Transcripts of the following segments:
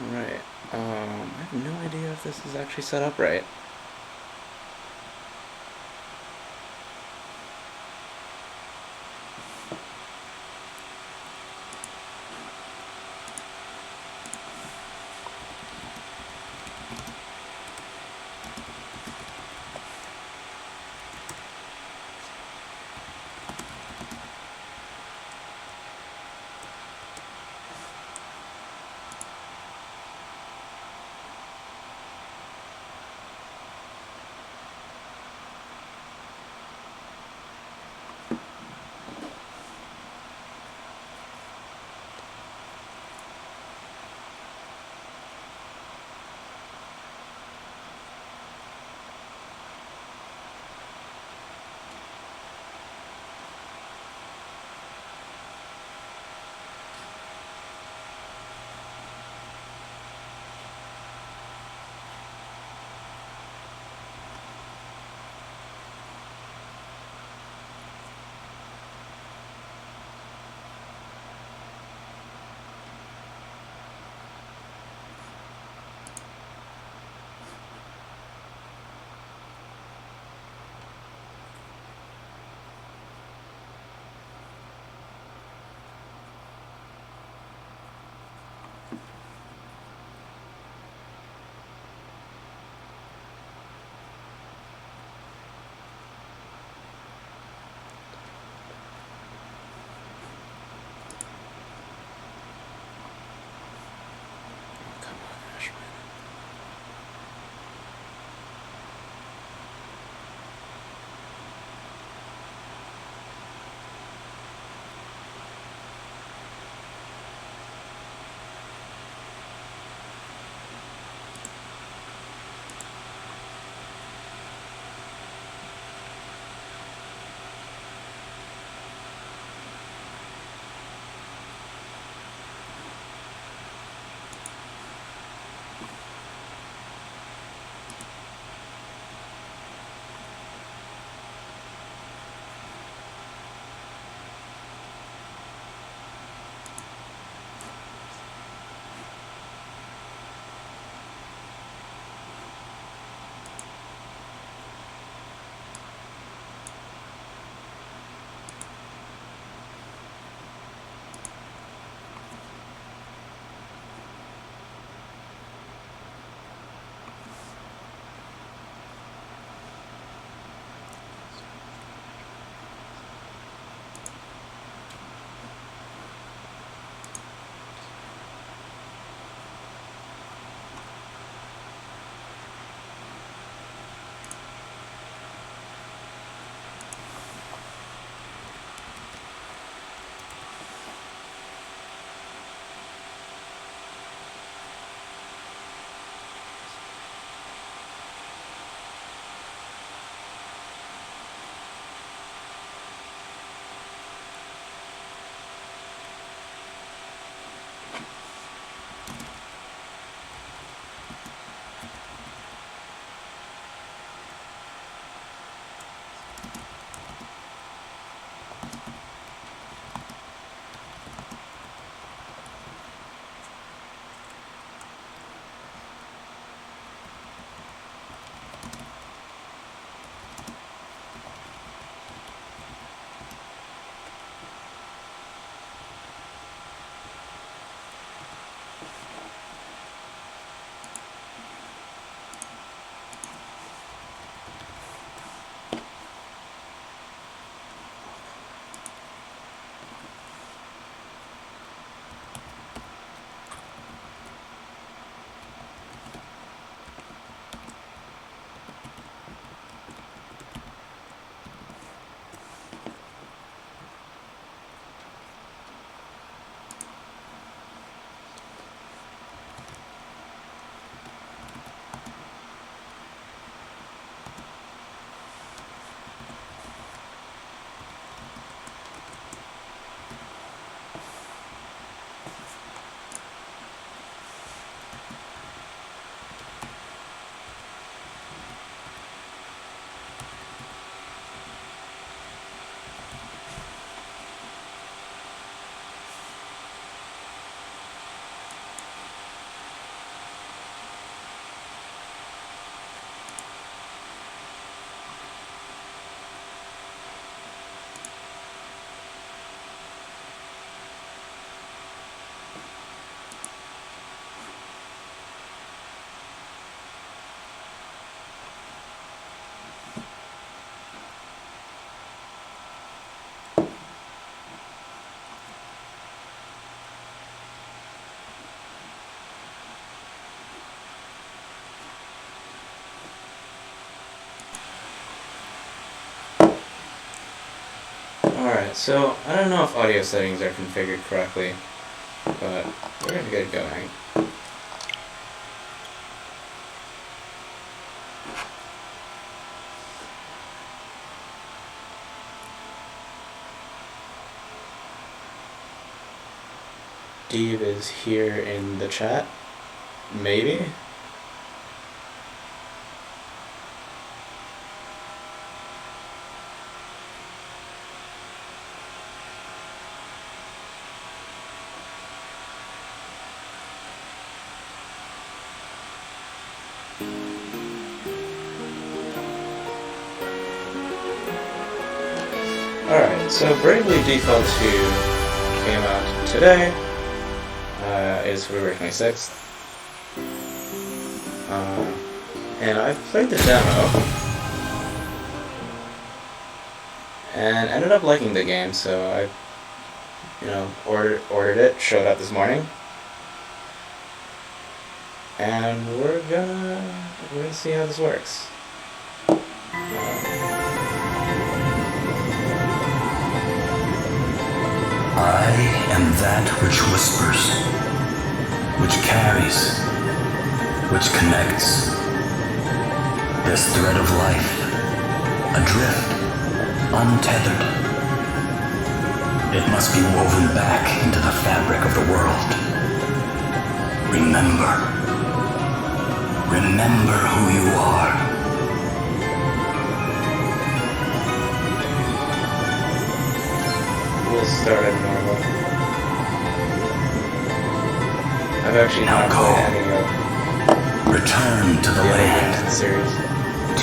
Alright, I have no idea if this is actually set up right. Alright, so I don't know if audio settings are configured correctly, but we're gonna get going. Steve is here in the chat. Maybe? Alright, so Bravely Default 2 came out today. Is February 26th. And I've played the demo and ended up liking the game, so I ordered it, showed up this morning, and we're gonna see how this works. I am that which whispers, which carries, which connects. This thread of life, adrift, untethered. It must be woven back into the fabric of the world. Remember. Remember who you are. We'll start at normal. I've actually Now not go. played any of Return to the the other land, games in the series.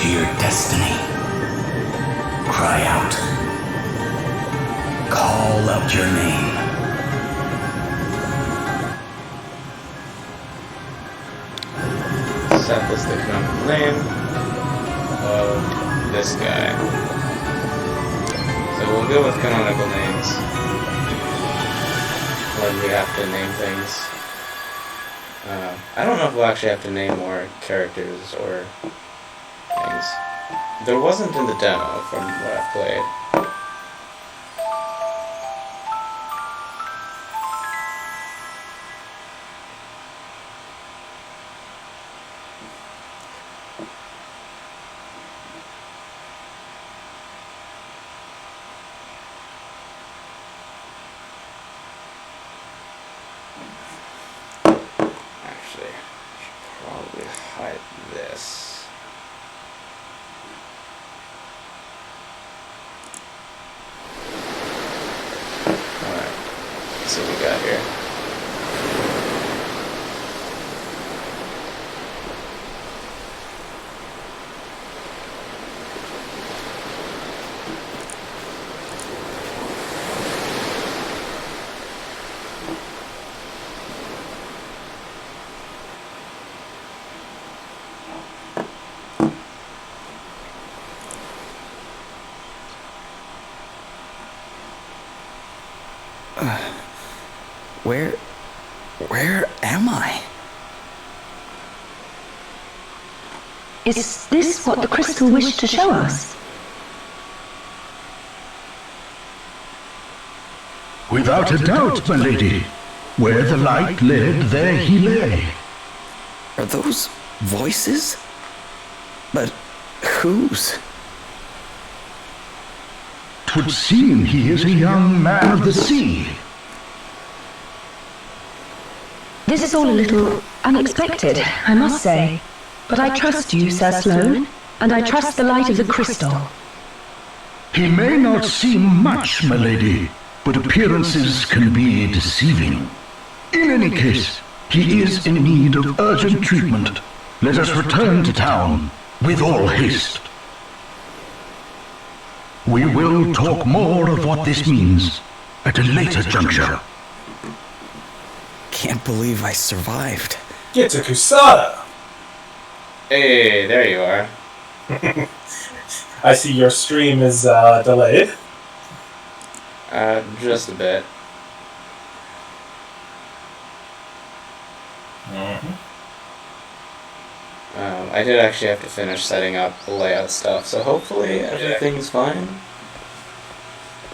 to your destiny. Cry out. Call out your name. Seth is the canonical name of this guy. So we'll go with canonical names when we have to name things. I don't know if we'll actually have to name more characters or things. There wasn't in the demo from what I've played. Actually, I should probably hide this. Alright, let's see what we got here. Where am I? Is this what the crystal wished to show us? Without a doubt, my lady. Where the light led, there he lay. Are those voices? But whose? 'Twould seem he is a young man of the sea. This is all a little unexpected, I must say. But I trust you, Sir Sloane, and I trust the light of the crystal. He may not seem much, my lady, but appearances can be deceiving. In any case, he is in need of urgent treatment. Let us return to town with all haste. We will talk more of what this means at a later juncture. Can't believe I survived. Get to Kusada! Hey, there you are. I see your stream is delayed. Just a bit. I did actually have to finish setting up the layout stuff, so hopefully everything's fine.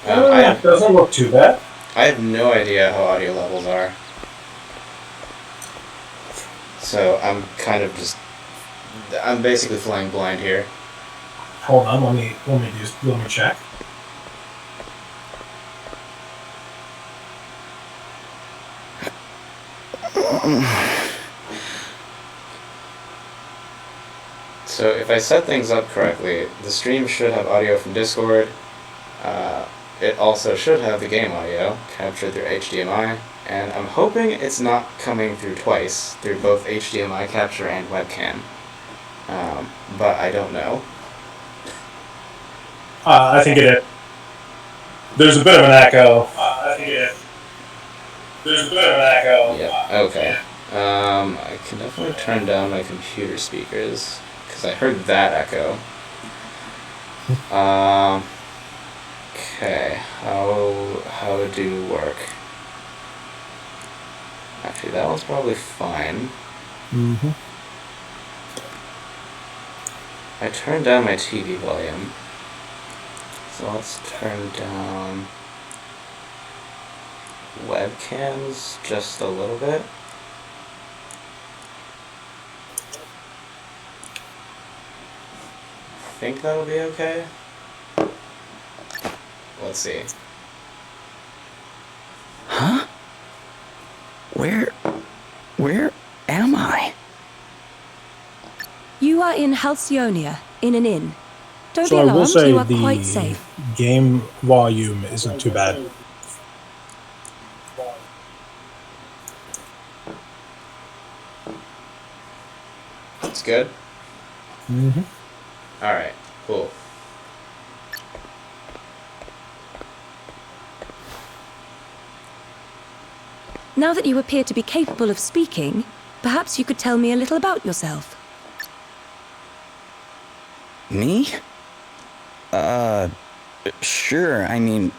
Doesn't look too bad. I have no idea how audio levels are. So I'm kind of just... I'm basically flying blind here. Hold on, let me check. So if I set things up correctly, the stream should have audio from Discord. It also should have the game audio captured through HDMI, and I'm hoping it's not coming through twice, through both HDMI capture and webcam. But I don't know. I think it. There's a bit of an echo. Yep, okay. I can definitely turn down my computer speakers, because I heard that echo. Okay, how do work? Actually, that one's probably fine. Mm-hmm. I turned down my TV volume. So let's turn down webcams just a little bit. I think that'll be okay. Let's see. Huh? Where am I? You are in Halcyonia, in an inn. Don't So be I will alarmed, say you are the quite safe. game volume isn't too bad. It's good? Mm-hmm. Alright, cool. Now that you appear to be capable of speaking, perhaps you could tell me a little about yourself. Me? Sure, I mean...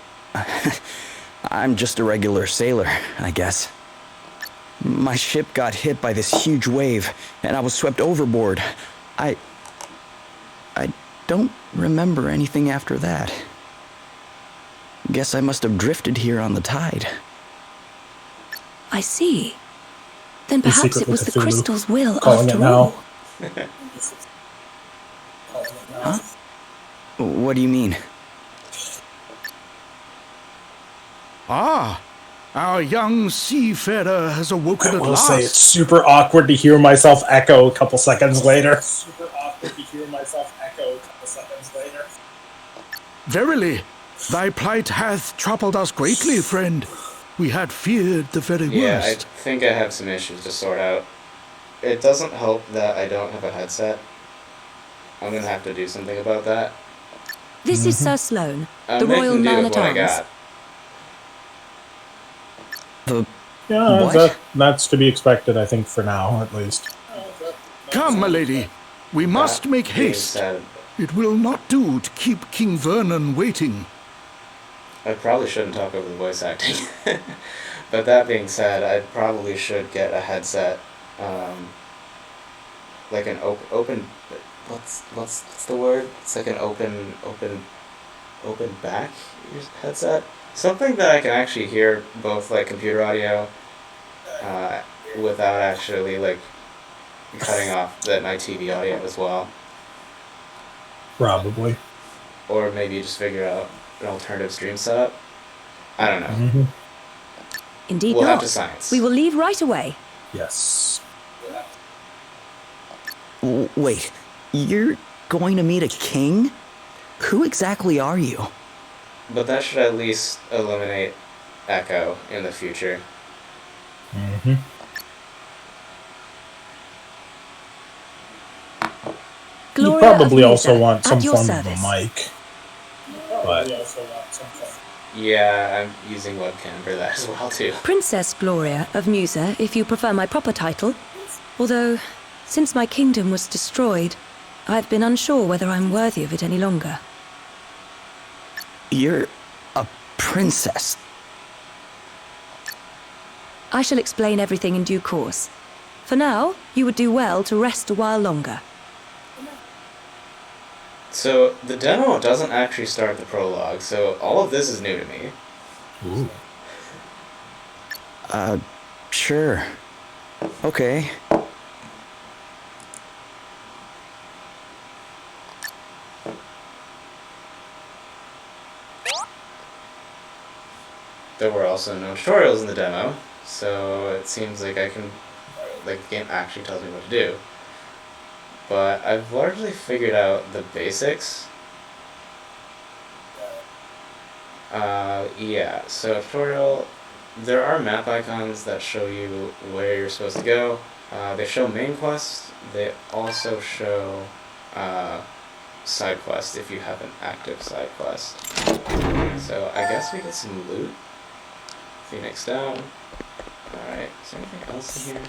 I'm just a regular sailor, I guess. My ship got hit by this huge wave, and I was swept overboard. I don't remember anything after that. Guess I must have drifted here on the tide. I see. Then You perhaps it secretly was the Cthulhu crystal's will calling after it all. now. Huh? What do you mean? Ah, our young seafarer has awoken I at will last. say it's super awkward to hear myself echo a couple seconds later. Verily, thy plight hath troubled us greatly, friend. We had feared the very Yeah, I worst. think I have some issues to sort out. It doesn't help that I don't have a headset. I'm gonna have to do something about that. This is Sir Sloane, I'm the Royal making do Man with at what I Arms. got. The... Yeah, What? that's to be expected, I think, for now, at least. Come, my lady. We must That make being haste. said, It will not do to keep King Vernon waiting. I probably shouldn't talk over the voice acting. But that being said, I probably should get a headset, like an open. What's the word? It's like an open back headset. Something that I can actually hear both like computer audio, without actually like cutting off my TV audio as well. Probably. Or maybe just figure out an alternative stream setup. I don't know. Mm-hmm. Indeed We'll have not. to science. We will leave right away. Yes. Wait, you're going to meet a king? Who exactly are you? But that should at least eliminate echo in the future. Mm-hmm. You Gloria of probably also Musa, want some at your form service. of a mic. But Yeah, I'm using webcam for that as well too. Princess Gloria of Musa, if you prefer my proper title. Although, since my kingdom was destroyed, I've been unsure whether I'm worthy of it any longer. You're a princess. I shall explain everything in due course. For now, you would do well to rest a while longer. So the demo doesn't actually start the prologue, so all of this is new to me. Ooh. Sure. Okay. There were also no tutorials in the demo, so it seems like the game actually tells me what to do. But I've largely figured out the basics. Yeah, so tutorial, there are map icons that show you where you're supposed to go. They show main quests, they also show side quests if you have an active side quest. So I guess we get some loot. Phoenix down. Alright, is there anything else in here?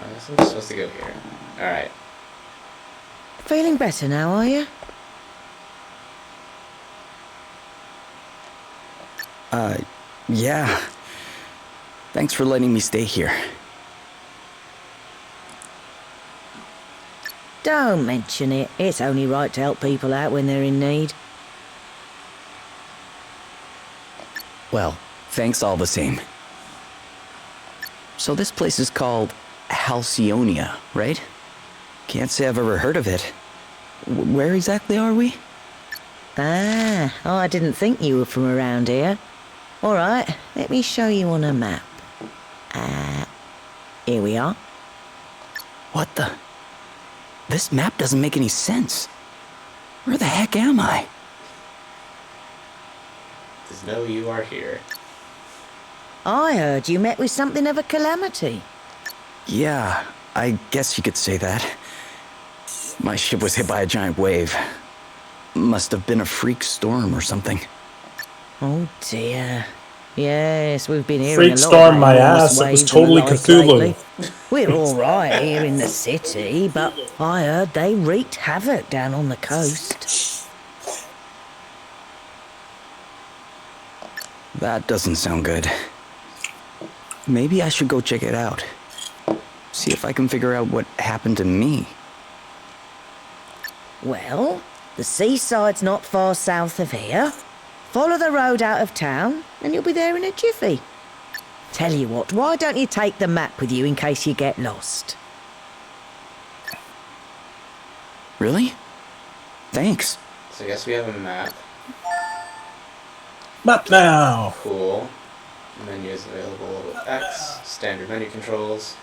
I guess I'm supposed to go here. Alright. Feeling better now, are you? Yeah. Thanks for letting me stay here. Don't mention it. It's only right to help people out when they're in need. Well, thanks all the same. So this place is called Halcyonia, right? Can't say I've ever heard of it. Where exactly are we? Ah, I didn't think you were from around here. All right, let me show you on a map. Here we are. What the? This map doesn't make any sense. Where the heck am I? There's no you are here. I heard you met with something of a calamity. Yeah, I guess you could say that. My ship was hit by a giant wave. Must have been a freak storm or something. Oh dear. Yes, we've been hearing Freak a lot storm about my enormous ass, it was waves and totally the like Cthulhu. lately. We're all right here in the city, but I heard they wreaked havoc down on the coast. That doesn't sound good. Maybe I should go check it out. See if I can figure out what happened to me. Well, the seaside's not far south of here. Follow the road out of town, and you'll be there in a jiffy. Tell you what, why don't you take the map with you in case you get lost? Really? Thanks. So I guess we have a map. Map now! Cool. Menus available with X. Standard menu controls.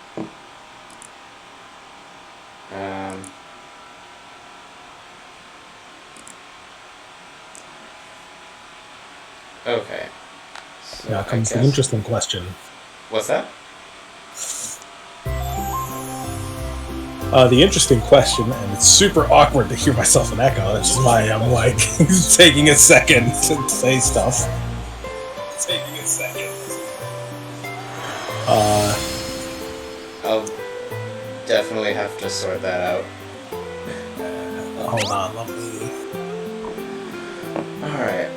Okay. So Now I comes the guess- interesting question. What's that? The interesting question, and it's super awkward to hear myself in echo, which is why I'm like taking a second to say stuff. I'll definitely have to sort that out. Hold on, let me... Alright.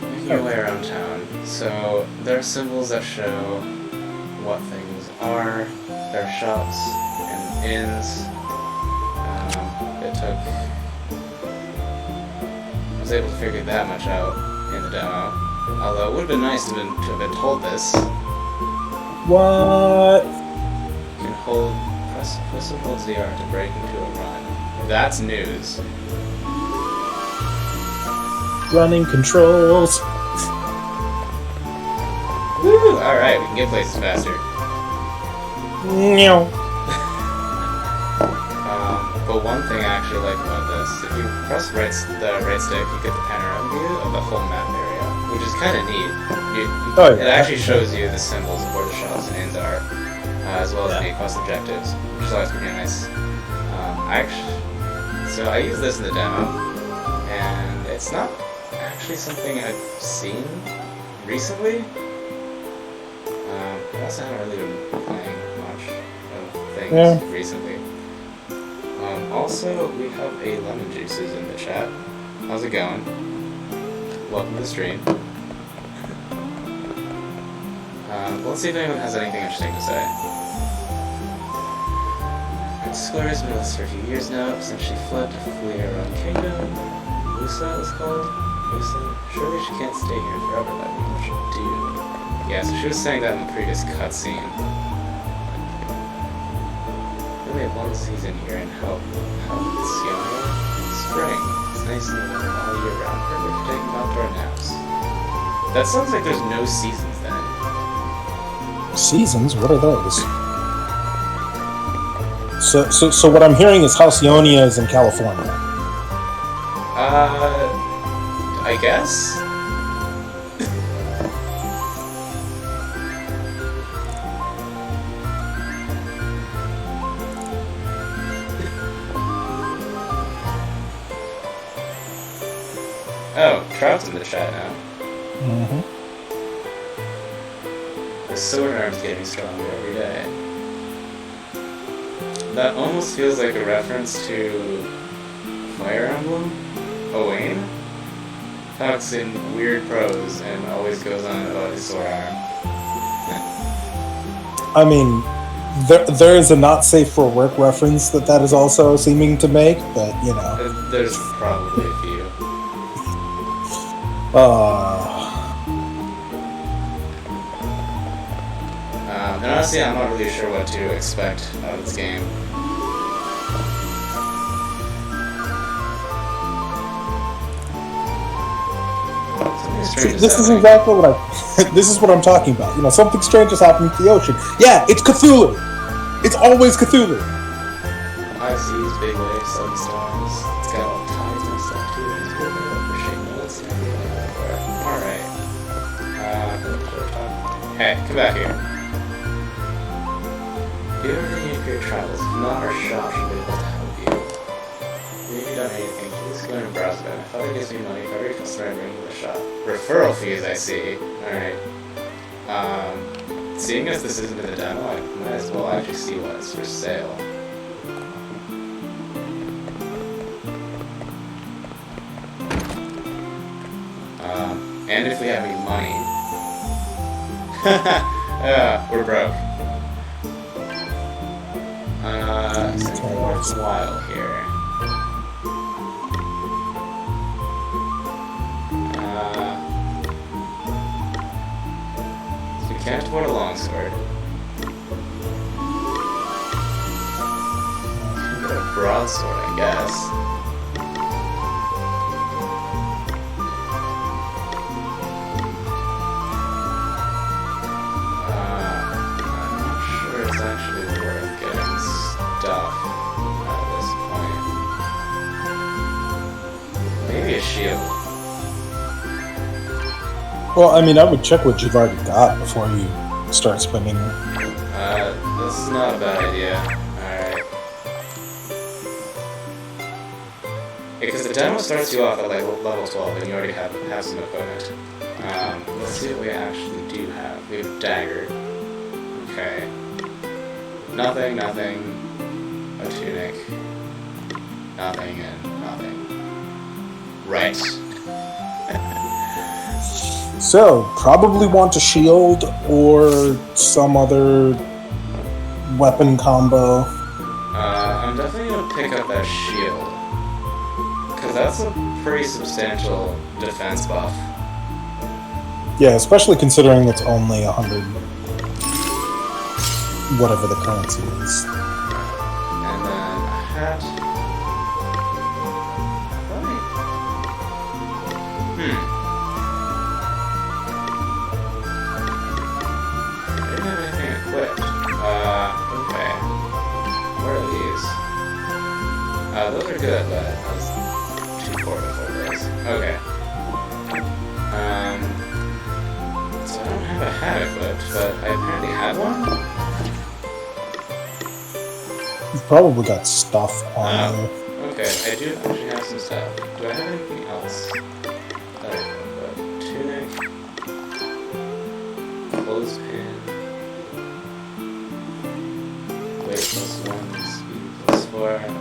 Making your way around town. So, there are symbols that show what things are. There are shops and inns. I was able to figure that much out in the demo. Although it would have been nice to have been told this. What? You can press and hold ZR to break into a run. That's news. Running controls. Woo! Alright, we can get places faster. Meow. But one thing I actually like about this, if you press the right stick, you get the panorama view of the whole map area, which is kind of neat. Oh, yeah. It actually shows you the symbols of where the shops and inns are, as well as the quest objectives, which is always pretty nice. So I use this in the demo, and it's not actually something I've seen recently. I also haven't really been playing much of things recently. Also, we have a Lemon Juices in the chat. How's it going? Welcome to the stream. Let's see if anyone has anything interesting to say. Scourge's been with us for a few years now, since she fled to flee her own kingdom. Musa is called? Musa? Surely she can't stay here forever, that means what should do. Yeah, so she was saying that in the previous cutscene. We only have one season here and help Siona. Spring. It's nice and warm all year round, perfect for taking outdoor naps. That sounds like there's no seasons then. Seasons? What are those? So what I'm hearing is Halcyonia is in California. I guess? Oh, Trout's in the chat now. Mm-hmm. The sword arm's getting stronger every day. That almost feels like a reference to Fire Emblem? Owain? Talks in weird prose and always goes on about his sword arm. I mean, there is a not safe for work reference that is also seeming to make, but you know. There's probably a few. And honestly, I'm not really sure what to expect out of this game. This is exactly what this is what I'm talking about. You know, something strange has happened to the ocean. Yeah, it's Cthulhu. It's always Cthulhu. I see these big waves, sudden storms. It's got all tides and stuff too. It's really over shape notes and everything like that. Alright. Hey, come back here. Do everything you need for your travels. If not, our shop should be able to help you. If you've done anything, please go and browse them. My father gives me money for every customer I bring to the shop. Referral fees, I see. Alright. Seeing as this isn't in the demo, I might as well actually see what's for sale. And if we have any money. We're broke. Something worthwhile here. So we can't afford a longsword. We can get a broadsword, I guess. Shield. Well, I mean, I would check what you've already got before you start spending. This is not a bad idea. Alright. Because the demo starts you off at like level 12 and you already have some equipment. Let's see what we actually do have. We have dagger. Okay. Nothing. A tunic. Nothing and nothing. Right. So, probably want a shield or some other weapon combo. I'm definitely gonna pick up that shield. Because that's a pretty substantial defense buff. Yeah, especially considering it's only 100... whatever the currency is. And then a hat. I didn't have anything equipped. Okay. What are these? Those are good, but I was too poor before those. Okay. So I don't have a hat equipped, but I apparently had one? You've probably got stuff on you. Okay, I do actually have some stuff. Do I have anything else? Tunic, clothespin, weight +1, speed +4.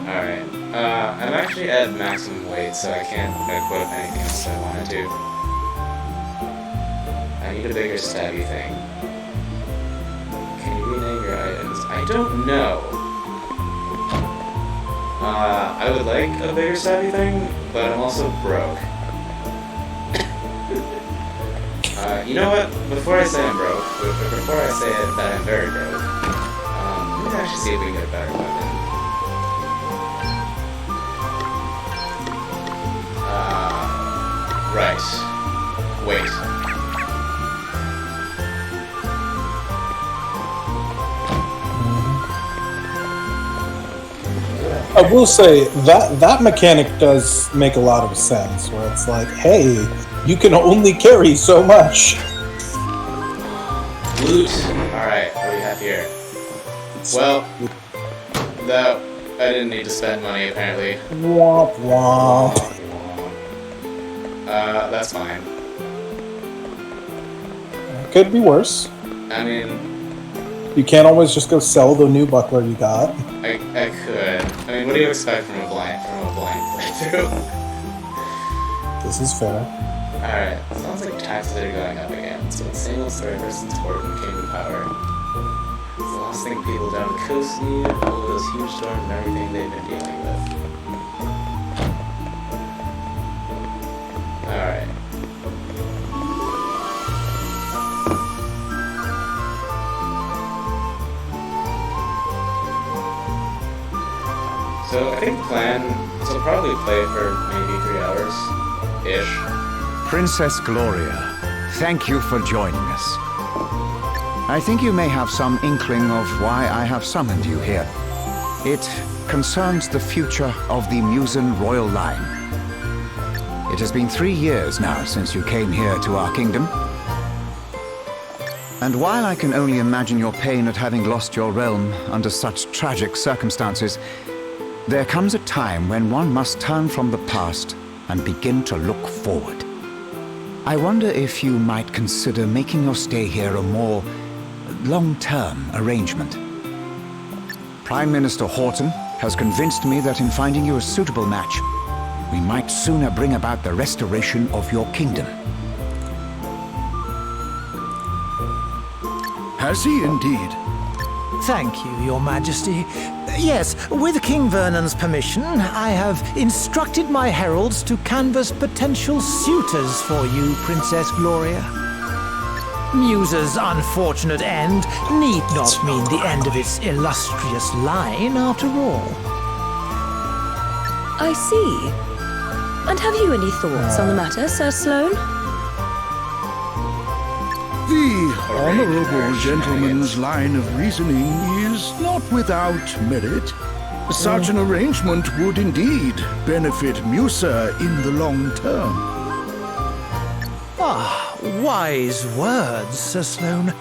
Alright. I'm actually at maximum weight, so I can't equip anything else I wanted to. I need a bigger stabby thing. Can you rename your items? I don't know. I would like a bigger stabby thing, but I'm also broke. You know what? Before I say I'm broke, before I say that I'm very broke, let me actually see if we can get a better weapon. Right. Wait. I will say that mechanic does make a lot of sense, where it's like, hey, you can only carry so much. Loot. Alright, what do we have here? Well, that I didn't need to spend money apparently. Womp womp. That's fine. Could be worse. I mean, You can't always just go sell the new buckler you got. I could. I mean, what do you expect from a blind playthrough? This is fair. Alright, sounds like taxes are going up again. So it's single story versus Torque and Kingdom Power. It's the last thing people down the coast need, all of those huge storms and everything they've been dealing with. Alright. So I think the plan is I'll probably play for maybe 3 hours-ish. Princess Gloria, thank you for joining us. I think you may have some inkling of why I have summoned you here. It concerns the future of the Musen royal line. It has been 3 years now since you came here to our kingdom. And while I can only imagine your pain at having lost your realm under such tragic circumstances, there comes a time when one must turn from the past and begin to look forward. I wonder if you might consider making your stay here a more long-term arrangement. Prime Minister Horton has convinced me that in finding you a suitable match, we might sooner bring about the restoration of your kingdom. Has he indeed? Thank you, Your Majesty. Yes, with King Vernon's permission, I have instructed my heralds to canvass potential suitors for you, Princess Gloria. Musa's unfortunate end need not mean the end of its illustrious line, after all. I see. And have you any thoughts on the matter, Sir Sloane? The honorable gentleman's line of reasoning is not without merit. Such an arrangement would indeed benefit Musa in the long term. Ah, wise words, Sir Sloane.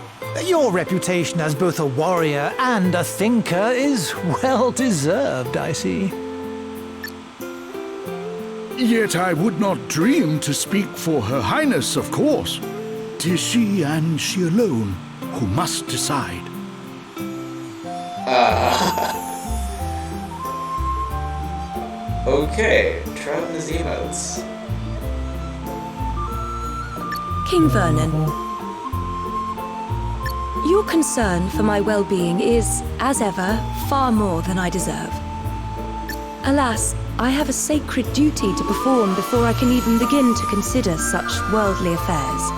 Your reputation as both a warrior and a thinker is well deserved, I see. Yet I would not dream to speak for Her Highness, of course. 'Tis she and she alone who must decide. Okay, try out his emotes. King Vernon, your concern for my well-being is, as ever, far more than I deserve. Alas, I have a sacred duty to perform before I can even begin to consider such worldly affairs.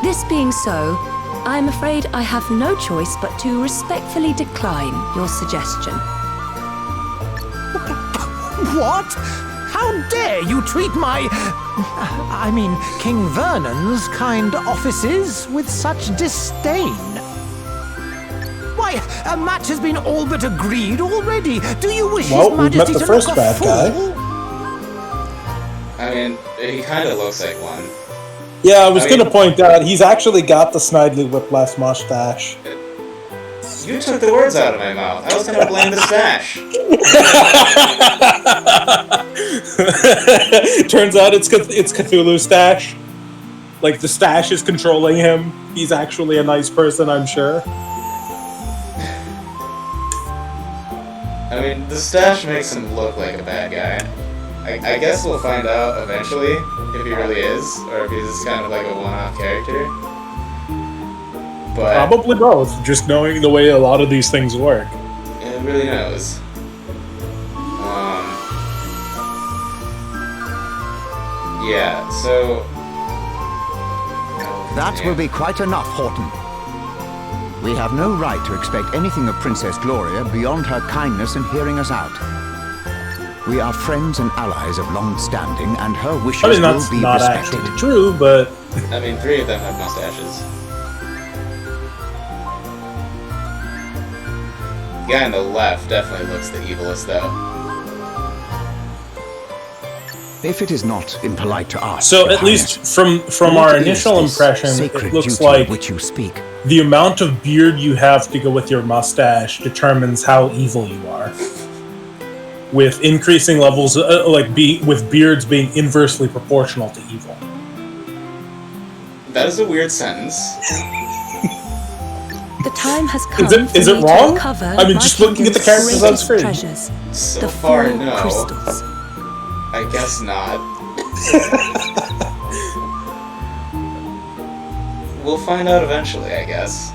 This being so, I am afraid I have no choice but to respectfully decline your suggestion. What? How dare you treat King Vernon's kind offices with such disdain? Why, a match has been all but agreed already. Do you wish His Majesty met the to first look a bad guy. fool? I mean, he kind of looks like one. Yeah, I was going to point out, he's actually got the Snidely Whiplash mustache. You took the words out of my mouth. I was going to blame the stash. Turns out it's Cthulhu's stash. Like, the stash is controlling him. He's actually a nice person, I'm sure. I mean, the stash makes him look like a bad guy. I guess we'll find out eventually if he really is, or if he's just kind of like a one-off character. But Probably both, just knowing the way a lot of these things work. it really knows. Yeah, so... That will be quite enough, Horton. We have no right to expect anything of Princess Gloria beyond her kindness in hearing us out. We are friends and allies of long standing, and her wishes I mean, that's will be not respected. actually true, but... I mean, 3 of them have mustaches. The guy on the left definitely looks the evilest, though. If it is not impolite to ask, So Your at least Highness, from what our is initial this impression, sacred it looks duty like of which you speak. the amount of beard you have to go with your mustache determines how evil you are. With increasing levels, with beards being inversely proportional to evil. That is a weird sentence. The time has come Is for it me wrong? to uncover I mean, my just looking at the kingdom's characters on greatest screen. treasures, So the far, 4 no. crystals. I guess not. We'll find out eventually, I guess.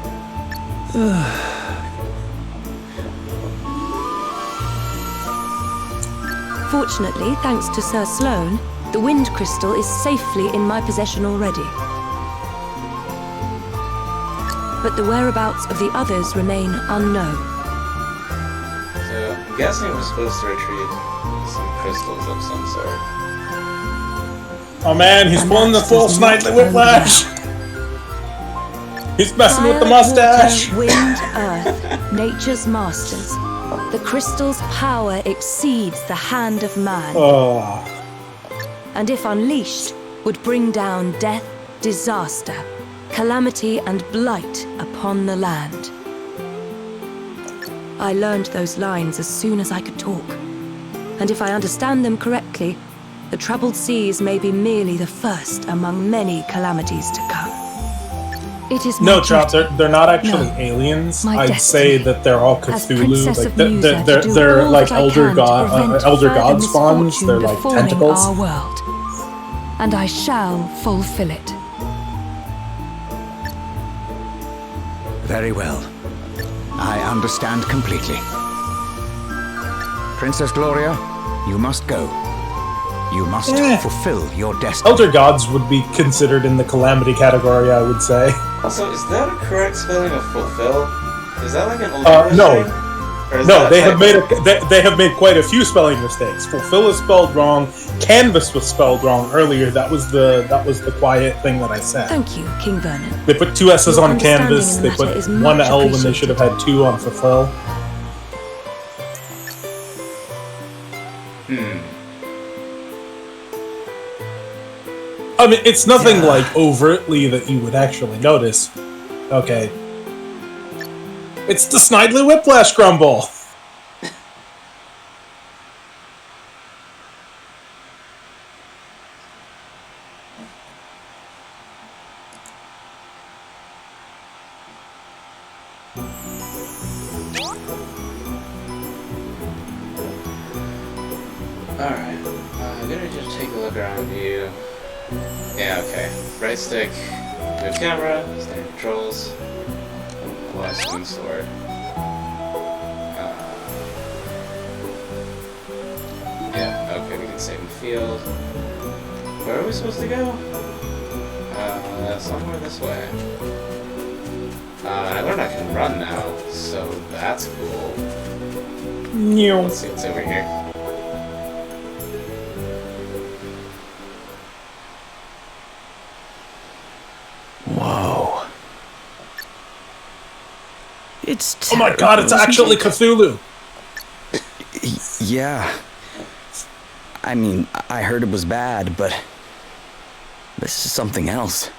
Fortunately, thanks to Sir Sloane, the wind crystal is safely in my possession already. But the whereabouts of the others remain unknown. So, I'm guessing we're supposed to retrieve some crystals of some sort. Oh man, he's pulling the full Snidely Whiplash! He's messing with the Fire, mustache! water, wind, earth, nature's masters. The crystal's power exceeds the hand of man. Oh. And if unleashed, would bring down death, disaster, calamity and blight upon the land. I learned those lines as soon as I could talk. And if I understand them correctly, the troubled seas may be merely the first among many calamities to come. It is No, my Chop, duty. they're not actually No. aliens. My I'd say destiny. that they're all As Cthulhu. Princess Like of Musa, to do they're all like that I elder can to god prevent elder further god spawns. misfortune They're like befalling tentacles. our world. And I shall fulfill it. Very well. I understand completely. Princess Gloria, you must go. You must fulfill your destiny. Elder gods would be considered in the calamity category, I would say. Also, is that a correct spelling of fulfill? Is that like an old English No. thing? Or is No, that they typo? have made quite a few spelling mistakes. Fulfill is spelled wrong. Canvas was spelled wrong earlier. That was the quiet thing that I said. Thank you, King Vernon. They put 2 S's Your on canvas. understanding They in the put matter is 1 much L when they appreciated. should have had 2 on fulfill. I mean, it's nothing like overtly that you would actually notice. Okay. It's the Snidely Whiplash Grumble! Alright, I'm gonna just take a look around you. Yeah, okay. Right stick, move camera, standard controls, last swing sword. Yeah, okay, we can save in field. Where are we supposed to go? Somewhere this way. I learned I can run now, so that's cool. Let's see what's over here. Whoa. It's Oh my god, it's actually Cthulhu! Yeah. I mean, I heard it was bad, but this is something else.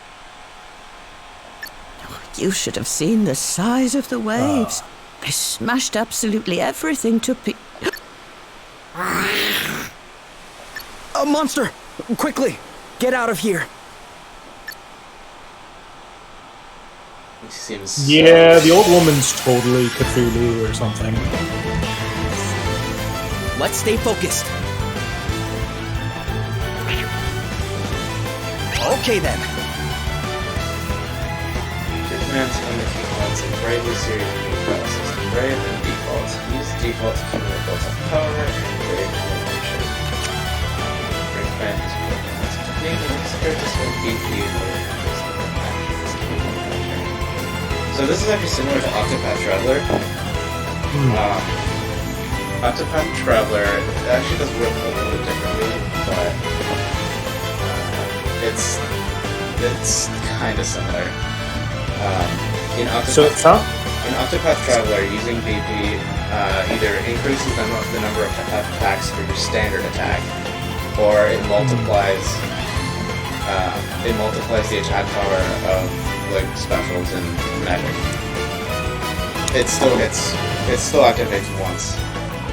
You should have seen the size of the waves. They smashed absolutely everything to A monster! Quickly! Get out of here! He seems Yeah, the old woman's totally Cthulhu or something. Let's stay focused. Okay then. Your commands on the keypoints and bravely series of new file system. Brave and defaults. Use default to keep the built up power and brave information. Brave command is broken. Name the next character spend BP for actions. So this is actually similar to Octopath Traveler. Octopath Traveler actually does work a little bit differently, but it's kind of similar. In Octopath Traveler, using BP either increases the number of attacks for your standard attack, or it multiplies the attack power of like specials and magic. It still activates once,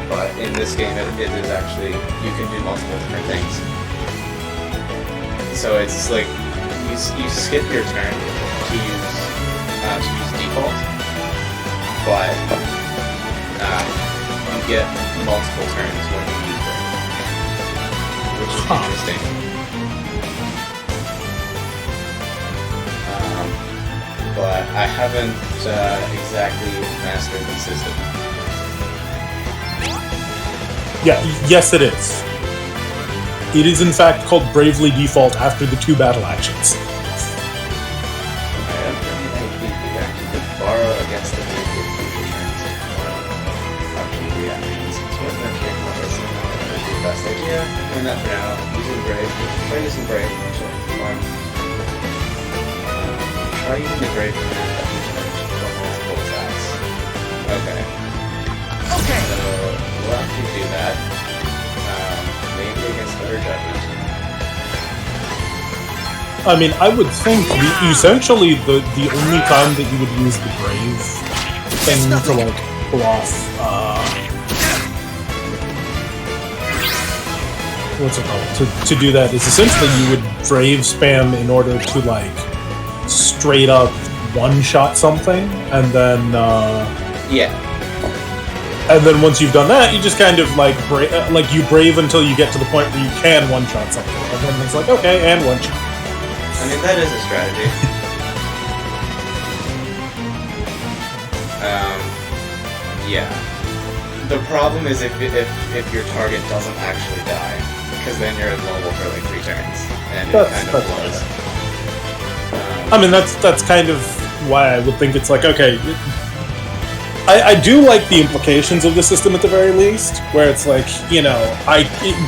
but in this game it is actually, you can do multiple different things. So it's like you skip your turn to use default, but you get multiple turns when you use it, which is interesting. But I haven't exactly mastered the system. Yeah, yes it is. It is in fact called Bravely Default after the 2 battle actions. Borrow against the future turns. After 3 actions. It's worth mentioning what is the best idea. And that for now, using Brave. Try using Brave. Try using the Brave command that you turn for multiple attacks. Okay. Okay. So we'll actually do that. Maybe against Better Judgment. I mean, I would think essentially the only time that you would use the Brave thing to like pull off what's it called? To do that is essentially you would Brave spam in order to like straight up one-shot something, and then and then once you've done that, you just kind of like you Brave until you get to the point where you can one-shot something, and then it's like, okay, and one-shot. I mean, that is a strategy. Yeah. The problem is if your target doesn't actually die, because then you're immobile for like 3 turns, and it kind of blows. I mean, that's kind of why I would think it's like, okay, I do like the implications of the system at the very least, where it's like, you know,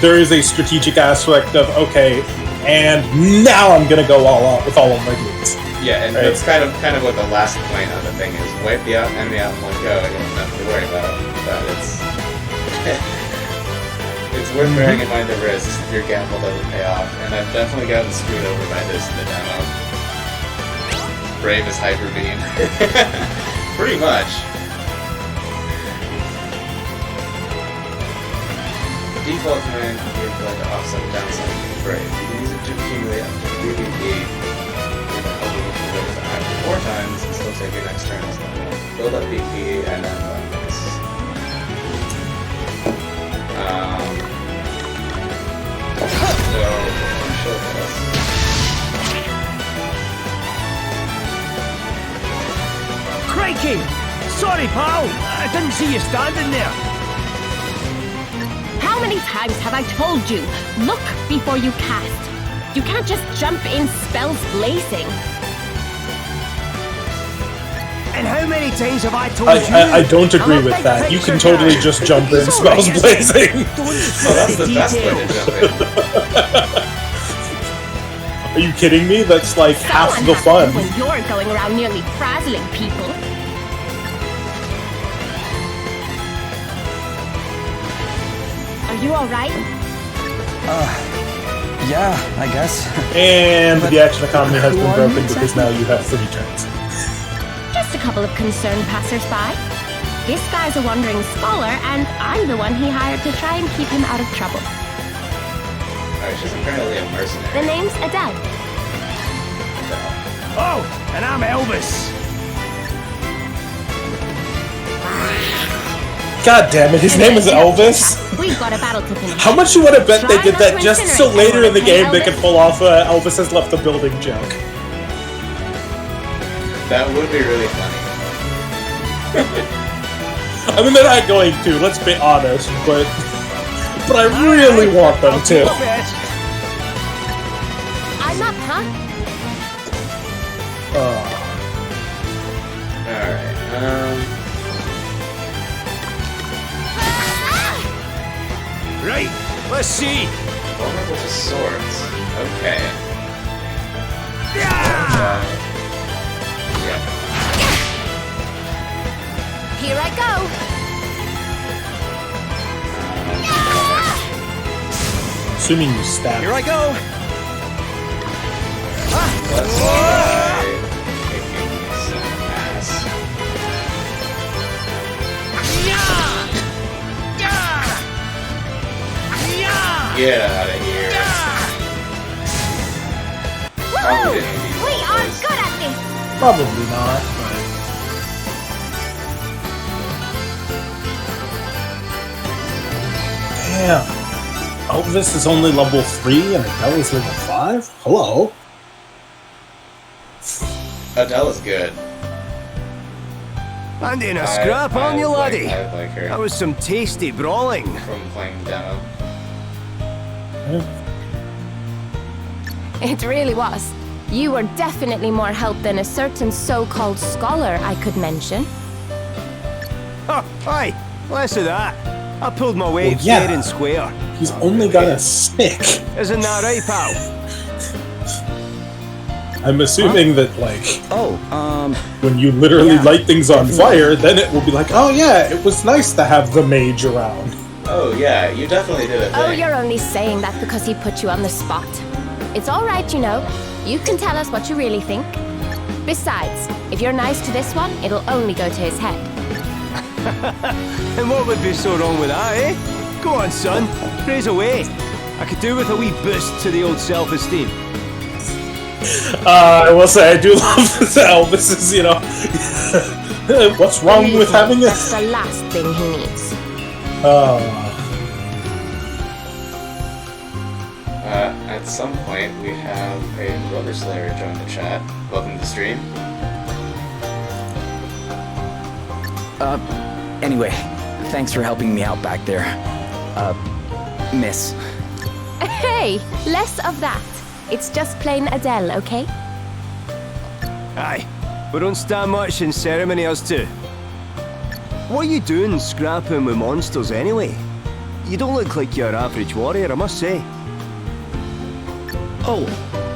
there is a strategic aspect of, okay, and now I'm gonna go all out with all of my moves. Yeah, and that's kind of what the last point of the thing is. Wipe the enemy out in one go, and you have nothing to worry about. But it's worth bearing in mind the risks if your gamble doesn't pay off. And I've definitely gotten screwed over by this in the demo. Brave is Hyper Beam. Pretty much. Default command can be applied to offset the downside of Brave. You can use it to accumulate up to 3 BP. With the help of the ability to act 4 times and still take your next turn as normal. Build up BP and then bonus. So, I'm sure this. Crikey! Sorry, pal. I didn't see you standing there. How many times have I told you? Look before you cast. You can't just jump in spells blazing. And how many times have I told you? I don't agree with that. You can totally just jump in spells blazing. Oh, that's the best way to jump in. Are you kidding me? That's like half the fun. When you're going around nearly frazzling people. Are you alright? Yeah, I guess. And the action economy has been broken because now you have 3 turns. Just a couple of concerned passers-by. This guy's a wandering scholar, and I'm the one he hired to try and keep him out of trouble. Alright, she's apparently a mercenary. The name's Adele. Oh, and I'm Elvis. God damn it, his name is Elvis? We've got a battle to finish. How much you would have bet they did that just so later in the game they could pull off Elvis has left the building joke? That would be really funny. I mean, they're not going to, let's be honest, but I really want them to. Alright, Right, let's see. vulnerable to swords. Okay. Yeah! Yeah. Here I go. Assuming you stab. Here I go. Let's try kicking some ass. Get out of here. Probably didn't need We all are this. good at this. Probably not, but... Damn. Elvis is only level 3 and Adele is level 5? Hello? Adele is good. And in a scrap, aren't you, laddie? I like her That was some tasty brawling. from playing demo. It really was. You were definitely more help than a certain so-called scholar I could mention. Oh, aye, less of that. I pulled my weight Well, yeah. fair and square. He's only got a stick. Isn't that right, pal? I'm assuming that, like, Oh, when you literally Yeah. light things on fire, then it will be like, oh yeah, it was nice to have the mage around. Oh yeah, you definitely did a thing. Oh, you're only saying that because he put you on the spot. It's all right, you know. You can tell us what you really think. Besides, if you're nice to this one, it'll only go to his head. And what would be so wrong with that, eh? Go on, son. Praise away. I could do with a wee boost to the old self-esteem. I will say, I do love this Elvis is, you know, what's wrong Believe with me, having That's it? the last thing he needs. At some point, we have a Rover Slayer join the chat. Welcome to the stream. anyway, thanks for helping me out back there. Miss. Hey, less of that. It's just plain Adele, okay? Aye, we don't stand much in ceremony, us two. What are you doing scrapping with monsters anyway? You don't look like your average warrior, I must say. Oh,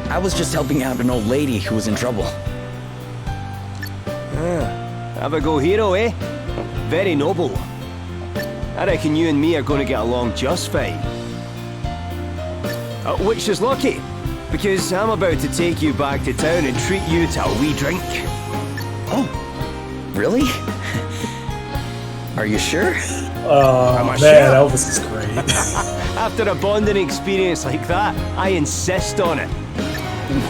I was just helping out an old lady who was in trouble. Have a go hero, eh? Very noble. I reckon you and me are going to get along just fine. Which is lucky, because I'm about to take you back to town and treat you to a wee drink. Oh, really? Are you sure? Am I Man, sure? Elvis is great. After a bonding experience like that, I insist on it.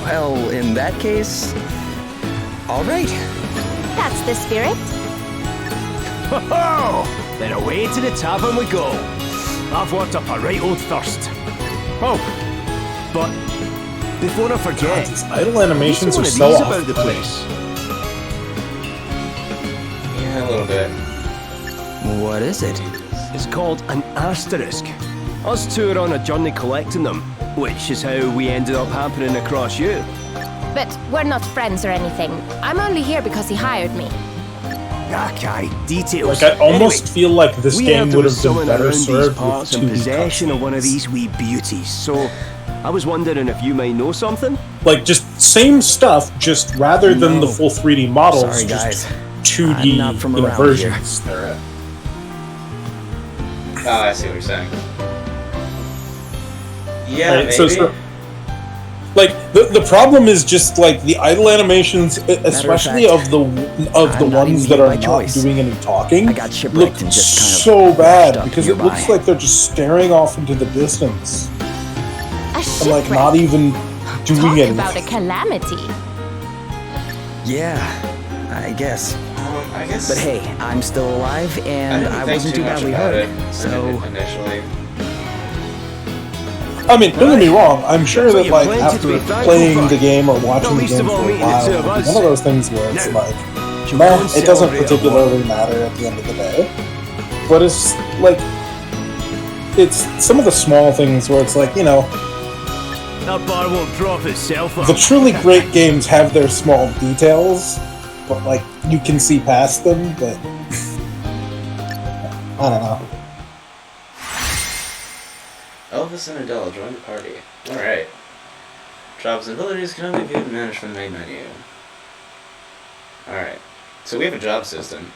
Well, in that case, all right. That's the spirit. Ho-ho! Then away to the tavern we go. I've worked up a right old thirst. Oh, but before I forget, These idle animations one are of so these off. about the place. Yeah, a little bit. What is it? It's called an asterisk. Us two are on a journey collecting them, which is how we ended up happening across you. But we're not friends or anything. I'm only here because he hired me. Okay, details. Like, I almost feel like this we game heard there would was have been someone better around these served with parts in 2D possession of one of cutscenes. these wee beauties, so I was wondering if you might know something? Like, just same stuff, just rather than the No. full 3D models, Sorry, just guys. 2D I'm not from you know, around versions. They're Oh, I see what you're saying. Yeah, Right, maybe. so, like the problem is just like the idle animations, especially fact, of the I'm not ones even that here are by not choice. doing any talking. I got shipwrecked look and just kind of so washed bad up because it looks nearby. like they're just staring off into the distance A and like not shipwreck. even doing Talk anything. about a calamity. Yeah, I guess. I guess. But hey, I'm still alive, and I, didn't think wasn't too too much badly about hurt. it So, initially. I mean, don't get me wrong. I'm sure So that you're like plenty to after be thankful playing for. the game or watching Not the least game of all for a meeting the while, two of it'll be us. one of those things where it's Now, like, shall we well, go and it doesn't celebrate a particularly matter at the end of the day. But it's like, it's some of the small things where it's like, you know, That bar won't drop itself up. The truly great games have their small details, but like you can see past them. But I don't know. Elvis and Adele join the party. Alright. Jobs and abilities can only be viewed and managed from the main menu. Alright. So we have a job system.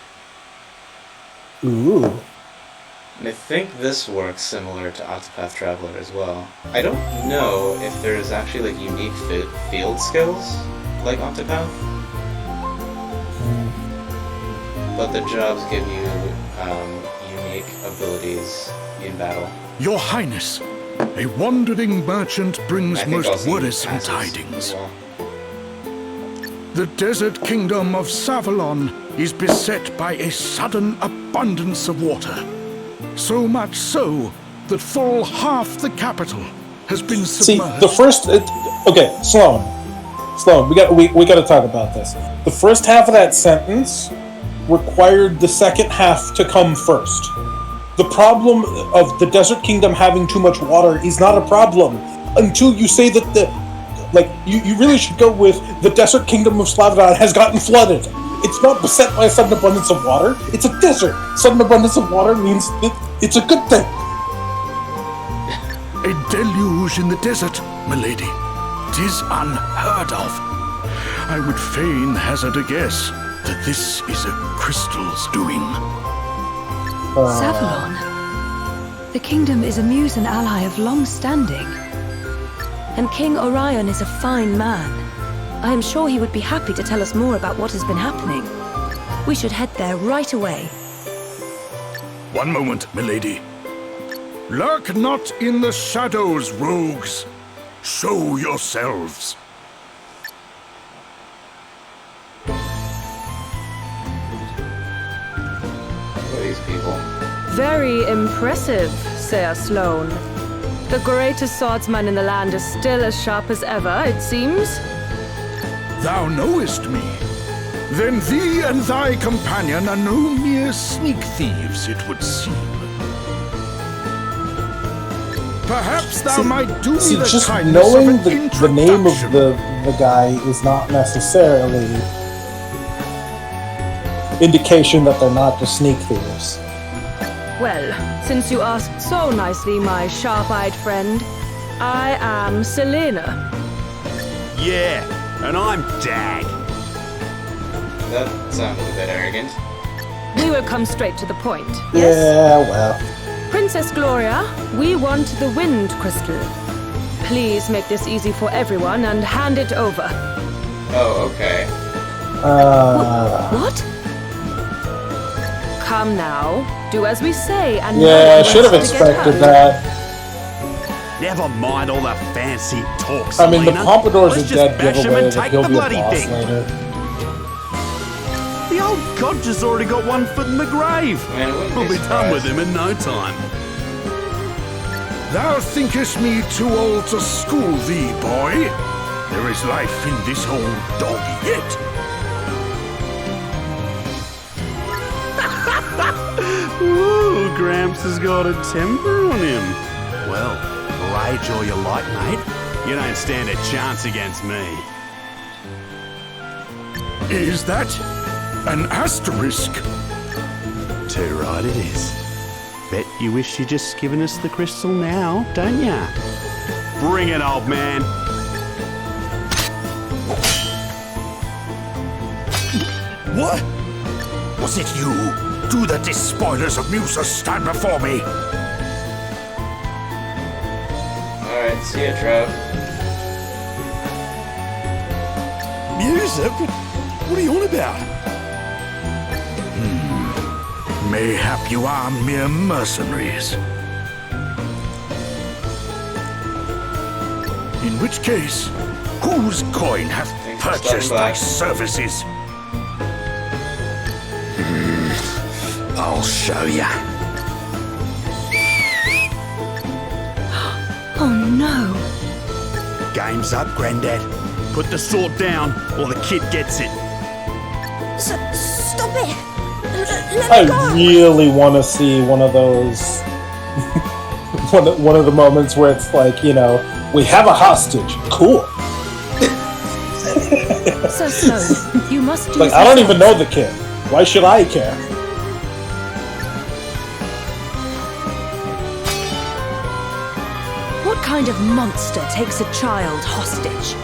Ooh. And I think this works similar to Octopath Traveler as well. I don't know if there's actually like unique field skills like Octopath. But the jobs give you unique abilities in battle. Your Highness, a wandering merchant brings I think most also worrisome passes tidings. as well. The desert kingdom of Savalon is beset by a sudden abundance of water. So much so that full half the capital has been submerged. See, the first... okay, Sloan, we got to talk about this. The first half of that sentence required the second half to come first. The problem of the Desert Kingdom having too much water is not a problem until you say that you really should go with the Desert Kingdom of Slavdon has gotten flooded. It's not beset by a sudden abundance of water. It's a desert. Sudden abundance of water means it's a good thing. A deluge in the desert, milady. 'Tis unheard of. I would fain hazard a guess that this is a crystal's doing. Savalon. The kingdom is a muse and ally of long standing. And King Orion is a fine man. I am sure he would be happy to tell us more about what has been happening. We should head there right away. One moment, milady. Lurk not in the shadows, rogues. Show yourselves. Who are these people? Very impressive, Sir Sloan. The greatest swordsman in the land is still as sharp as ever, it seems. Thou knowest me. Then thee and thy companion are no mere sneak thieves, it would seem. Perhaps thou might do me the just kindness knowing of an the name of introduction. the guy is not necessarily indication that they're not just sneak thieves. Well, since you asked so nicely, my sharp-eyed friend, I am Selena. Yeah, and I'm Dag. That sounded a bit arrogant. We will come straight to the point. Yeah, well. Princess Gloria, we want the Wind Crystal. Please make this easy for everyone and hand it over. Oh, okay. What? Come now, do as we say and... Yeah, I should have expected that. Never mind all the fancy talk, I mean, the Selena. Pompadour's Let's a just dead bash him giveaway and that take he'll the be a bloody boss thing. later. The old codger's already got one foot in the grave. Man, We'll be done with him in no time. Thou thinkest me too old to school thee, boy? There is life in this old dog yet. Ooh, Gramps has got a temper on him. Well, rage all you like, mate. You don't stand a chance against me. Is that an asterisk? Too right it is. Bet you wish you'd just given us the crystal now, don't ya? Bring it, old man. What? Was it you? Do the despoilers of Musa stand before me? Alright, see ya, Trout. Musa? What are you on about? Mayhap you are mere mercenaries. In which case, whose coin hath purchased thy services? I'll show ya. Oh no. Game's up, Grandad. Put the sword down, or the kid gets it. Stop it! I really want to see one of those, one of the moments where it's like, you know, We have a hostage. Cool. Sir Sloane, you must do Like, I don't even know the kid. Why should I care? What kind of monster takes a child hostage?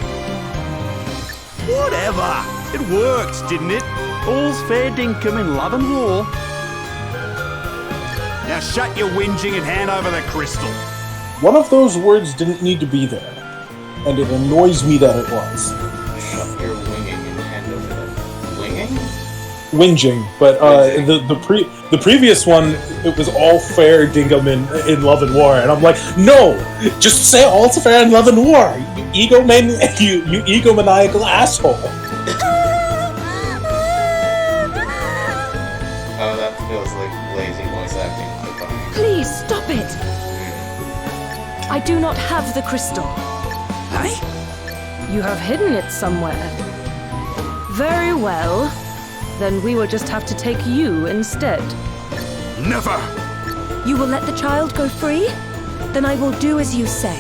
Whatever. It worked, didn't it? All's fair dinkum in love and war. Now shut your whinging and hand over the crystal. One of those words didn't need to be there, and it annoys me that it was. Shut your winging and hand over the winging? Whinging, but the previous one, it was all fair dinkum in love and war, and I'm like, no, just say all's fair in love and war. You egomaniacal asshole. Oh, that feels like lazy voice acting. Please stop it! I do not have the crystal. Hey? You have hidden it somewhere. Very well. Then we will just have to take you instead. Never! You will let the child go free? Then I will do as you say.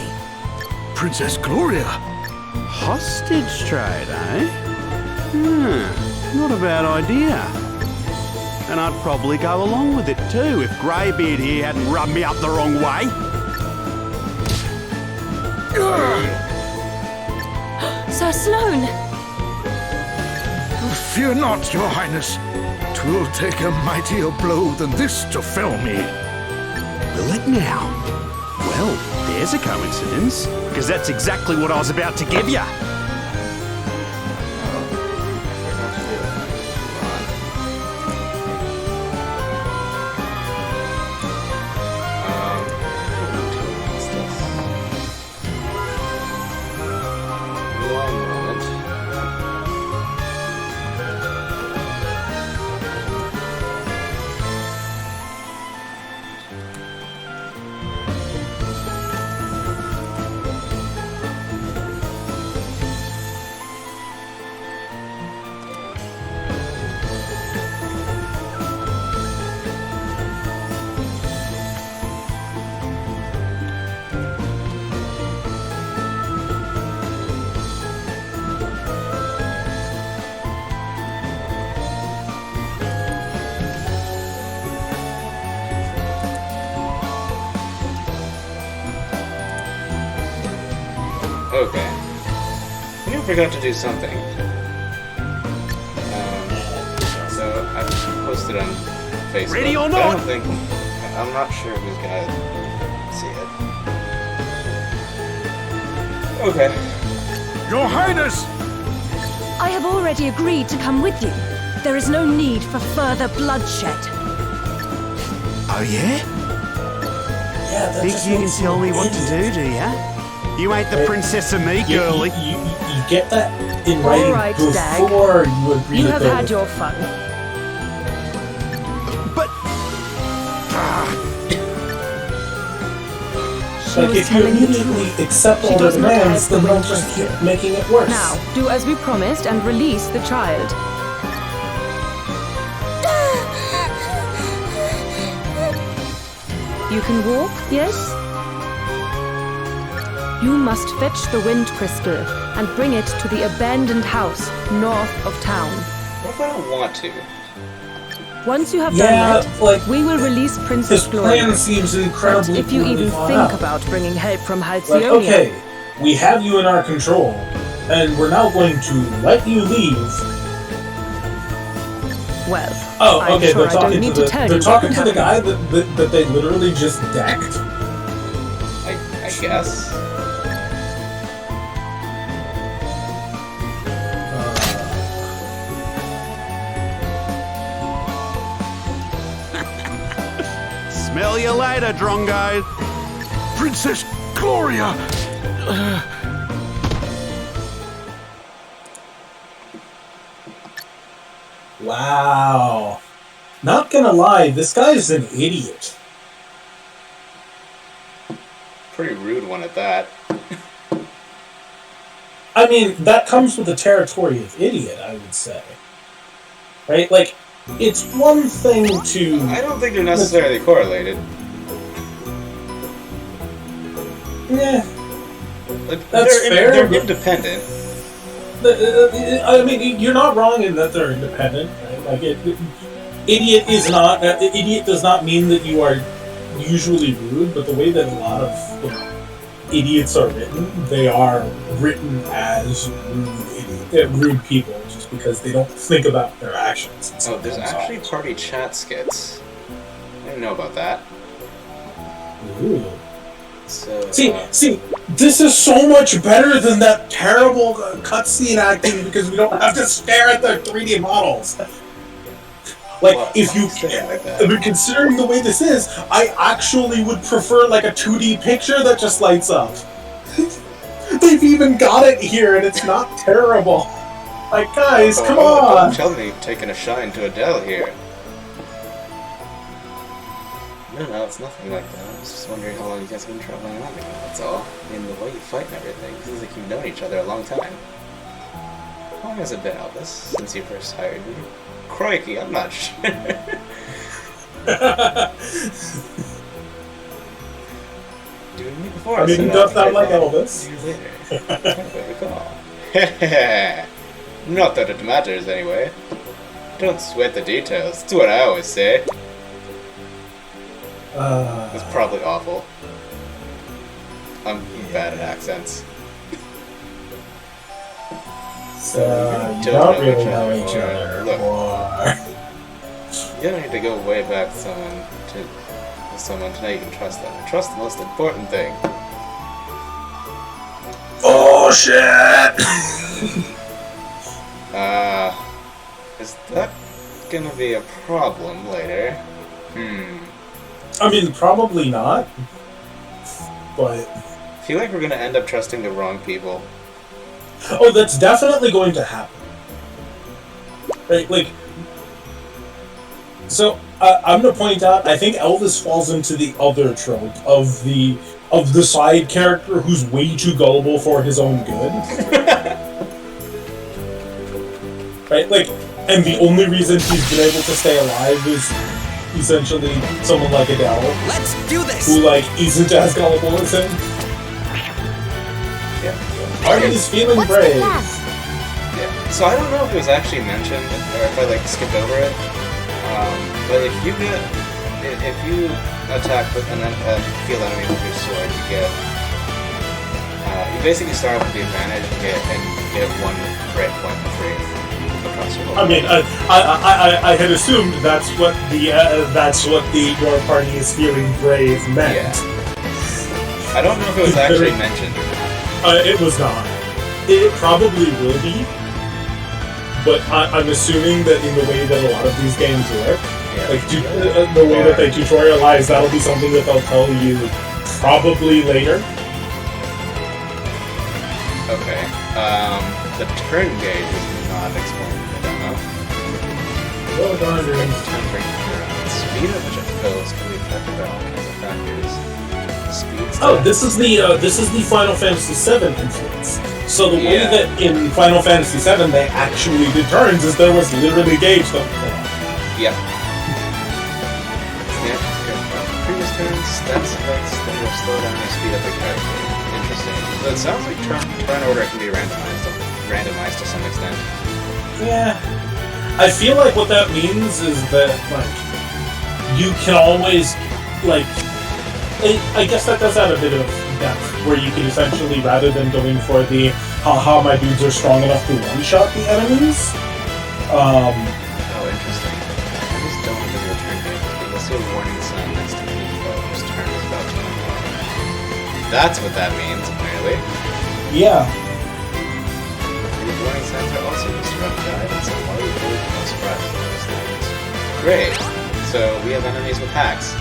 Princess Gloria! Hostage trade, eh? Not a bad idea. And I'd probably go along with it too if Greybeard here hadn't rubbed me up the wrong way. Sir Sloane! Fear not, Your Highness. 'Twill take a mightier blow than this to fell me. Will it now? Well, there's a coincidence, because that's exactly what I was about to give you. Okay. I forgot to do something. So I posted on Facebook. Ready or I not? don't think. I'm not sure who's gonna see it. Okay. Your Highness! I have already agreed to come with you. There is no need for further bloodshed. Oh yeah? Yeah, that Think just you can makes tell me an what to idiot. do ya? You ain't the princess of me, girlie. You get that in writing Alright, Dag. before you agree You to have go had with your it. fun. But Like, if you immediately accept all the does not demands, have then the they'll right just to- keep making it worse. Now, do as we promised and release the child. You can walk, yes? You must fetch the wind crystal and bring it to the abandoned house north of town. What if I don't want to? Once you have Yeah, done that, like, we will release Princess This Gloria. plan seems incredibly But if you poorly even thought think out. about bringing help from Like, Halcyonia, okay, we have you in our control, and we're now going to let you leave. well, Oh, I'm okay, sure they're I don't talking need to to tell they're you talking what to the happened. guy that they literally just decked. I guess. smell you later, Drongo. Princess Gloria! Wow. Not gonna lie, this guy's an idiot. Pretty rude one at that. I mean, that comes with the territory of idiot, I would say. Right? Like, it's one thing to... I don't think they're necessarily correlated. Yeah. Like, That's fair. They're independent. I mean, you're not wrong in that they're independent. Right? Like, idiot does not mean that you are usually rude, but the way that a lot of idiots are written, they are written as rude people, just because they don't think about their actions. Oh, there's actually party chat skits. I didn't know about that. Ooh. So, See, this is so much better than that terrible cutscene acting because we don't have to stare at the 3D models. Like, I mean, considering the way this is, I actually would prefer like a 2D picture that just lights up. They've even got it here, and it's not terrible. Like, guys, come on! Don't tell me you've taken a shine to Adele here. No, it's nothing like that. I was just wondering how long you guys have been traveling on together, that's all. I mean, the way you fight and everything, it seems like you've known each other a long time. How long has it been, Elvis, since you first hired me? Crikey, I'm not sure. Do we meet before? I mean, he does sound like Elvis. Years later. I recall. Not that it matters, anyway. Don't sweat the details. That's what I always say. It's probably awful. I'm bad at accents. So, you don't really know each other. Look, you don't need to go way back with someone to know you can trust them. And trust the most important thing. Oh shit! Is that gonna be a problem later? I mean, probably not. But I feel like we're gonna end up trusting the wrong people. Oh, that's definitely going to happen. Right, like... So, I'm gonna point out, I think Elvis falls into the other trope of the side character who's way too gullible for his own good. Right, like, and the only reason he's been able to stay alive is essentially someone like Adele. Let's do this! Who, like, isn't as gullible as him. Yeah. Artie's feeling brave. Yeah. So I don't know if it was actually mentioned, or if I, like, skipped over it. But if you attack with a field enemy with your sword, you get... you basically start off with the advantage and get one breakpoint for free. I mean, I had assumed that's what the your party is feeling brave meant. Yeah. I don't know if it was actually mentioned or not. It was not. It probably will be, but I'm assuming that in the way that a lot of these games work, like the way that they tutorialize, that'll be something that they'll tell you probably later. Okay. The turn gauge is not explained in the demo. Well done, Speed at which it fills can be affected by all kinds of factors. This is the Final Fantasy VII influence. So the way that in Final Fantasy VII they actually did turns is there was literally gauge that would pull up. Yep. Previous turns, stats effects that will slow down or speed up the character. Interesting. So it sounds like turn order can be randomized to some extent. Yeah. I feel like what that means is that, like, you can always, like... I guess that does add a bit of depth, where you can essentially, rather than going for the haha, my dudes are strong enough to one-shot the enemies... Oh, interesting. I just don't know the turn gauge, but you'll see a warning sign next to each foe whose turn is about to end. That's what that means, apparently. Yeah. These warning signs are also used to run guidance and why we really become surprised at those things. Great! So, we have enemies with hacks.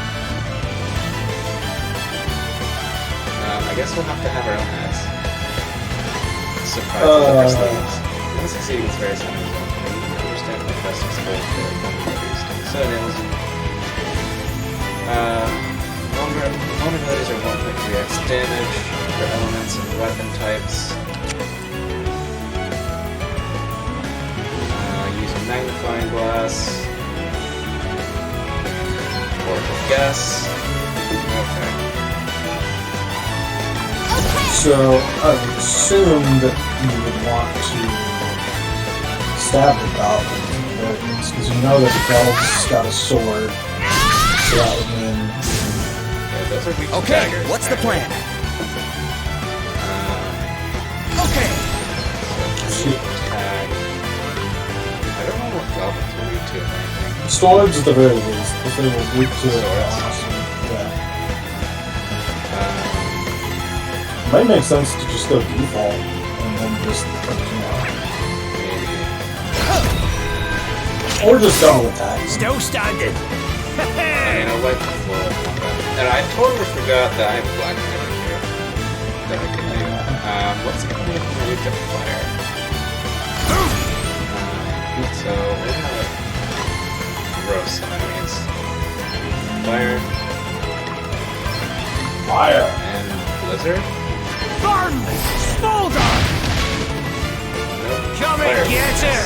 I guess we'll have to have our own hacks. Surprise the first things. When succeeding with various enemies, you can understand the best exposure to vulnerabilities. So enables you. Vulnerabilities are 1.3x damage for elements and weapon types. Use a magnifying glass. Or gas. Okay. So I would assume that you would want to stab the goblin because you know that the Gelb's got a sword. So that would mean. Yeah, those are weak to Okay, daggers, what's the plan? Okay. Shoot. Tag. I don't know what goblins are weak to, if anything. Swords at the very least, if they were weak to it. Yeah. Might make sense to just go default and then just, or just double attack. Still standing. I mean, I'll wipe the floor. And I totally forgot that I have black magic here that I can do. What's it gonna make me weak to fire? So we're gonna roast some enemies. Fire. Fire. And blizzard. Burn! Smolder! Nope. Come Fire. and get her!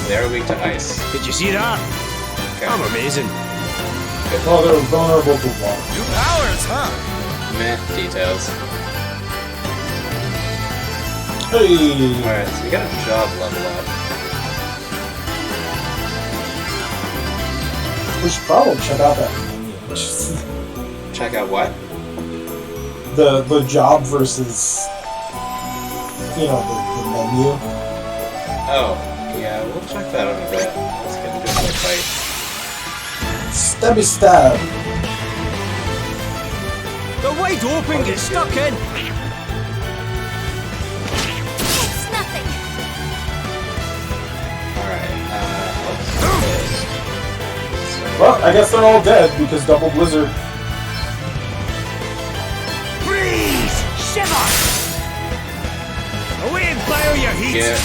They're weak to ice. Did you see that? Okay. I'm amazing. Oh, they're vulnerable to water. New powers, huh? Meh, details. Hey! Alright, so we got a job level up. We should probably check out that menu. Check out what? The job versus, you know, the menu. Oh, yeah, we'll check that out in a bit. Let's get into a fight. Stabby stab. The wide open gets stuck in. It's nothing. Alright, let's do this. Well, I guess they're all dead because double blizzard. Freeze! Shiver! Away and fire your heat! Yeah.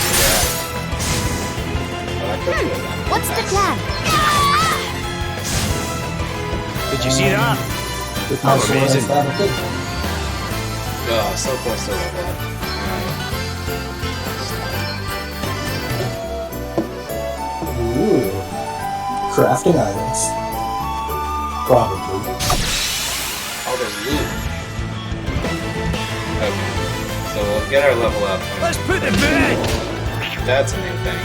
Oh, I could do it then. What's the plan? Did you see that? With my sword, I amazing. stab a pig. Oh, so close to level up. Ooh. Crafting items. Probably. Oh, there's loot. Okay. So we'll get our level up. Let's put the bed! That's a new thing.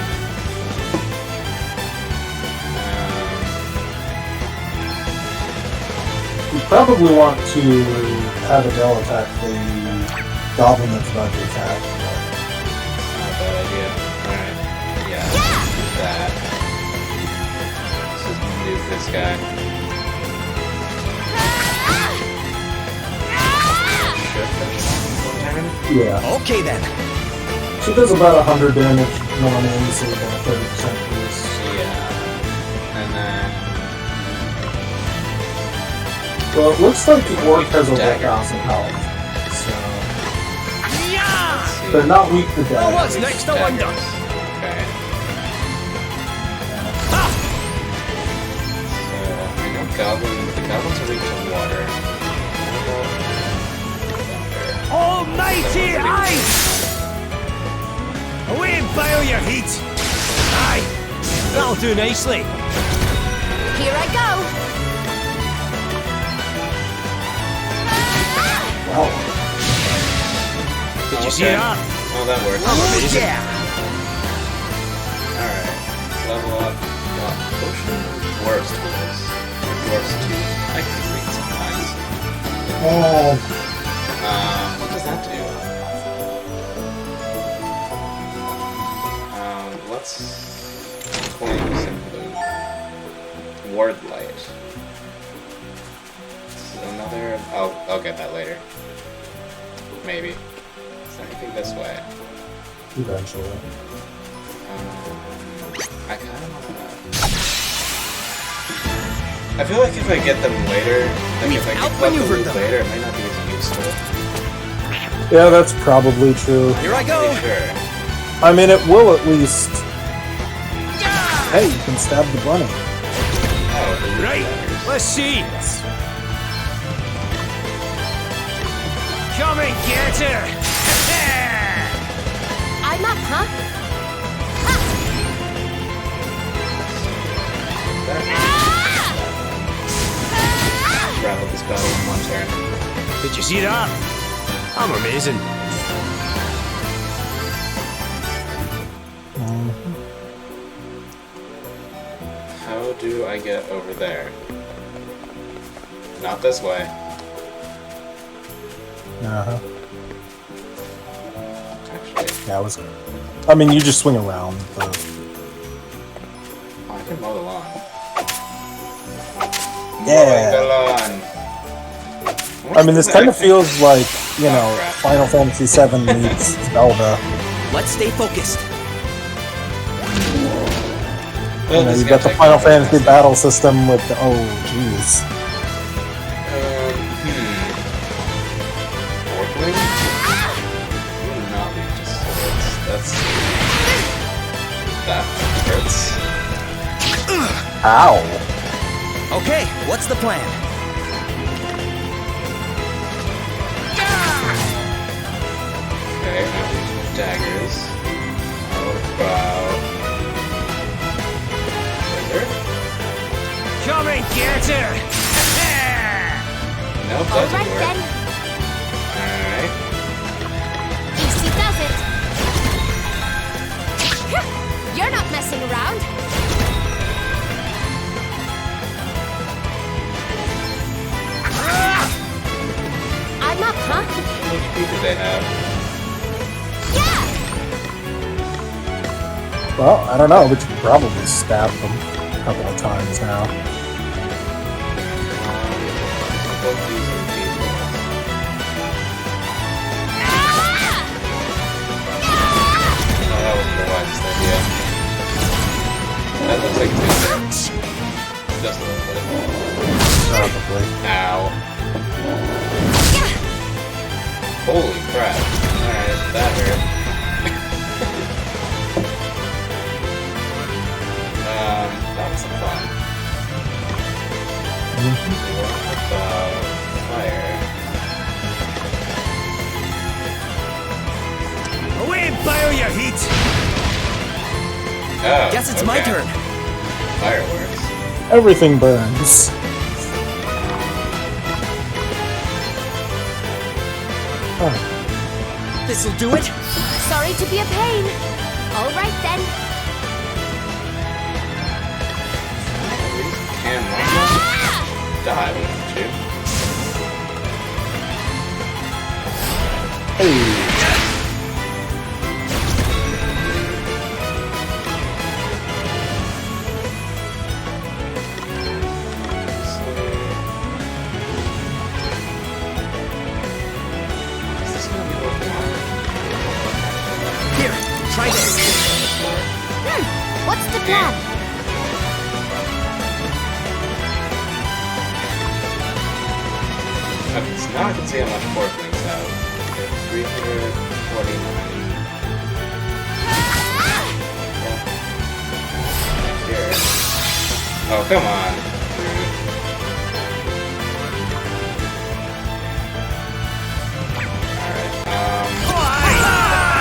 You probably want to have Adele attack the goblin that's about to attack. Not a bad idea. Alright. Yeah, let's do that. Let's just nuke this guy. Should finish one turn. Yeah. Okay then. She does about 100 damage normally, so about 30% boost. Yeah. And then... Well, it looks like the orc has a Dagger. 1,000 health, so Yeah! they're not weak to Well, damage. what's next, I wonder? Okay. Ha! So, I know the goblins are weak to water. Thunder. Almighty ice! Away and fire your heat! Aye! That'll do nicely. Here I go. Wow. Did you see that? Oh, that works. Amazing. Yeah. Alright. Level up. Got potion dwarves tools. Or dwarves too. I can read sometimes. Oh, What does that do? Let's claim some loot. Ward light. Another. I'll get that later. Maybe. Is there anything this way? eventually. I kind of wanna. I feel like if I get them later, like if I get the loot later, it might not be as useful. Yeah, that's probably true. Here I go. Sure. I mean, it will at least. Hey, you can stab the bunny. Oh, Right, let's see. Come and get her! I'm up, huh? Rattle this battle in one turn. Did you see that? I'm amazing. How do I get over there? Not this way. Actually, Yeah, I mean, you just swing around the. I can mow the lawn. Yeah. Mowing the lawn. I mean, this kind of feels like, you know, Final Fantasy VII meets Zelda. Let's stay focused. You know, you've got the Final Fantasy battle system with the. Oh, jeez. Forkling? Not be just swords. That hurts. Ow. Okay, what's the plan? Okay, now these daggers. How about... Wizard? Come and get her! Nope, that didn't work. Alright. Easy does it. You're not messing around. I'm up, huh? How much HP do they have? Well, I don't know, but you probably stabbed them a couple of times now. Both these and these ones. Oh, that wasn't the wisest idea. That looks like two hits. Just a little bit. Probably. Ow. Holy crap. Alright, that hurt. That was some fun. What about fire? Away and fire your heat! Oh, Guess it's my turn. Fireworks. Everything burns. This'll do it. Sorry to be a pain. All right then. Can one die with two? Here, try this. What's the plan? Okay, so now I can see how much Forklings have. Okay, 349. Here. Oh, come on.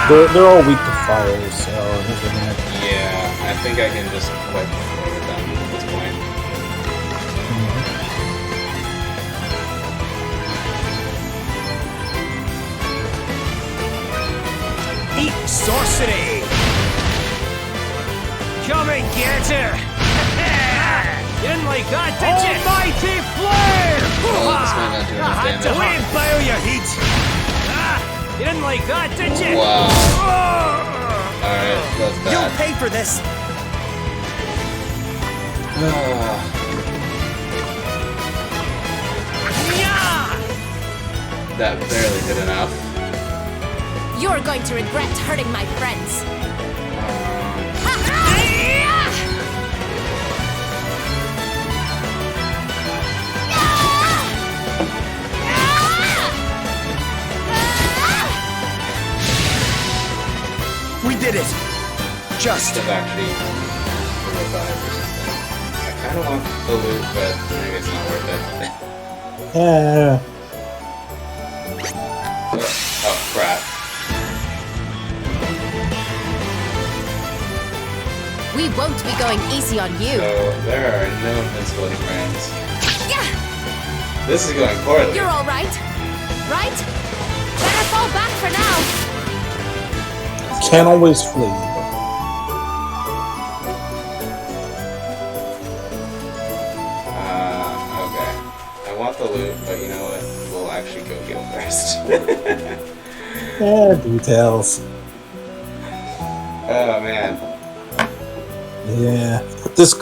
They're all weak to fire, so here's a minute. Yeah, I think I can just wipe the floor with them at this point. Eat sorcery! Come and get her! You didn't like that, did you? Almighty flare! Well, this might not do enough damage. Away and fire your heat! You didn't like that, did you? Wow. Alright, that's bad. You'll pay for this. That barely did enough. You're going to regret hurting my friends. We did it. Just. This is actually revive or something. I kind of want the loot, but maybe it's not worth it. Yeah. Oh, crap. We won't be going easy on you. So, there are no invincibility frames. This is going poorly. You're all right, right? Better fall back for now. Can't always flee. Okay. I want the loot, but you know what? We'll actually go heal first. Yeah, details. Oh man. Yeah. This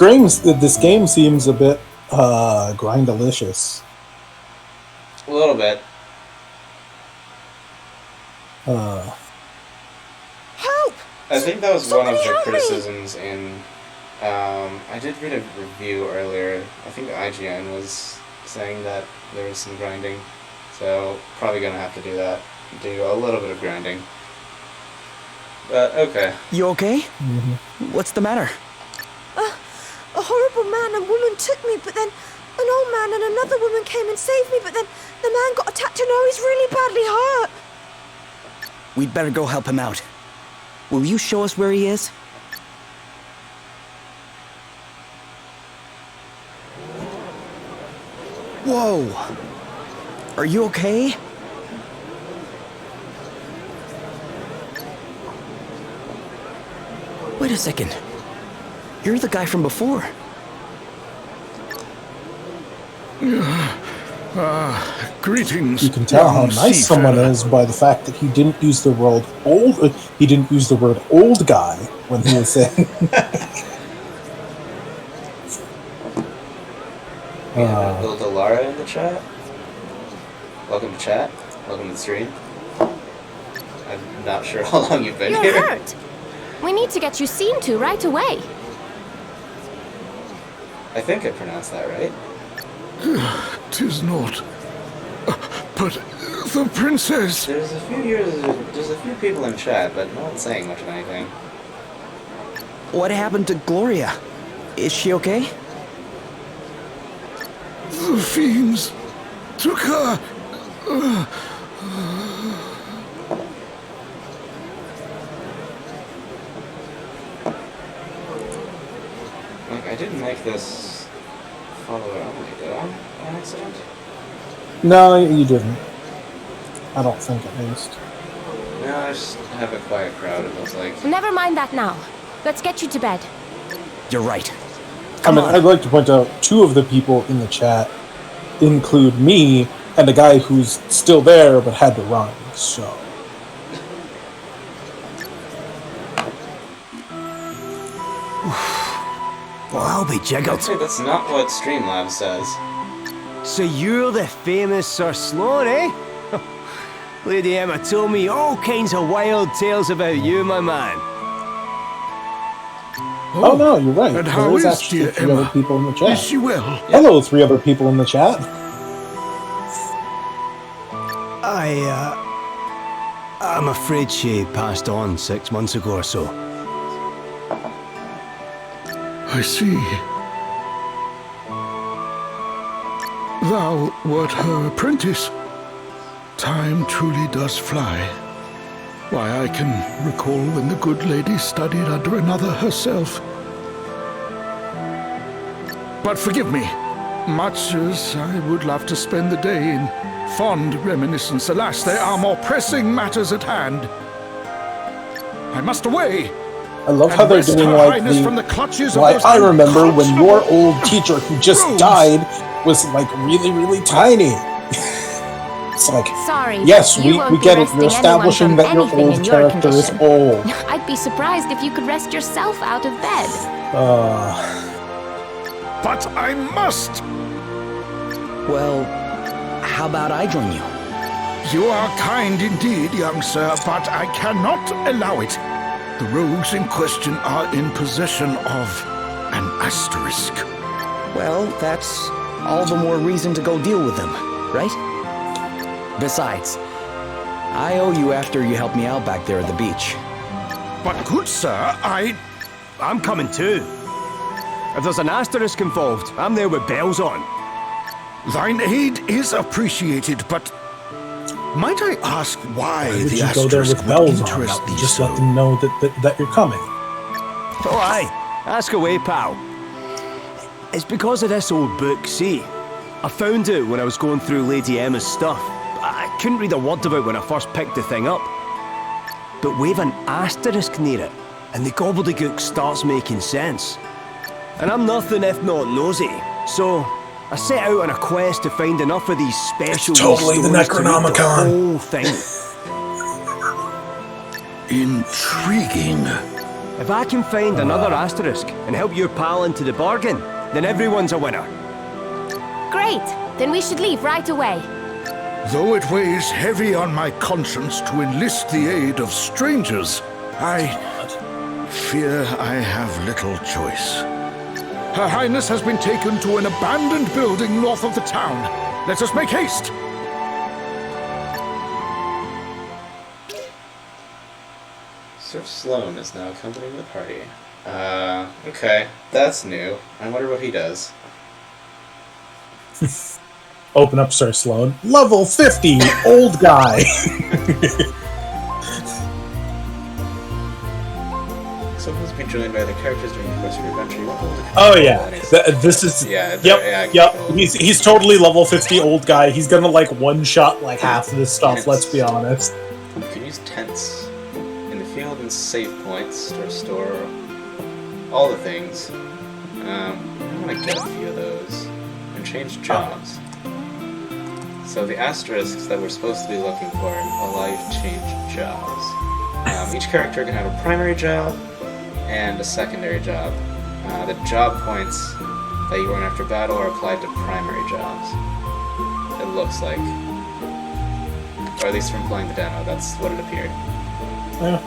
game seems a bit grindalicious. A little bit. Help! I think that was Somebody one of the help me! criticisms in. I did read a review earlier. I think IGN was saying that there was some grinding, so probably gonna have to do that. Do a little bit of grinding. But okay. You okay? Mm-hmm. What's the matter? A horrible man and woman took me, but then an old man and another woman came and saved me, but then the man got attacked and now he's really badly hurt. We'd better go help him out. Will you show us where he is? Whoa! Are you okay? Wait a second. You're the guy from before. Greetings. You can tell how young nice someone seafarer. is by the fact that he didn't use the word old. He didn't use the word old guy when he was saying. We have Ildalara in the chat. Welcome to chat. Welcome to the stream. I'm not sure how long you've been You're here. hurt. We need to get you seen to right away. I think I pronounced that right. 'Tis not. But the princess. There's a few people in chat, but no one's saying much of anything. What happened to Gloria? Is she okay? The fiends took her. Like, I didn't make this follower only, did I? By accident? No, you didn't. I don't think, at least. No, I just have a quiet crowd, it looks like. Never mind that now. Let's get you to bed. You're right. I'd like to point out 2 of the people in the chat include me and a guy who's still there but had to run. So. Well, I'll be jiggled. Actually, that's not what Streamlabs says. So you're the famous Sir Sloan, eh? Lady Emma told me all kinds of wild tales about you, my man. Oh, no, you're right. And There how is is actually dear 3 Emma? other people in the chat. Is she well? Hello, 3 other people in the chat. I'm afraid she passed on 6 months ago or so. I see. Thou wert her apprentice. Time truly does fly. Why, I can recall when the good lady studied under another herself. But forgive me, much as I would love to spend the day in fond reminiscence, alas, there are more pressing matters at hand. I must away. I love how they're doing like I remember when your old teacher who just died was like really, really tiny. It's like, Sorry, yes, but you we won't get be it. You're resting anyone establishing from that your anything in old your character is condition. old. I'd be surprised if you could rest yourself out of bed. But I must. Well, how about I join you? You are kind indeed, young sir, but I cannot allow it. The rogues in question are in possession of an asterisk. Well, that's all the more reason to go deal with them, right? Besides, I owe you after you helped me out back there at the beach. But good sir, I'm coming too. If there's an asterisk involved, I'm there with bells on. Thine aid is appreciated, but might I ask why Would the you go there asterisk with would bells on? interest Now, thee just so? let them know that you're coming. Oh, aye. Ask away, pal. It's because of this old book, see? I found it when I was going through Lady Emma's stuff. Couldn't read a word of it when I first picked the thing up. But with an asterisk near it, and the gobbledygook starts making sense. And I'm nothing if not nosy, so I set out on a quest to find enough of these special totally the stories to read the Necronomicon. whole thing. Intriguing. If I can find another asterisk and help your pal into the bargain, then everyone's a winner. Great! Then we should leave right away. Though it weighs heavy on my conscience to enlist the aid of strangers, I fear I have little choice. Her Highness has been taken to an abandoned building north of the town. Let us make haste! Sir Sloane is now accompanying the party. Okay. That's new. I wonder what he does. Open up Sir Sloane. Level 50, old guy. Someone's been joined by other characters during the course of your adventure. You won't hold a Oh yeah, this is yep. He's totally level 50 old guy. He's gonna like one shot like half of this stuff. Let's be honest. You can use tents in the field and save points to restore all the things. I want to get a few of those and change jobs. So the asterisks that we're supposed to be looking for allow you to change jobs. Each character can have a primary job and a secondary job. The job points that you earn after battle are applied to primary jobs. It looks like. Or at least from playing the demo, that's what it appeared. Yeah.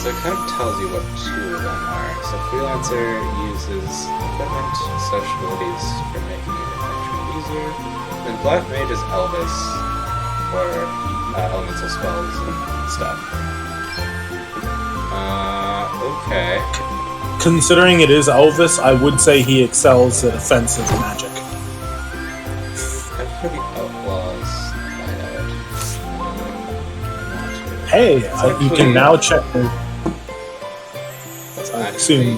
So it kind of tells you what two of them are. So Freelancer uses equipment, social abilities for making your adventure easier. Then Black Mage is Elvis, or elemental spells and stuff. Okay. Considering it is Elvis, I would say he excels at offensive magic. And for the outlaws, find out. Hey, you can now check the... I assume.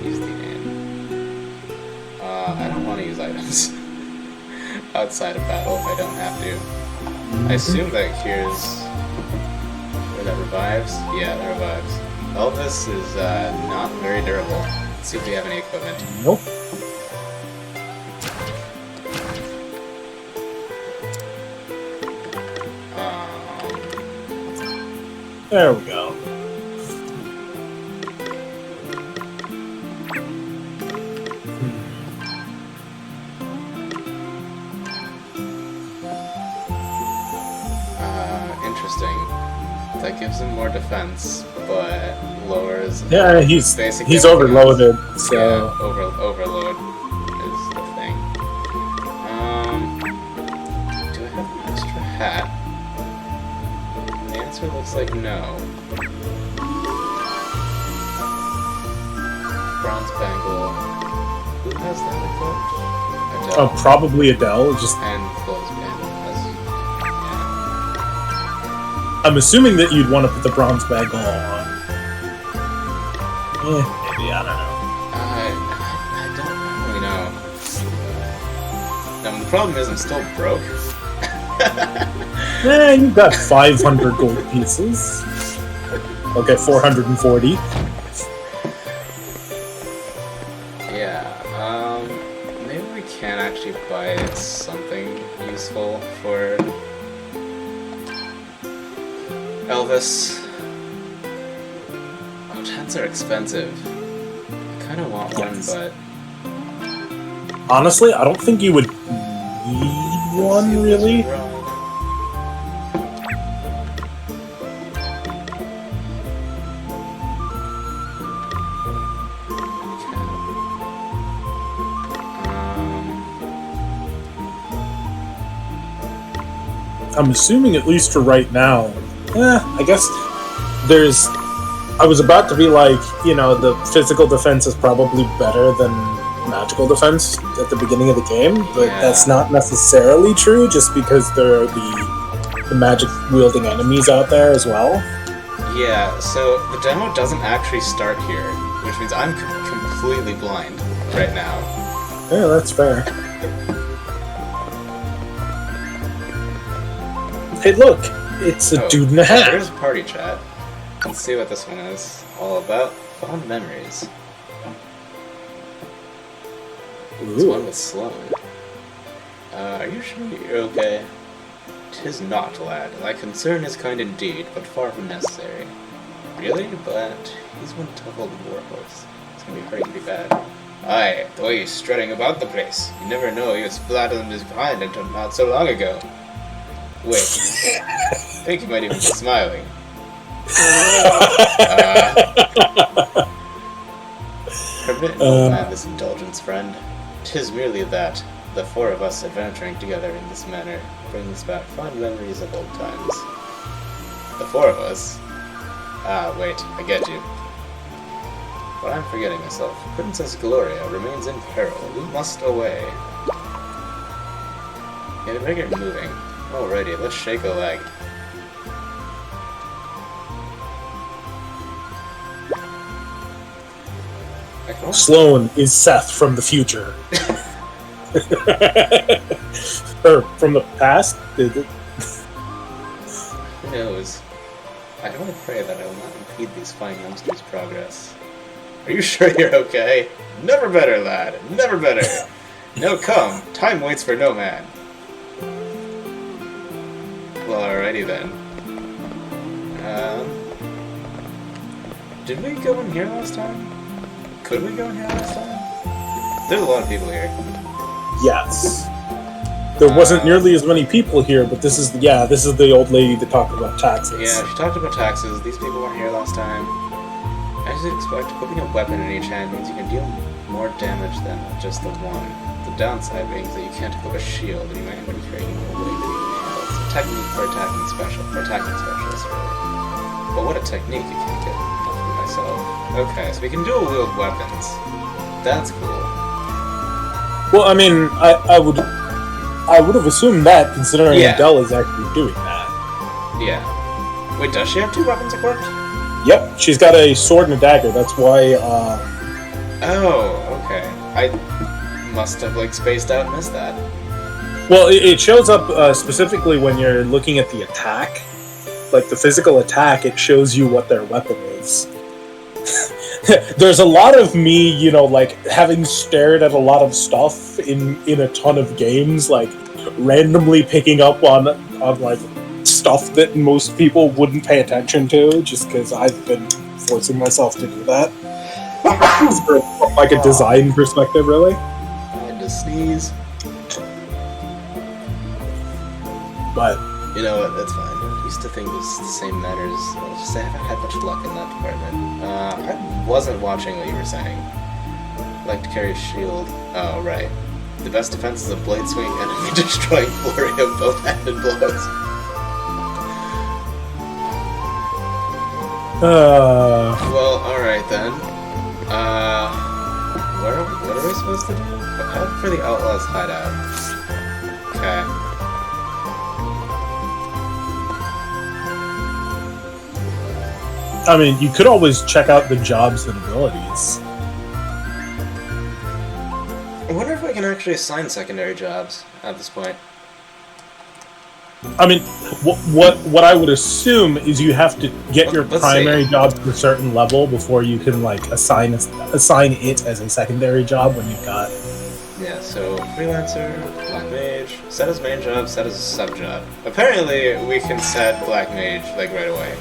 Use the inn. I don't want to use items outside of battle if I don't have to. I assume that here's where that revives. Yeah, that revives. Elvis is not very durable. Let's see if we have any equipment. Nope. There we go. Interesting. That gives him more defense, but lowers. Yeah, he's basically overloaded. So yeah, overload is the thing. Do I have an extra hat? The answer looks like no. Bronze bangle. Who has that equipped? Adele. probably Adele. Just and clothespin. I'm assuming that you'd want to put the bronze bangle on. Maybe, I don't know. I don't really know. The problem is I'm still broke. You've got 500 gold pieces. Okay, 440. Yeah, maybe we can actually buy something useful for Elvis. Oh, tents are expensive. I kind of want one, but... Honestly, I don't think you would need one, really. I'm assuming, at least for right now, I guess there's... I was about to be like, the physical defense is probably better than magical defense at the beginning of the game, but that's not necessarily true, just because there are the magic-wielding enemies out there as well. Yeah, so the demo doesn't actually start here, which means I'm completely blind right now. Yeah, that's fair. Hey, look! It's a dude in a hat! There's a party chat. Let's see what this one is all about. Fond memories. This one with Sloan. Are you sure you're okay? 'Tis not, lad. Thy concern is kind indeed, but far from necessary. Really? But he's one tough old warhorse. It's gonna be hard to be bad. Aye, the way he's strutting about the place. You never know he was flattering his behind until not so long ago. Wait, I think he might even be smiling. Permit no man this indulgence, friend. 'Tis merely that the four of us adventuring together in this manner brings back fond memories of old times. The four of us? Ah, wait, I get you. But I'm forgetting myself. Princess Gloria remains in peril. We must away. Get a bigger moving. Alrighty, let's shake a leg. Sloan is Seth from the future. Or from the past? Who knows? I can only pray that I will not impede these fine youngsters' progress. Are you sure you're okay? Never better, lad. Never better. Now come. Time waits for no man. Well, alrighty then. Did we go in here last time? Could we go in here last time? There's a lot of people here. Yes. There wasn't nearly as many people here, but this is the old lady that talked about taxes. Yeah, she talked about taxes. These people weren't here last time. As you'd expect, putting a weapon in each hand means you can deal more damage than just the one. The downside being that you can't equip a shield, and you might end up carrying more weight than you can handle. It's a technique for attacking specialists, really. But what a technique you can't get for myself. Okay, so we can dual wield weapons. That's cool. Well, I mean, I would have assumed that, considering Adele is actually doing that. Yeah. Wait, does she have two weapons equipped? Yep, she's got a sword and a dagger. That's why. Oh, okay. I must have spaced out and missed that. Well, it shows up specifically when you're looking at the attack, like the physical attack. It shows you what their weapon is. There's a lot of me, having stared at a lot of stuff in a ton of games, randomly picking up on stuff that most people wouldn't pay attention to, just because I've been forcing myself to do that. From a design perspective, really. I had to sneeze. But you know what? That's fine. I used to think it was the same matters. Well, just I haven't had much luck in that department. I wasn't watching what you were saying. Like to carry a shield. Oh, right. The best defense is a blade swing enemy destroying flurry of both-handed blows. Well, alright then. What are we supposed to do? Head for the Outlaws' hideout. Okay. I mean, you could always check out the jobs and abilities. I wonder if I can actually assign secondary jobs at this point. I mean, what I would assume is you have to get your primary job to a certain level before you can assign it as a secondary job when you've got. Yeah, so freelancer, black mage, set as main job, set as a sub job. Apparently, we can set black mage right away.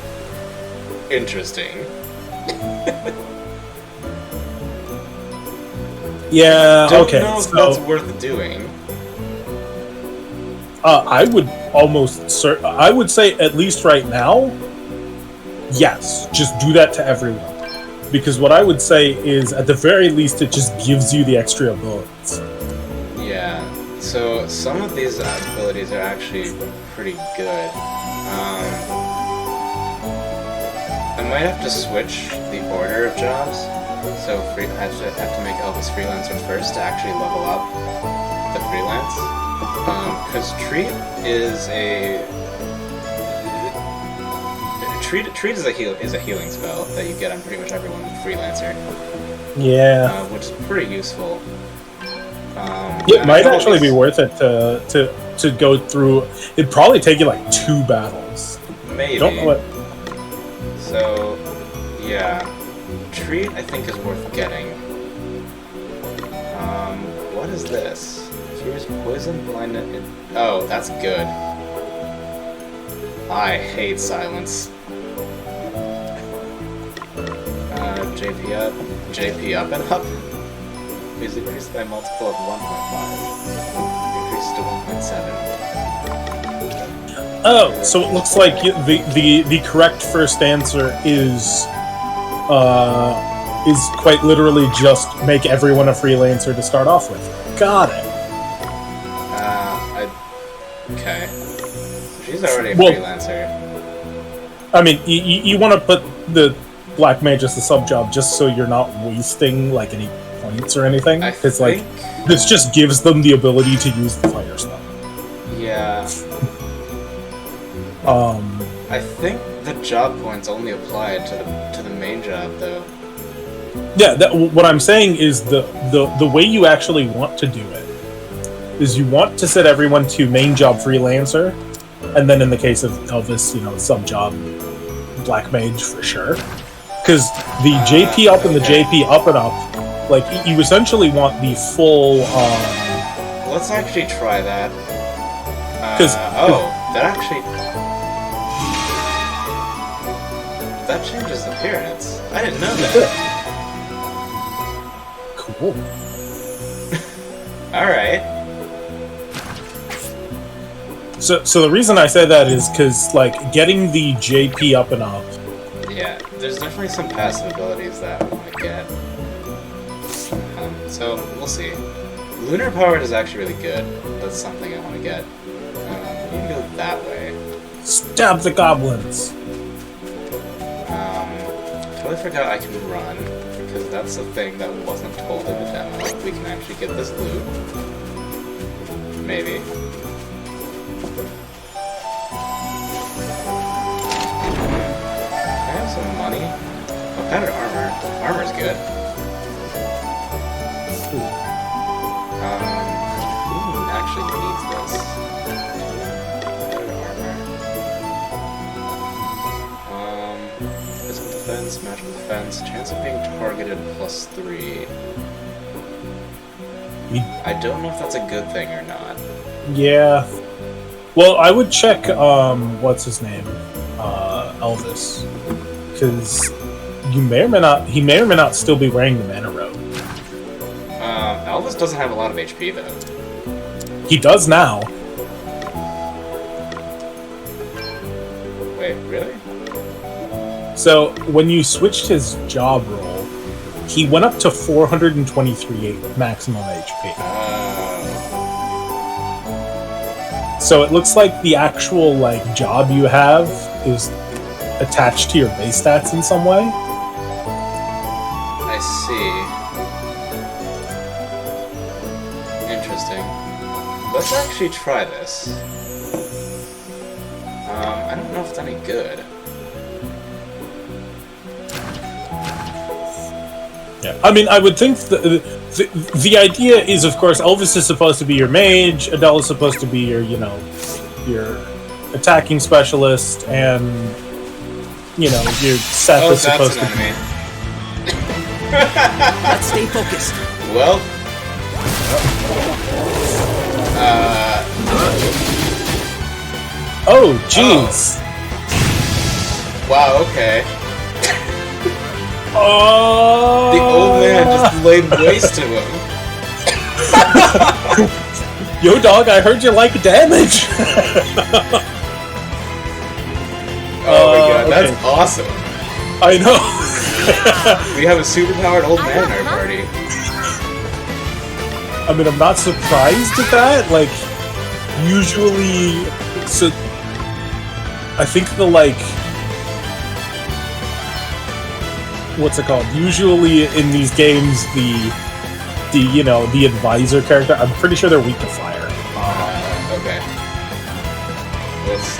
Interesting. Yeah. Don't know if that's worth doing. I would I would say at least right now, yes, just do that to everyone. Because what I would say is, at the very least, it just gives you the extra abilities. Yeah, so some of these abilities are actually pretty good. I might have to switch the order of jobs. So I have to make Elvis Freelancer first to actually level up the freelance. Because Treat is a healing spell that you get on pretty much everyone with Freelancer. Yeah. Which is pretty useful. It might actually be worth it to go through. It'd probably take you like 2 battles. Maybe. Don't know what. So, yeah. Treat, I think, is worth getting. What is this? Cures poison, blindness. Oh, that's good. I hate silence. JP up and up. Is increased by a multiple of 1.5. Increased to 1.7. Oh, so it looks like the correct first answer is quite literally just make everyone a freelancer to start off with. Got it. Okay. She's already a freelancer. I mean, you want to put the Black Mage as the sub job just so you're not wasting like any points or anything, because like this just gives them the ability to use the fire spell. Yeah. I think the job points only apply to the main job, though. Yeah, what I'm saying is the way you actually want to do it is you want to set everyone to main job freelancer, and then in the case of Elvis, sub job Black Mage for sure. Because the JP up and the JP up and up, like you essentially want the full. Let's actually try that. That changes appearance. I didn't know that. Cool. Alright. So the reason I say that is because, like, getting the JP up and up. Yeah, there's definitely some passive abilities that I want to get. So, we'll see. Lunar Powered is actually really good. That's something I want to get. You can go that way. Stab the goblins! Totally forgot I can run, because that's the thing that wasn't told in the demo. We can actually get this loot. Maybe. Can I have some money? Oh, padded armor. Armor's good. Who actually needs this? Padded armor. Physical defense, magical defense, chance of being targeted +3. I don't know if that's a good thing or not. Yeah. Well, I would check, what's his name? Elvis. Because he may or may not still be wearing the mana robe. Elvis doesn't have a lot of HP, though. He does now. Wait, really? So, when you switched his job role, he went up to 423 maximum HP. So it looks like the actual, like, job you have is attached to your base stats in some way. I see. Interesting. Let's actually try this. I don't know if it's any good. Yeah, I mean, I would think the idea is, of course, Elvis is supposed to be your mage, Adele is supposed to be your, your attacking specialist, and, your Seth is supposed to be... Let's stay focused. Well... Oh, jeez. Oh. Wow, okay. Oh! The old man just laid waste to him. Yo, dog, I heard you like damage. Oh my god, that's awesome. I know. We have a superpowered old man in our party. I mean, I'm not surprised at that. Like, usually, so I think what's it called? Usually in these games, the advisor character, I'm pretty sure they're weak to fire. Okay.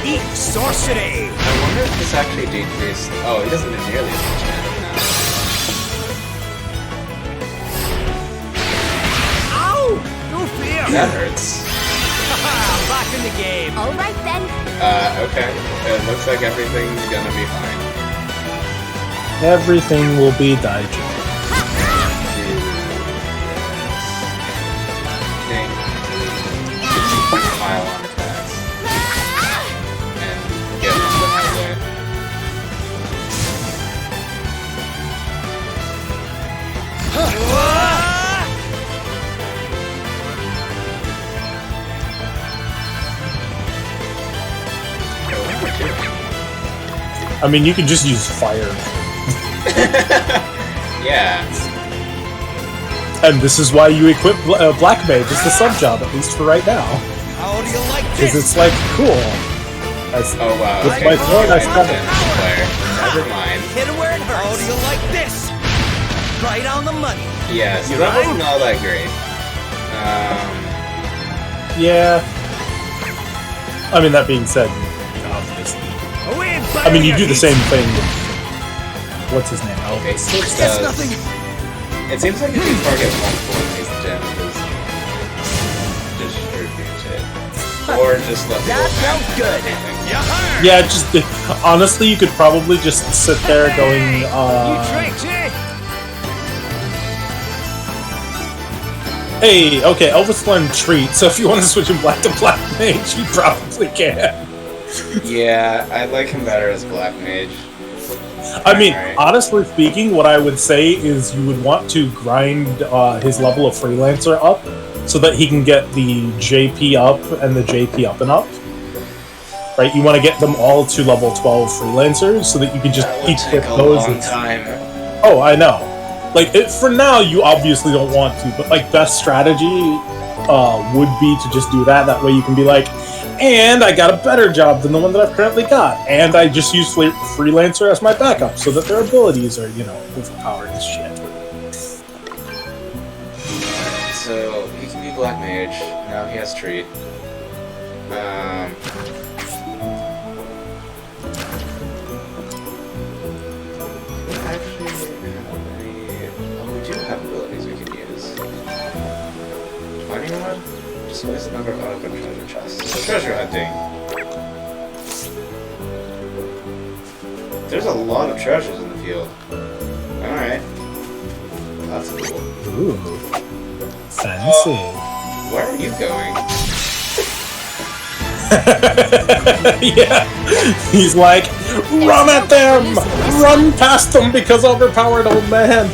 Eat sorcery! I wonder if this actually decreased. Oh, he doesn't do nearly as much damage now. Ow! That hurts. Back in the game. All right then. Okay. It looks like everything's gonna be fine. Everything will be digestible. Smile on attacks. And get them out of the way. I mean, you can just use fire. Yeah. And this is why you equip Black Mage as the sub-job, at least for right now. How do you like Because it's like, cool. Oh wow, With okay. my sword, I stab it. Never mind. Hit it where it hurts. How do you like this? Right on the money. Yeah, so You that right? wasn't all that great. Yeah. I mean, that being said, obviously. I mean, you do the same thing with... What's his name? Okay, Elvis. Stitch does. It seems like if you target multiple enemies, the damage is distributed. Or just let That felt good. Yeah, just... Honestly, you could probably just sit there going, Hey, okay, Elvis learned Treat, so if you want to switch him black to Black Mage, you probably can. Yeah, I like him better as Black Mage. I mean, honestly speaking, what I would say is you would want to grind his level of Freelancer up so that he can get the JP up and the JP up and up. Right? You want to get them all to level 12 Freelancers so that you can just equip those. Long time. Oh, I know. Like, for now, you obviously don't want to, but, like, best strategy would be to just do that. That way you can be like, and I got a better job than the one that I've currently got. And I just use Freelancer as my backup so that their abilities are, you know, overpowered as shit. So, he can be Black Mage. Now he has Treat. We do have abilities we can use. Finding Rod? Just notice the number of unopened treasure chests. So treasure hunting. There's a lot of treasures in the field. Alright. That's cool. Ooh. Fancy. Where are you going? Yeah. He's like, run at them! Run past them because overpowered old man!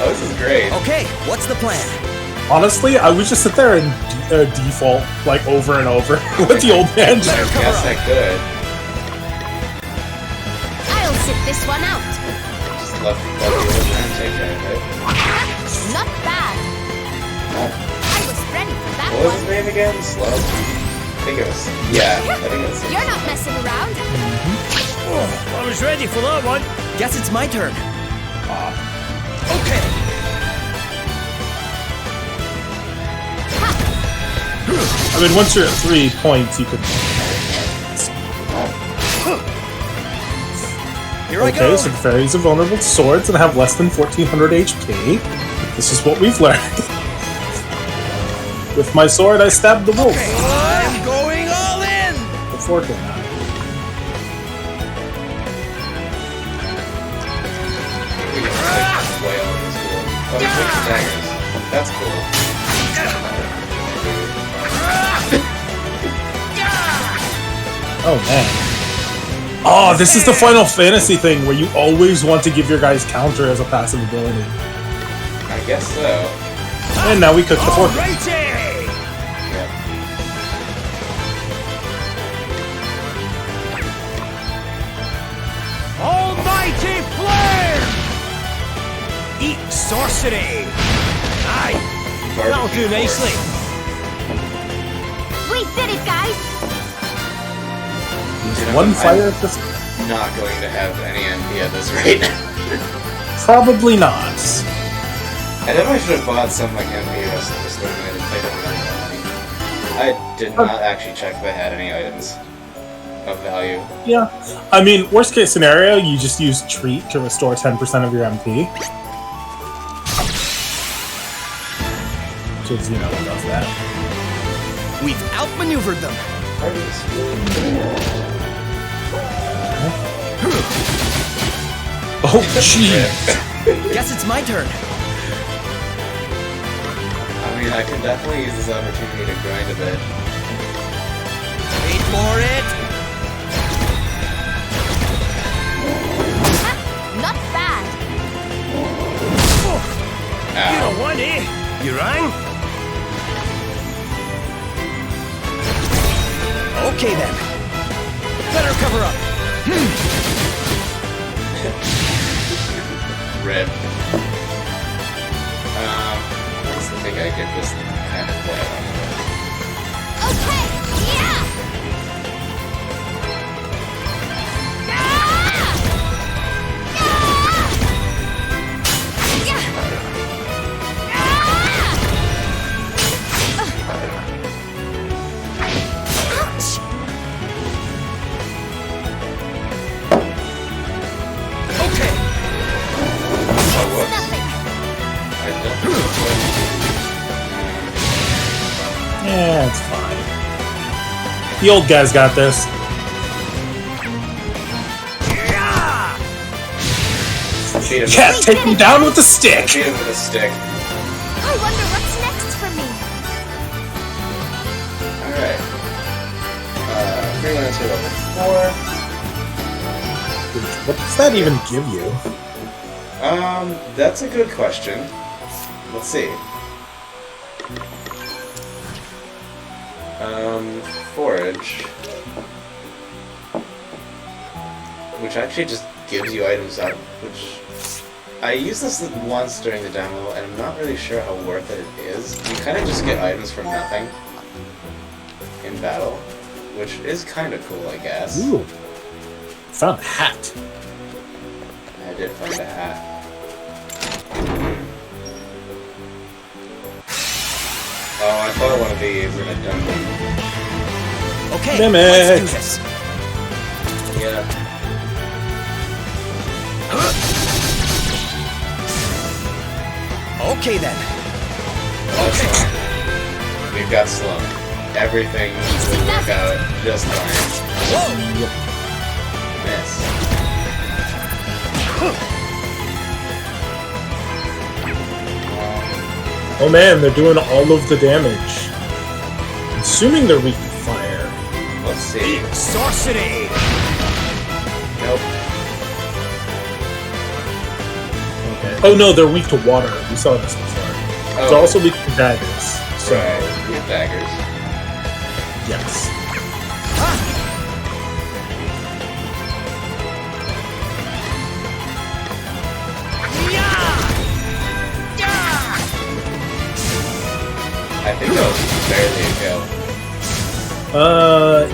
Oh, this is great. Okay, what's the plan? Honestly, I would just sit there and default, like, over and over. Let the old man just... I guess I could. I'll sit this one out. Just let the old man take care of it. Not bad. I was ready for that What was his one. name again? Slow? I think it was... Yeah, I think it was... You're not messing around. Oh, I was ready for that one. Guess it's my turn. Okay. I mean, once you're at 3 points, you could... Here I Okay, go. so the fairies are vulnerable to swords and have less than 1400 HP. This is what we've learned. With my sword, I stabbed the wolf. I'm going all in. Before it died. Whale is cool. Oh, he takes daggers. That's cool. Oh, man. Oh, this is the Final Fantasy thing where you always want to give your guys counter as a passive ability. I guess so. And now we cook the fork. Almighty flare! Eat sorcery! Aye! That'll do nicely. We did it, guys. One fire at this... Not going to have any NP at this rate. Probably not. I definitely should have bought some like NP or something just eliminated if I don't really have any. I did not actually check if I had any items of value. Yeah. I mean, worst case scenario, you just use Treat to restore 10% of your MP. Because, you know, it does that. We've outmaneuvered them. Oh, jeez. Guess it's my turn. I mean, I can definitely use this opportunity to grind a bit. Wait for it. Not bad. You don't want it. You rang? Okay then. Better cover up. Rip. I think I could just kind of play on it. Okay, yeah! Yeah, it's fine. The old guy's got this. Yeah, take him down with the stick! Beat him with a stick. I wonder what's next for me. Alright. Freelancer level 4. What does that even give you? That's a good question. Let's see. Forage. Which actually just gives you items up, which... I used this once during the demo, and I'm not really sure how worth it is. You kind of just get items from nothing in battle, which is kind of cool, I guess. Ooh. Found a hat. I did find a hat. Oh, I thought one of these in a dungeon. Okay, Mimic. let's do this. Yeah. Okay then. Okay. We've got Sloan. Everything will work out just fine. Whoa! Miss. Oh man, they're doing all of the damage. I'm assuming they're weak to fire. Let's see. Sorcery! Nope. Okay. Oh no, they're weak to water. We saw this before. Oh. They're also weak to daggers. So, Right. We have daggers. yes. I think that was barely a kill.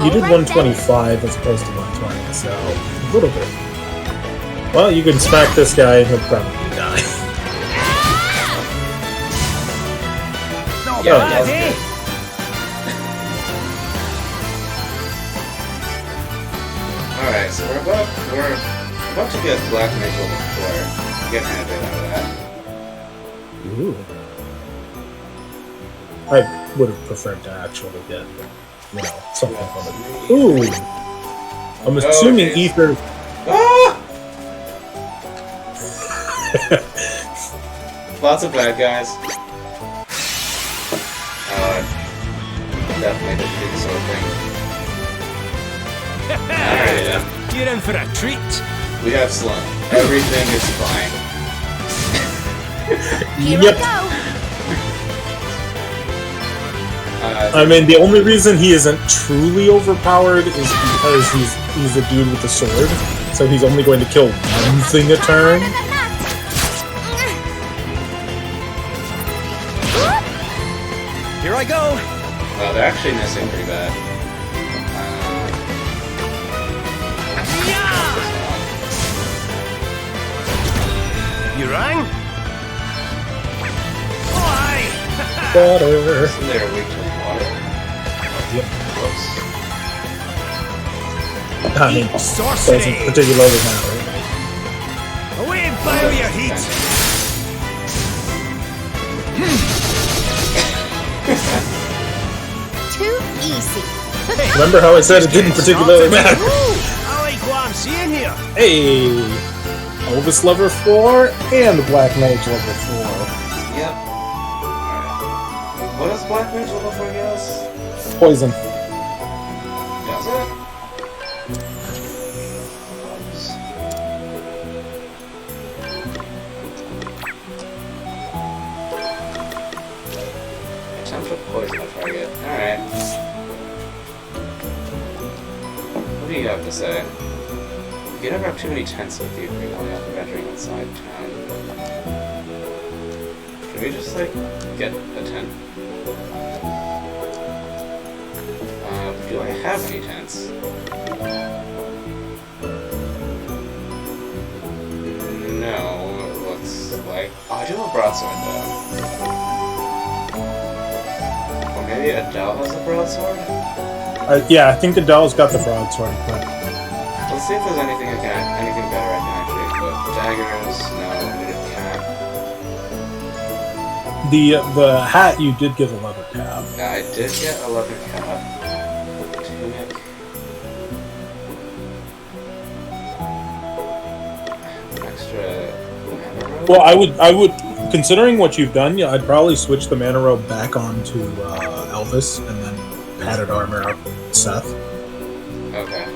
You did 125 as opposed to 120, so a little bit. Well, you can smack this guy and he'll probably die. Yeah, that was good. Alright, so we're about to get Black Mage level 4. Get an bit out of that. Ooh. I would have preferred to actually get, you know, something from it. Ooh! I'm assuming geez. Ether... Ah! Lots of bad guys. Definitely didn't do the sword thing. Alright then. You're in for a treat. We have Sloan. Everything is fine. Here Yep. we go. I mean, the only reason he isn't truly overpowered is because he's a dude with a sword, so he's only going to kill one thing a turn. Here I go. Well, they're actually missing pretty bad. You rang? Why? Water. Isn't there a weak to water? Yep. Whoops. I mean, doesn't particularly matter. Away and fire your heat. too easy. Remember how I said it didn't particularly matter? I like what I'm seeing here. Hey! Elvis level 4 and Black Mage level 4. Yep. Alright. What does Black Mage level 4 get us? Poison. Does it? Attempt to poison a target. Alright. What do you have to say? You never have too many tents with you if you're going out and venturing inside town. Can we just, like, get a tent? Do I have any tents? No, it looks like... Oh, I do have a broadsword, though. Or maybe Adele has a broadsword? Yeah, I think Adele's got the broadsword equipped. Let's see if there's anything better I can actually equip. Daggers, no, I need a cap. The hat, you did get a leather cap. I did get a leather cap. Tunic. Extra mana robe? Well, I would, considering what you've done, yeah, I'd probably switch the mana robe back onto Elvis and then padded armor up Seth. Okay.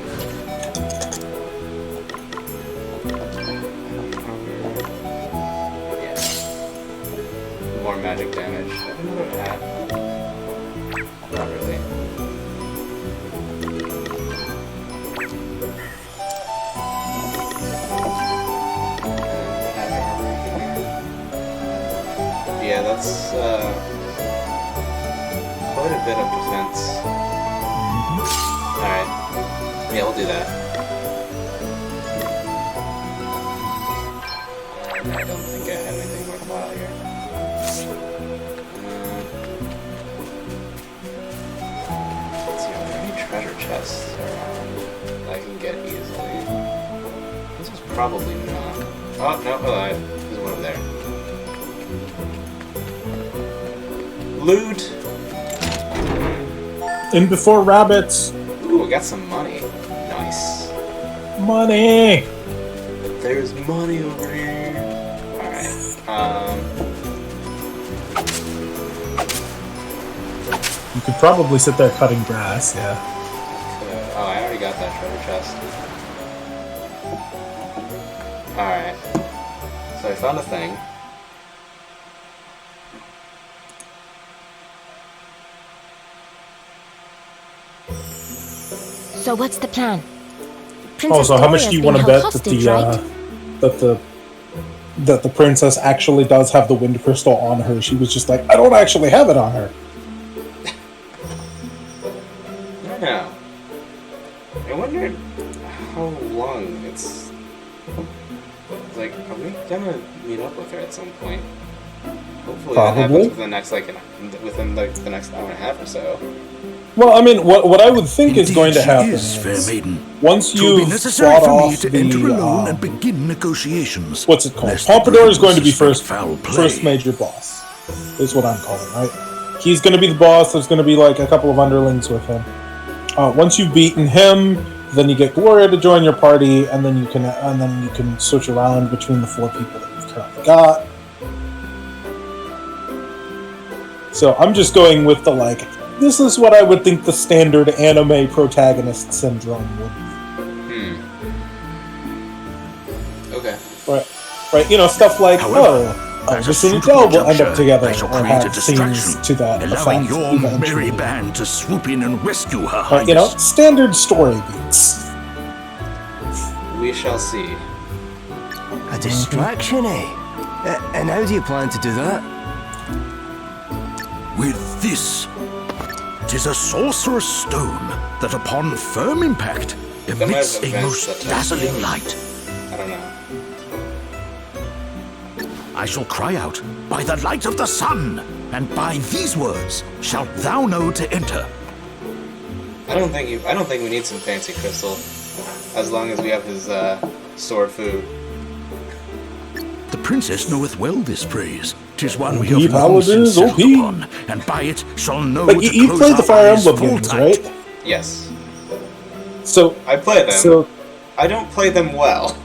More magic damage. I have another hat. Not really. Yeah, that's quite a bit of defense. Alright. Yeah, we'll do that. I don't think I have anything worthwhile here. Let's see, are there any treasure chests around that I can get easily? This is probably not. Oh, no, alive. There's one over there. Loot! In before rabbits! Ooh, I got some money. Nice. Money! There's money over here. Alright, You could probably sit there cutting grass, yeah. oh, I already got that treasure chest. Alright. So I found a thing. So what's the plan? Oh, so how much do you want to bet that the princess actually does have the wind crystal on her? She was just like, I don't actually have it on her. Yeah. I wonder how long it's... Like, are we gonna meet up with her at some point? Hopefully that happens within the next, the next hour and a half or so. Well, I mean, what I would think is going to happen fair maiden. Once you necessary fought for me off to enter alone and begin negotiations. What's it called? Pompadour is going to be first major boss. Is what I'm calling, right? He's going to be the boss. There's going to be like a couple of underlings with him. Once you've beaten him, then you get Gloria to join your party, and then you can switch around between the 4 people that you've currently got. So I'm just going with the this is what I would think the standard anime protagonist syndrome would be. Okay. Right. You know, stuff like, Elvis and Adele will end up together or have scenes to that allowing effect. your merry band to swoop in and rescue her highness. You know, standard story beats. We shall see. A distraction, eh? And how do you plan to do that? With this, 'tis a sorcerer's stone that upon firm impact emits a most dazzling light. I don't know. I shall cry out, by the light of the sun, and by these words shalt thou know to enter. I don't think we need some fancy crystal, as long as we have his sword food. The princess knoweth well this phrase. 'Tis one we Indeed, have long Paladin since is settled OP. upon, and by it shall know But to you close played the our Fire eyes Emblem full games, tight. right? Yes. So I play them. So I don't play them well.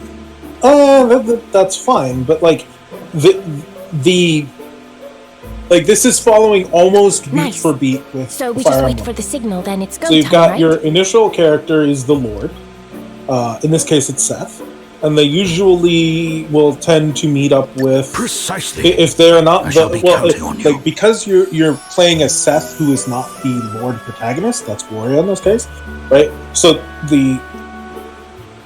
that's fine. But like the like this is following almost beat Nice. for beat with So we Fire just wait Emblem. for the signal, then it's go So you've time, got right? your initial character is the Lord. In this case, it's Seth, and they usually will tend to meet up with precisely if they're not I shall be counting on you. like because you're playing as Seth, who is not the Lord protagonist. That's Gloria in this case, right? So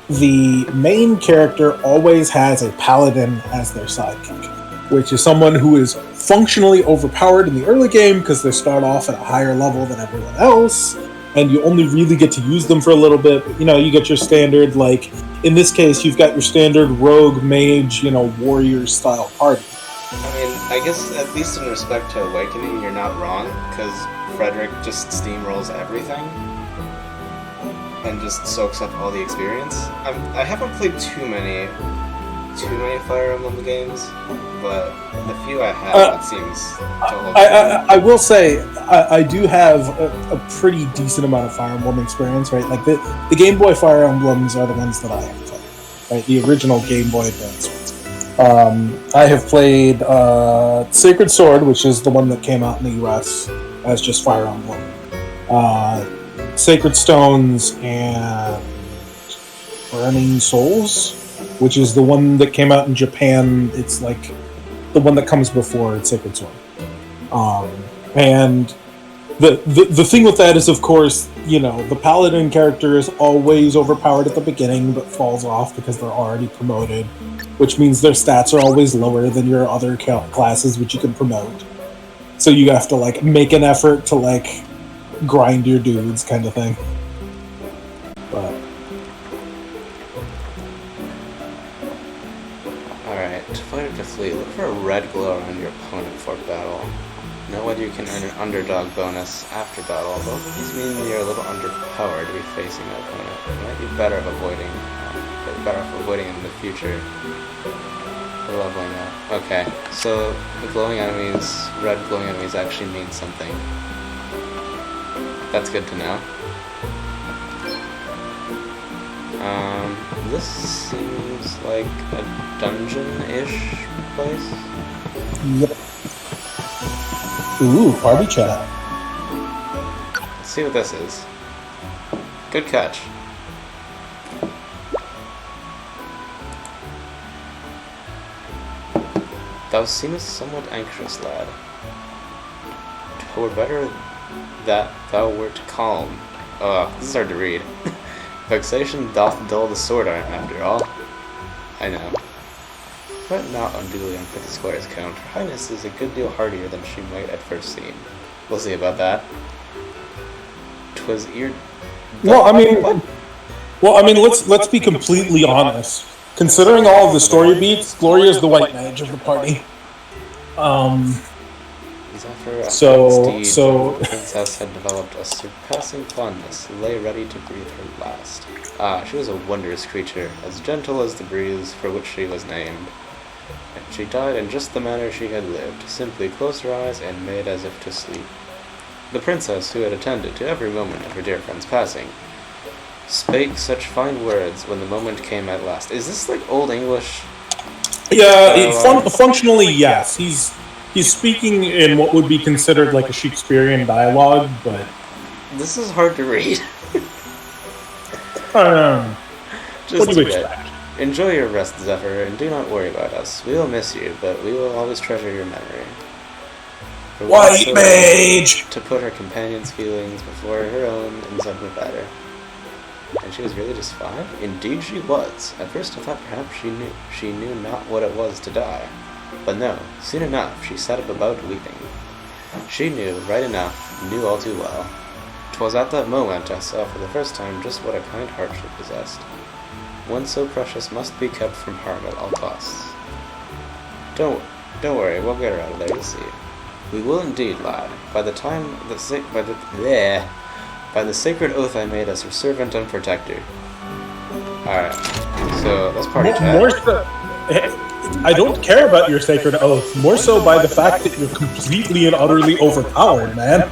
the main character always has a paladin as their sidekick, which is someone who is functionally overpowered in the early game because they start off at a higher level than everyone else, and you only really get to use them for a little bit. You know, you get your standard, like, in this case, you've got your standard rogue, mage, warrior style party. I mean, I guess at least in respect to Awakening, you're not wrong, because Frederick just steamrolls everything and just soaks up all the experience. I haven't played too many Fire Emblem games, but the few I have, it seems to hold. I will say, I do have a pretty decent amount of Fire Emblem experience, right? Like, the Game Boy Fire Emblems are the ones that I have played, right? The original Game Boy Advance ones. I have played Sacred Sword, which is the one that came out in the US as just Fire Emblem. Sacred Stones and Burning Souls, which is the one that came out in Japan. It's like the one that comes before Sacred Sword. And the thing with that is, of course, the paladin character is always overpowered at the beginning, but falls off because they're already promoted, which means their stats are always lower than your other classes, which you can promote. So you have to make an effort to grind your dudes, kind of thing. But Alright, to fight or to flee, look for a red glow around your opponent for battle. Know whether you can earn an underdog bonus after battle. Both of these mean you're a little underpowered to be facing an opponent. You might be better off avoiding in the future. For leveling up. Okay, so the glowing enemies, red glowing enemies actually mean something. That's good to know. This seems like a dungeon-ish place. Yep. Ooh, party chat. Let's see what this is. Good catch. Thou seemest somewhat anxious, lad. 'Twere better that thou wert calm. This is hard to read. Vexation doth dull the sword arm, after all. I know. But not unduly unfit the squire's count. Her highness is a good deal hardier than she might at first seem. We'll see about that. 'Twas ear. Well, I mean, let's be completely honest. Considering all of the story beats, Gloria's the white mage of the party. So the princess had developed a surpassing fondness, lay ready to breathe her last. She was a wondrous creature, as gentle as the breeze for which she was named. And she died in just the manner she had lived, simply closed her eyes and made as if to sleep. The princess, who had attended to every moment of her dear friend's passing, spake such fine words when the moment came at last. Is this like Old English? Yeah, functionally, yes. He's speaking in what would be considered like a Shakespearean dialogue, but this is hard to read. What do you expect? Enjoy your rest, Zephyr, and do not worry about us. We will miss you, but we will always treasure your memory. For White mage! To put her companion's feelings before her own and send her better. And she was really just 5? Indeed she was. At first I thought perhaps she knew not what it was to die. But no, soon enough she sat up about weeping. She knew, right enough, knew all too well. 'Twas at that moment I saw for the first time just what a kind heart she possessed. One so precious must be kept from harm at all costs. Don't worry, we'll get her out of there, you'll see. We will indeed, lad. By the sacred oath I made as her servant and protector. Alright, so that's party chat. I don't care about your sacred oath, more so by the fact that you're completely and utterly overpowered, man.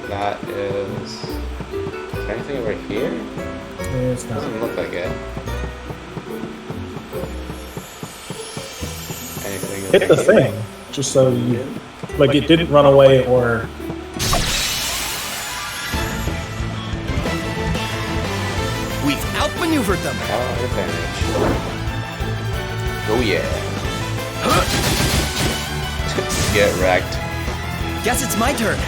That is... Is there anything over here? It's not. Doesn't look like it. Anything Hit the thing, just so you... Like, it didn't run away or... We've outmaneuvered them. Advantage. Oh yeah. Get wrecked. Guess it's my turn.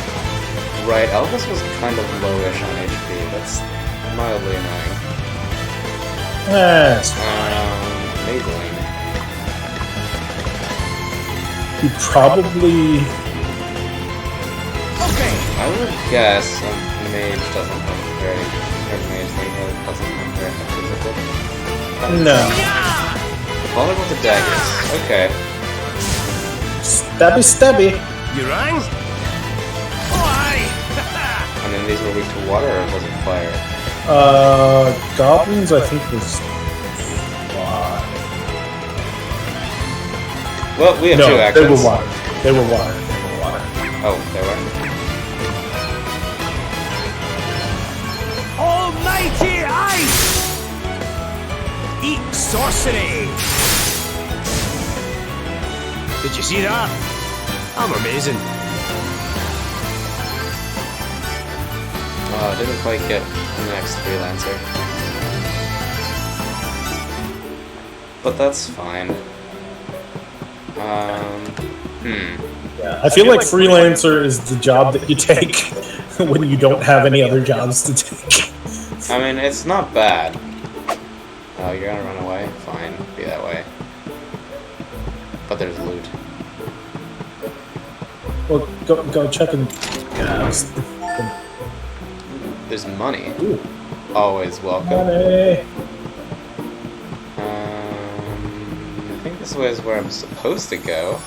Right, Elvis was kind of lowish on HP. That's mildly annoying. Yes. Maybelline. You probably... Okay. I would guess a mage doesn't have very... Or mage doesn't have very much physical. No. Vulnerable to daggers. Okay. Stabby stabby. You rang? And then these were weak to water, or was it fire? Goblins I think was... Well, we have no, two actions. they were water. They were water. They were water. Oh, they were? Almighty ice! Eat sorcery! Did you see that? I'm amazing. Oh, I didn't quite get the next freelancer. But that's fine. Yeah, I feel like freelancer is the job that you take when you don't have any other jobs to take. I mean, it's not bad. Oh, you're gonna run away? Fine, be that way. But there's loot. Well, go check and... There's money. Ooh. Always welcome. Money. I think this way is where I'm supposed to go.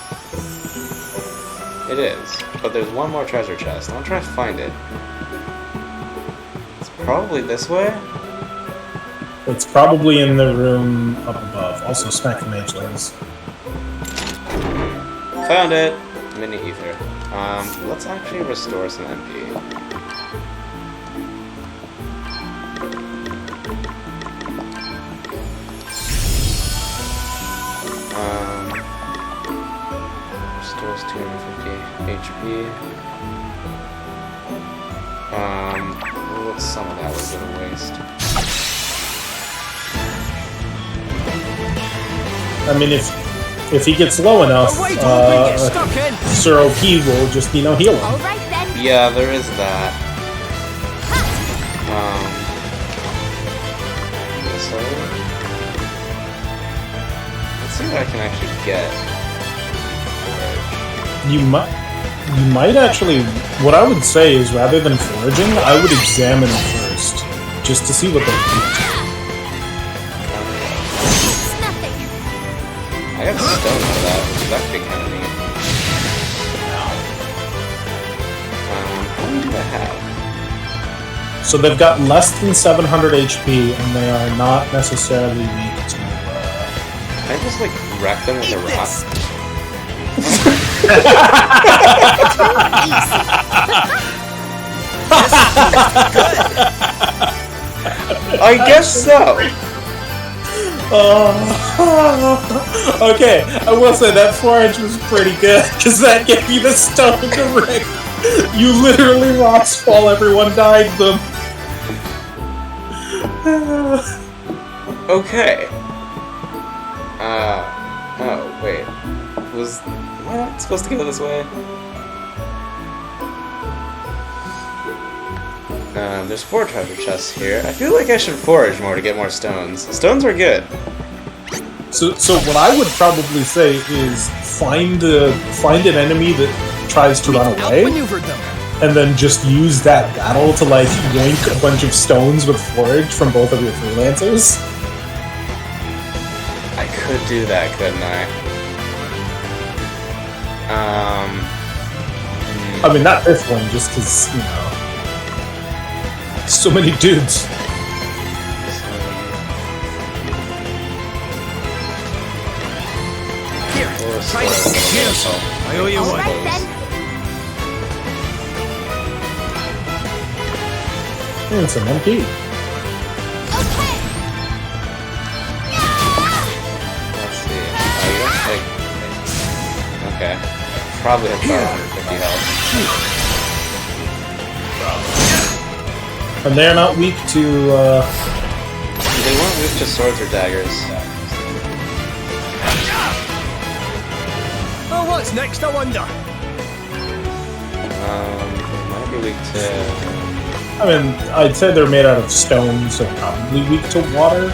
It is. But there's one more treasure chest. I'm trying to find it. It's probably this way? It's probably in the room up above. Also, smack the mage lens. Found it! Mini ether. Let's actually restore some MP. Restores 250 HP. Well, some of that was a waste. I mean, if he gets low enough, Sir OP will just, heal him. Yeah, there is that. So let's see what I can actually get. You might actually. What I would say is, rather than foraging, I would examine first, just to see what they do. I got a stone out of that, which is actually kind of neat. How many do I have? So they've got less than 700 HP, and they are not necessarily weak to... Can I just, like, wreck them with a rock? I guess so! Okay, I will say that forage was pretty good, because that gave you the stone to wreck. You literally rocks fall, everyone died them. Okay. Oh, wait. Am I not supposed to go this way? There's 4 treasure chests here. I feel like I should forage more to get more stones. Stones are good. So what I would probably say is find an enemy that tries to run away, and then just use that battle to like yank a bunch of stones with forage from both of your freelancers. I could do that, couldn't I? I mean, not this one, just because, you know, so many dudes. We'll Try this. Cheers. I owe you one. Alright then. And some MP. Let's see. Oh, you don't take... Okay. Probably have 550 health. And they're not weak to, They weren't weak to swords or daggers. Oh, what's next, I wonder? They might be weak to... I mean, I'd say they're made out of stone, so probably weak to water.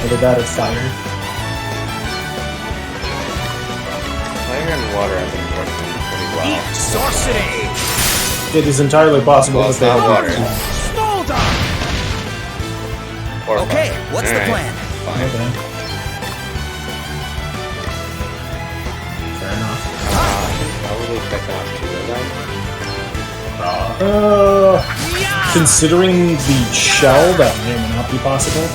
Either that or fire. Fire and water have been working pretty well. Eat sorcery! It is entirely possible Well, that it's not they water. Smolder! Or Okay, fire. what's the plan? Fine. Okay. Fair enough. I can probably pick off 2 of them. Considering the shell, that may or may not be possible.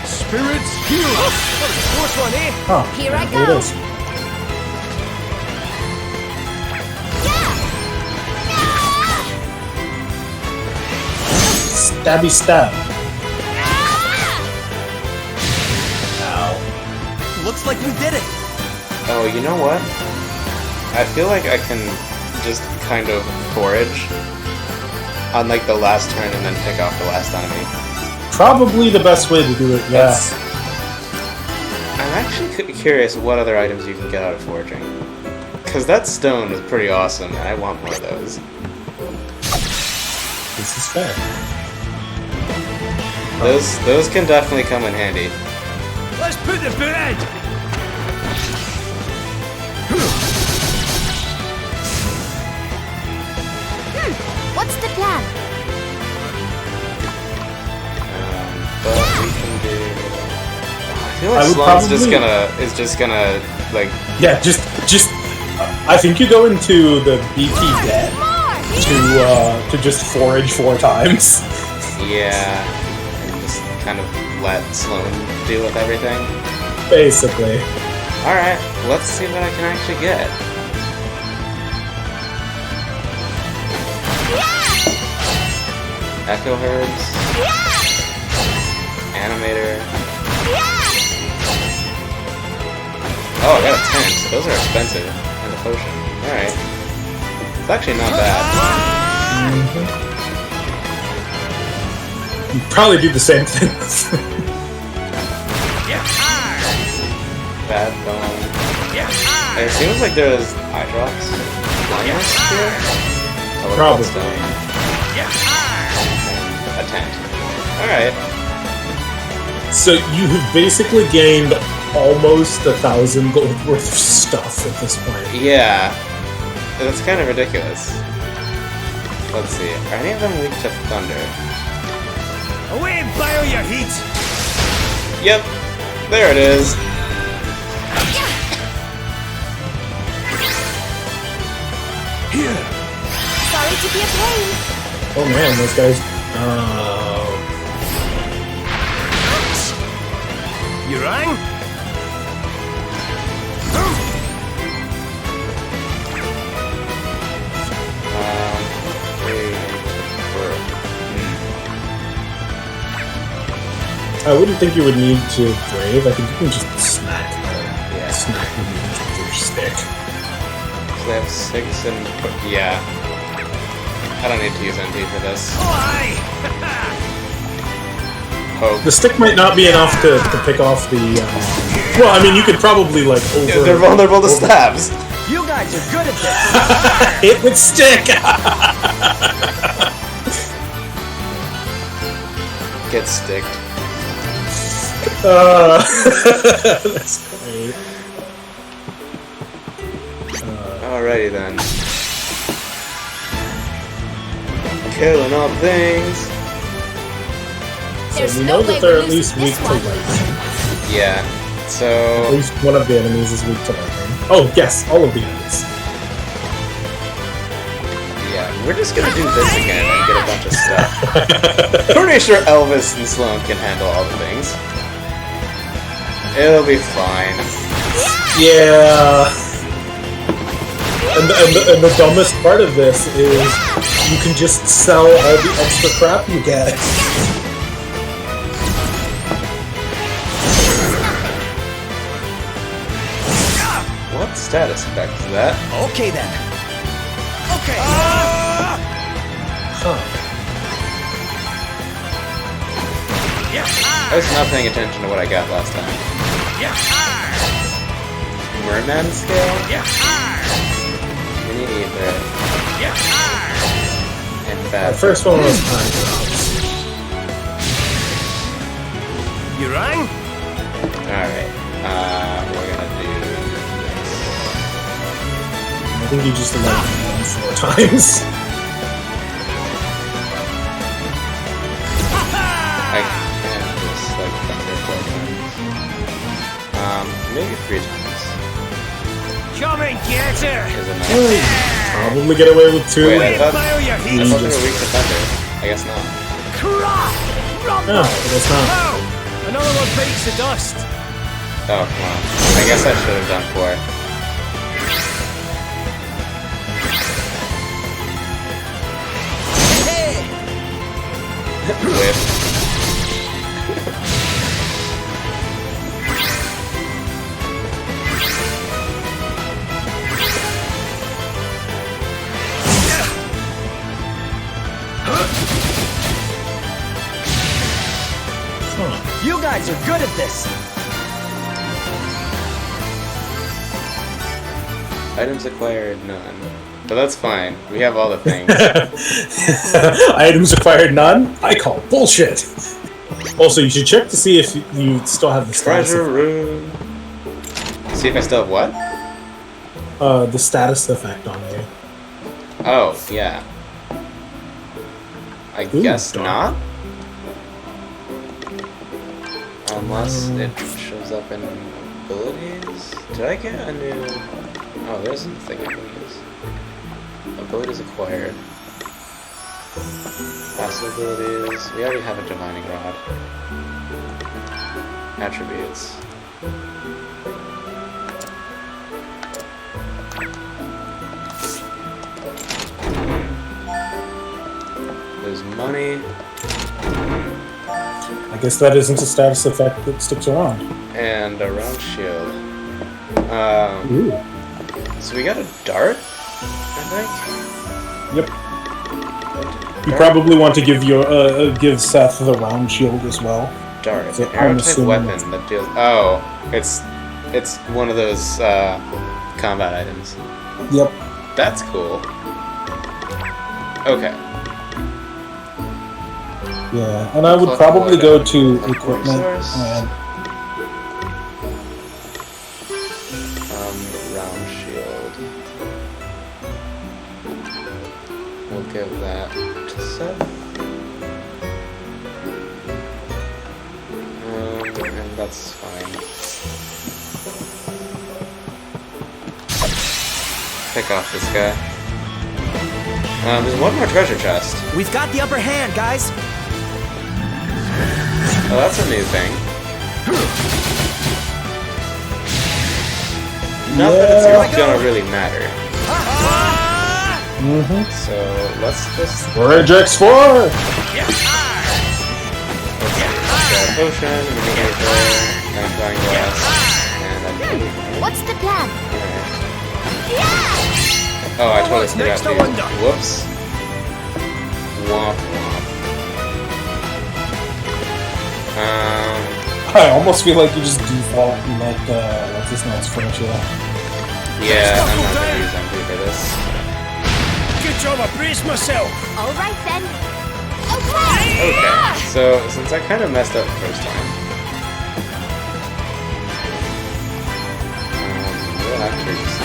Spirits heal! That was a close one, eh? Oh, Here I there go. it is. Stabby stab. Ow. Looks like we did it. Oh, you know what? I feel like I can just kind of forage on like the last turn and then pick off the last enemy. Probably the best way to do it, yeah. I'm actually curious what other items you can get out of foraging. Because that stone is pretty awesome, and I want more of those. This is fair. Those can definitely come in handy. Let's put the boot in! What's the plan? But we can do. I feel like I would Sloan's probably- is just gonna like. Yeah, just. I think you go into the BP den to just forage 4 times. Yeah, and just kind of let Sloan deal with everything. Basically. Alright, let's see what I can actually get. Echo Herbs. Animator. Oh, I got a 10, so those are expensive. And a potion. Alright. It's actually not bad. You probably do the same thing. Bad Bone. It seems like there's eye drops. Blindness here? Oh, Probably. Stone. A tent. Alright. So you have basically gained almost 1,000 gold worth of stuff at this point. Yeah. That's kind of ridiculous. Let's see. Are any of them weak to thunder? Away and bio your heat! Yep. There it is. Here! Sorry to be a pain. Oh man, those guys. You rang? I wouldn't think you would need to brave. I think you can just smack the minions with your stick. So they have 6 and... Yeah. I don't need to use NP for this. Hope. The stick might not be enough to pick off the. Well, I mean, you could probably like over. Yeah, they're vulnerable to stabs. You guys are good at this! Hit with stick! Get sticked. That's great. Alrighty then. Killing all things. So we know that they're at least weak to lightning. Yeah. At So least one of the enemies is weak to lightning. Oh yes, all of the enemies. yeah, we're just gonna do this again and get a bunch of stuff. Pretty sure Elvis and Sloan can handle all the things. It'll be fine. Yeah. And the dumbest part of this is you can just sell all the extra crap you get. What status effect is that? Okay then. Okay. I was not paying attention to what I got last time. Merman scale? Mini Ether. And bad. The first one was time drops. You rang? Alright. We're gonna do this. I think you just allowed me 4 times. I can just like thunder 4 times. Maybe 3 times. Come and get her! Probably get away with 2. Wait, I thought they were weak to thunder. I guess not. No, I guess not. Another one beats the dust. Oh, come on. I guess I should have done 4. Whip. You guys are good at this. Items acquired, none. But that's fine. We have all the things. Items acquired, none? I call bullshit. Also, you should check to see if you still have the status. Treasure room. See if I still have what? The status effect on you. Oh, yeah. I guess not. Unless it shows up in abilities. Did I get a new... Oh, there's a thing I can use. Abilities acquired. Passive abilities. We already have a Divining Rod. Attributes. There's money. I guess that isn't a status effect that sticks around. And a round shield. Ooh. So we got a dart, I think? Yep. You probably want to give give Seth the round shield as well. Dart. It's So an arrow I'm type assuming weapon that deals... Oh, it's one of those combat items. Yep. That's cool. Okay. Yeah, and I would Collect probably wood go and to collect equipment resource. and Round shield. We'll give that to Seth. And that's fine. Pick off this guy. There's one more treasure chest. We've got the upper hand, guys. Oh, that's a new thing. Not that it's gonna really matter. So let's just... We're X4! Potion, mini magnifying glass, and then... What's the plan? Oh, I totally What's next, forgot I wonder? to... Whoops. Womp womp. I almost feel like you just default and let what's his name's finish it up. Yeah, I'm not gonna use MP for this. Good job, I braced myself. All right then. Okay. Okay, so since I kind of messed up the first time, we'll have to just...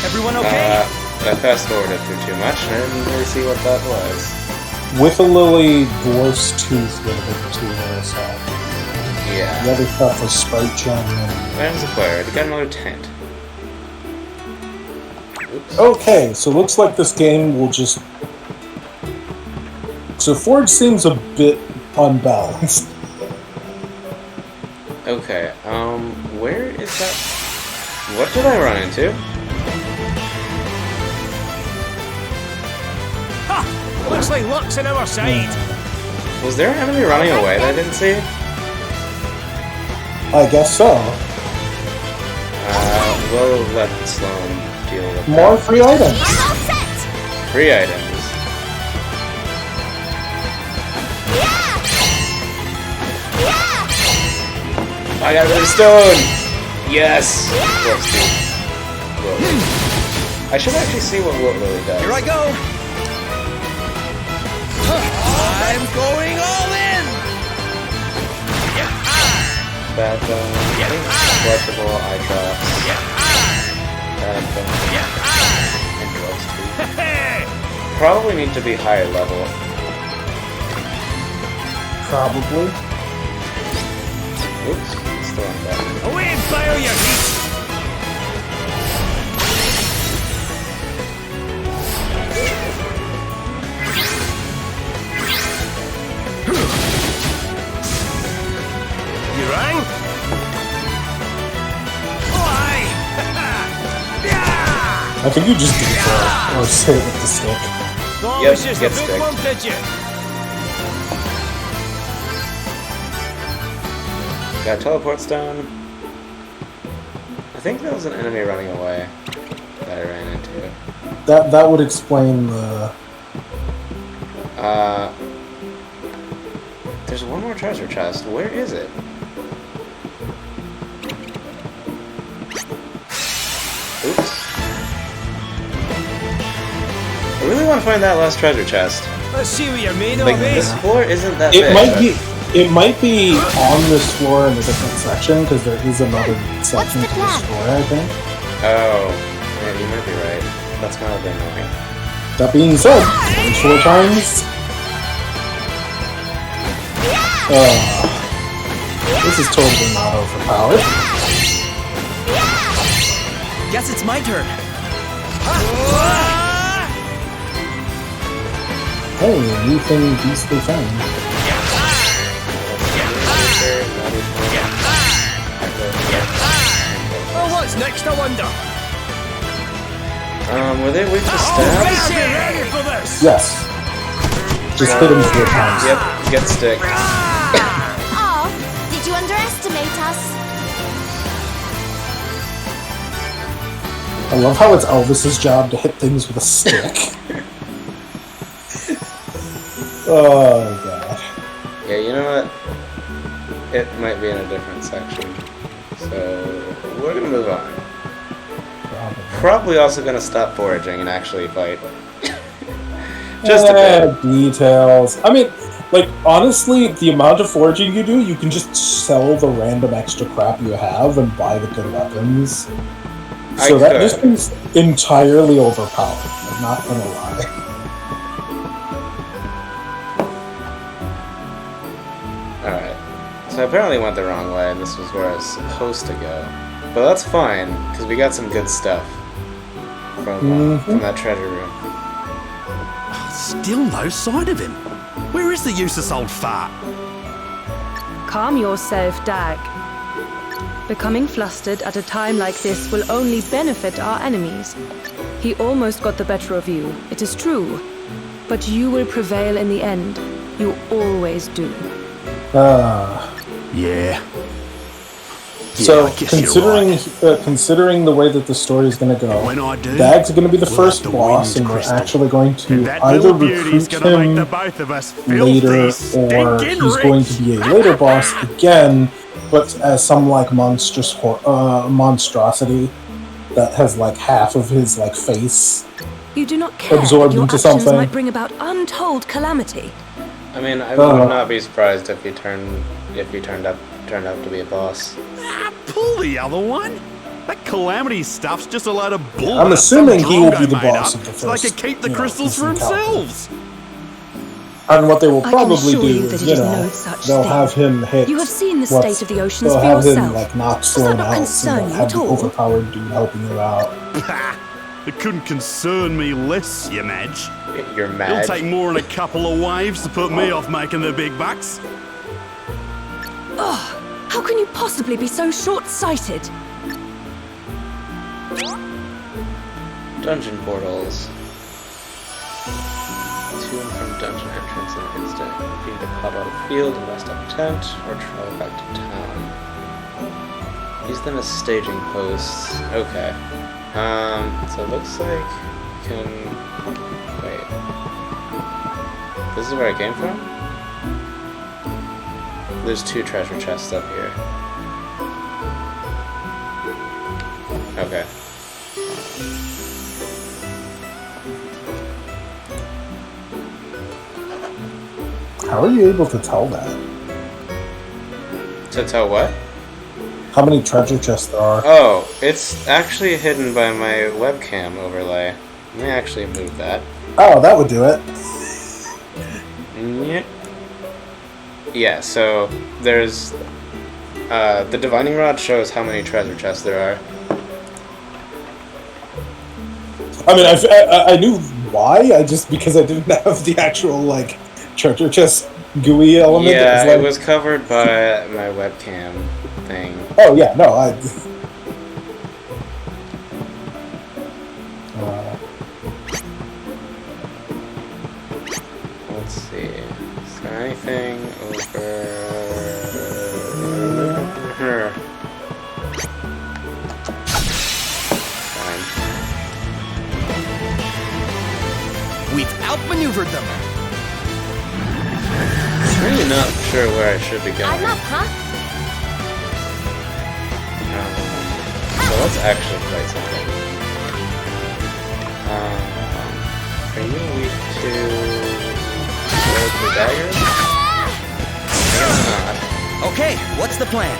Everyone okay? I fast forwarded through too much and I didn't really see what that was. With a lily, dwarf's tooth would have been too very sad. Yeah. The other stuff was sprite gem and... Items acquired. Got another tent. Oops. Okay, so looks like this game will just... So Forge seems a bit unbalanced. Okay, where is that? What did I run into? Ha! Looks like luck's on our side. Was there an enemy running away that I didn't see? I guess so. We'll let Sloan deal with More free items. Free items. I got another stone! Yes! Whoops, dude. I should actually see what Lily does. Here I go! I'm going all in! Bad bone, collectible, eye drops. Bad bone. And drugs too. Probably need to be higher level. Probably. Oops, it's the wrong button. Away and fire your heat! You rang? I think you just default or say it with the stick. Thought Yep, it was just get a big stick. one, did you? Got a teleport stone. I think there was an enemy running away that I ran into. That would explain the. There's one more treasure chest. Where is it? Oops. I really want to find that last treasure chest. Let's see what you're made of, Like, eh? this floor isn't that It big. might be. It might be on this floor in a different section because there is another section to this floor, I think. Oh, man, you might be right. That's kind of annoying. That being said, 24 times. This is totally not overpowered. Guess it's my turn. Hey, new thing, beastly thing. Oh, what's next, I wonder? Were they weak to Right, stabs? get ready for this! Yes. Just hit him 4 times. Yep, get stick. Oh, did you underestimate us? I love how it's Elvis's job to hit things with a stick. Oh god. Yeah, you know what? It might be in a different section. So, we're gonna move on. Probably also gonna stop foraging and actually fight. Just a bit. Details. I mean, like, honestly, the amount of foraging you do, you can just sell the random extra crap you have and buy the good weapons. So this is entirely overpowered. I'm not gonna lie. Alright. So I apparently went the wrong way, and this was where I was supposed to go. But that's fine, because we got some good stuff from that treasure room. Still no sign of him. Where is the useless old fart? Calm yourself, Dag. Becoming flustered at a time like this will only benefit our enemies. He almost got the better of you, it is true. But you will prevail in the end. You always do. Yeah. So, I guess you're considering the way that the story is going to go, When I do, Dag's going to be the we'll first have the boss, wind and we're crystal. actually going to And that either little beauty's recruit gonna make him the both of us later, filthy, or stinking he's going to be a later boss again, but as some like monstrosity that has like half of his like face. You do not care Absorbed that your into actions something. might bring about untold calamity. I mean, I would not be surprised if he turned out to be a boss. Pull the other one. That calamity stuff's just a load of bull. I'm that assuming some he will drongo be the made boss up of the so they first, can keep the you know, crystals for Eastern Calcutta. themselves. And what they will I can probably assure do you that is, it you is know, no such they'll thing. have him hit. You have seen the what's- state of the oceans they'll for have yourself. him like knock Does Sloan that not out, so concern they'll you have at the all? overpowered dude helping you out. It couldn't concern me less, you Madge. You're mad. It'll take more than a couple of waves to put me off making the big bucks. Ugh! How can you possibly be so short-sighted? Dungeon portals. To and from dungeon entrance in an instant. Feed the cloud out of field and rest up tent, or travel back to town. Use them as staging posts. Okay. So it looks like you can... Wait. This is where I came from? There's 2 treasure chests up here. Okay. How are you able to tell that? To tell what? How many treasure chests there are? Oh, it's actually hidden by my webcam overlay. Let me actually move that. Oh, that would do it. Yeah, so there's... the divining rod shows how many treasure chests there are. I mean, I knew why, because I didn't have the actual, like, treasure chest GUI element. Yeah, it was covered by my webcam thing. Oh, yeah, no, Let's see. Is there anything over here? Fine. We've outmaneuvered them. I'm really not sure where I should be going. I'm up, huh? So let's actually play something. Are you weak to the daggers? I guess not. Okay, what's the plan?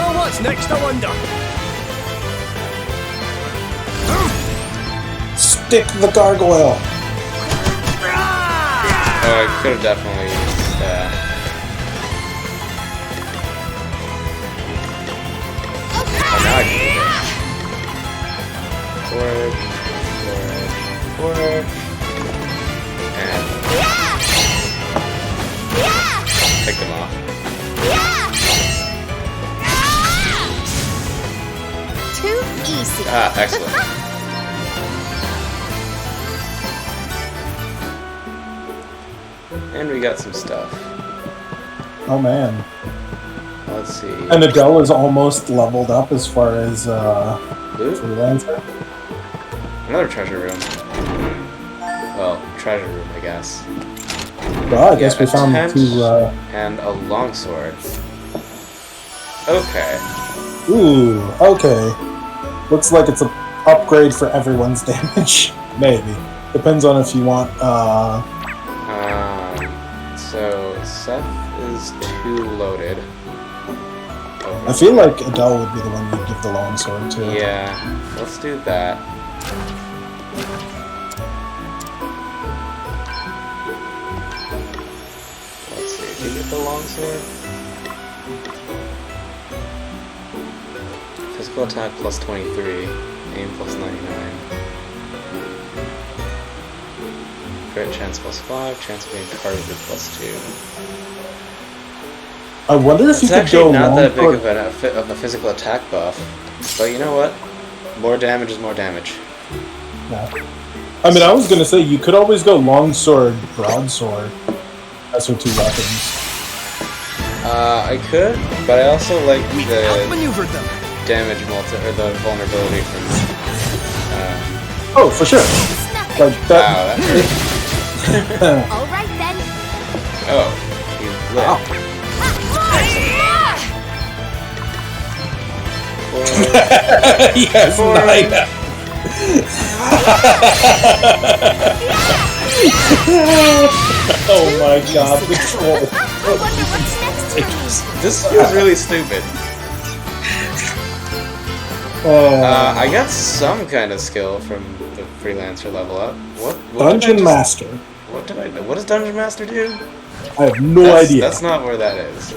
Oh, what's next, I wonder? Stick the gargoyle! Oh, I could have definitely used that. Oh, now I can do this. Forward. And... Pick them off. Too easy. Ah, excellent. And we got some stuff. Oh, man. Let's see. And Adele is almost leveled up as far as, freelancer. Another treasure room. Well, treasure room, I guess. Well, I guess we found two, and a longsword. Okay. Ooh, okay. Looks like it's an upgrade for everyone's damage. Maybe. Depends on if you want, So, Seth is too loaded. I feel like Adele would be the one you'd give the longsword to. Yeah, let's do that. Let's see, did you get the longsword? Physical attack plus 23, aim plus 99. Crit chance plus 5, chance of being targeted plus 2. I wonder if you could It's go actually not that big longsword. of a physical attack buff, but you know what? More damage is more damage. Yeah. I mean, I was gonna say you could always go longsword, broadsword. That's your two weapons. I could, but I also like the outmaneuvered them. damage or the vulnerability from. Oh, for sure. Like that. Wow, that's All right then. Oh, you lit. Wow. Yes, nine. Oh my god, the troll. This feels really stupid. I got some kind of skill from the freelancer level up. What Dungeon Master. What did I do? What does Dungeon Master do? I have no idea. That's not where that is.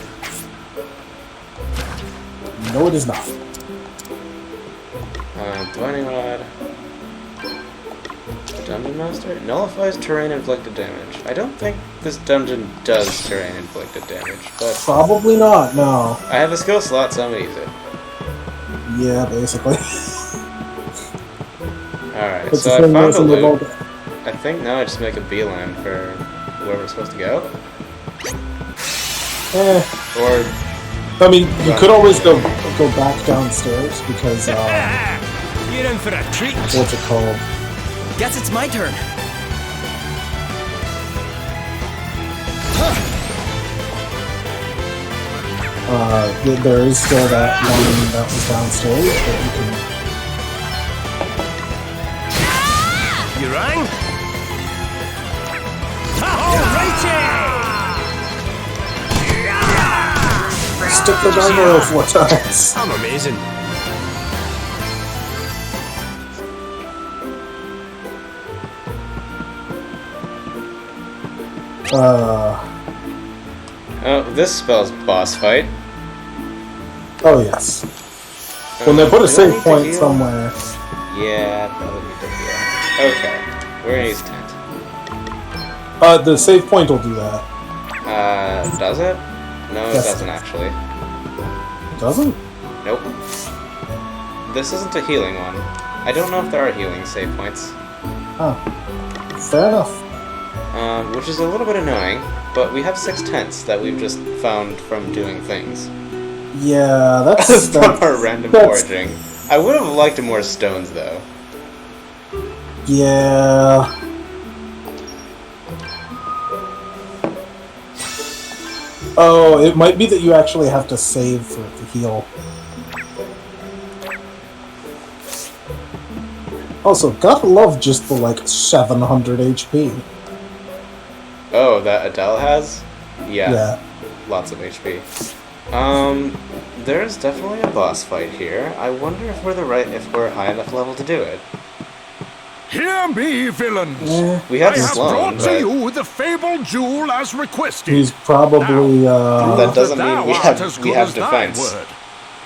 No, it is not. Dwindling Rod. Dungeon Master? Nullifies terrain inflicted damage. I don't think this dungeon does terrain inflicted damage, but... Probably not, no. I have a skill slot, so I'm gonna use it. Yeah, basically. Alright, It's so the I same found a reason they've all loot. I think now I just make a beeline for where we're supposed to go. Or... I mean, you could always go back downstairs because, You're in for a treat. what's it called? Guess it's my turn. There is still that one that was downstairs that you can... You rang? Stick the dino 4 times. I'm amazing. Oh, this spells boss fight. Oh, yes. When they put a do I save need to point heal? somewhere. Yeah, probably need to heal. Okay, we're gonna use tent. The save point will do that. Does it? No, it Yes. doesn't actually. Doesn't? Nope. This isn't a healing one. I don't know if there are healing save points. Oh. Fair enough. Which is a little bit annoying, but we have 6 tents that we've just found from doing things. Yeah, that's... From our random foraging. I would have liked more stones, though. Yeah... Oh, it might be that you actually have to save for it to heal. Also, gotta love just the, 700 HP. Oh, that Adele has? Yeah. Lots of HP. There's definitely a boss fight here. I wonder if we're high enough level to do it. Hear me, villains! We have I have Sloane, brought to but- you the fabled jewel as requested. He's probably, That doesn't Thou mean we art have as good as thy defense. word.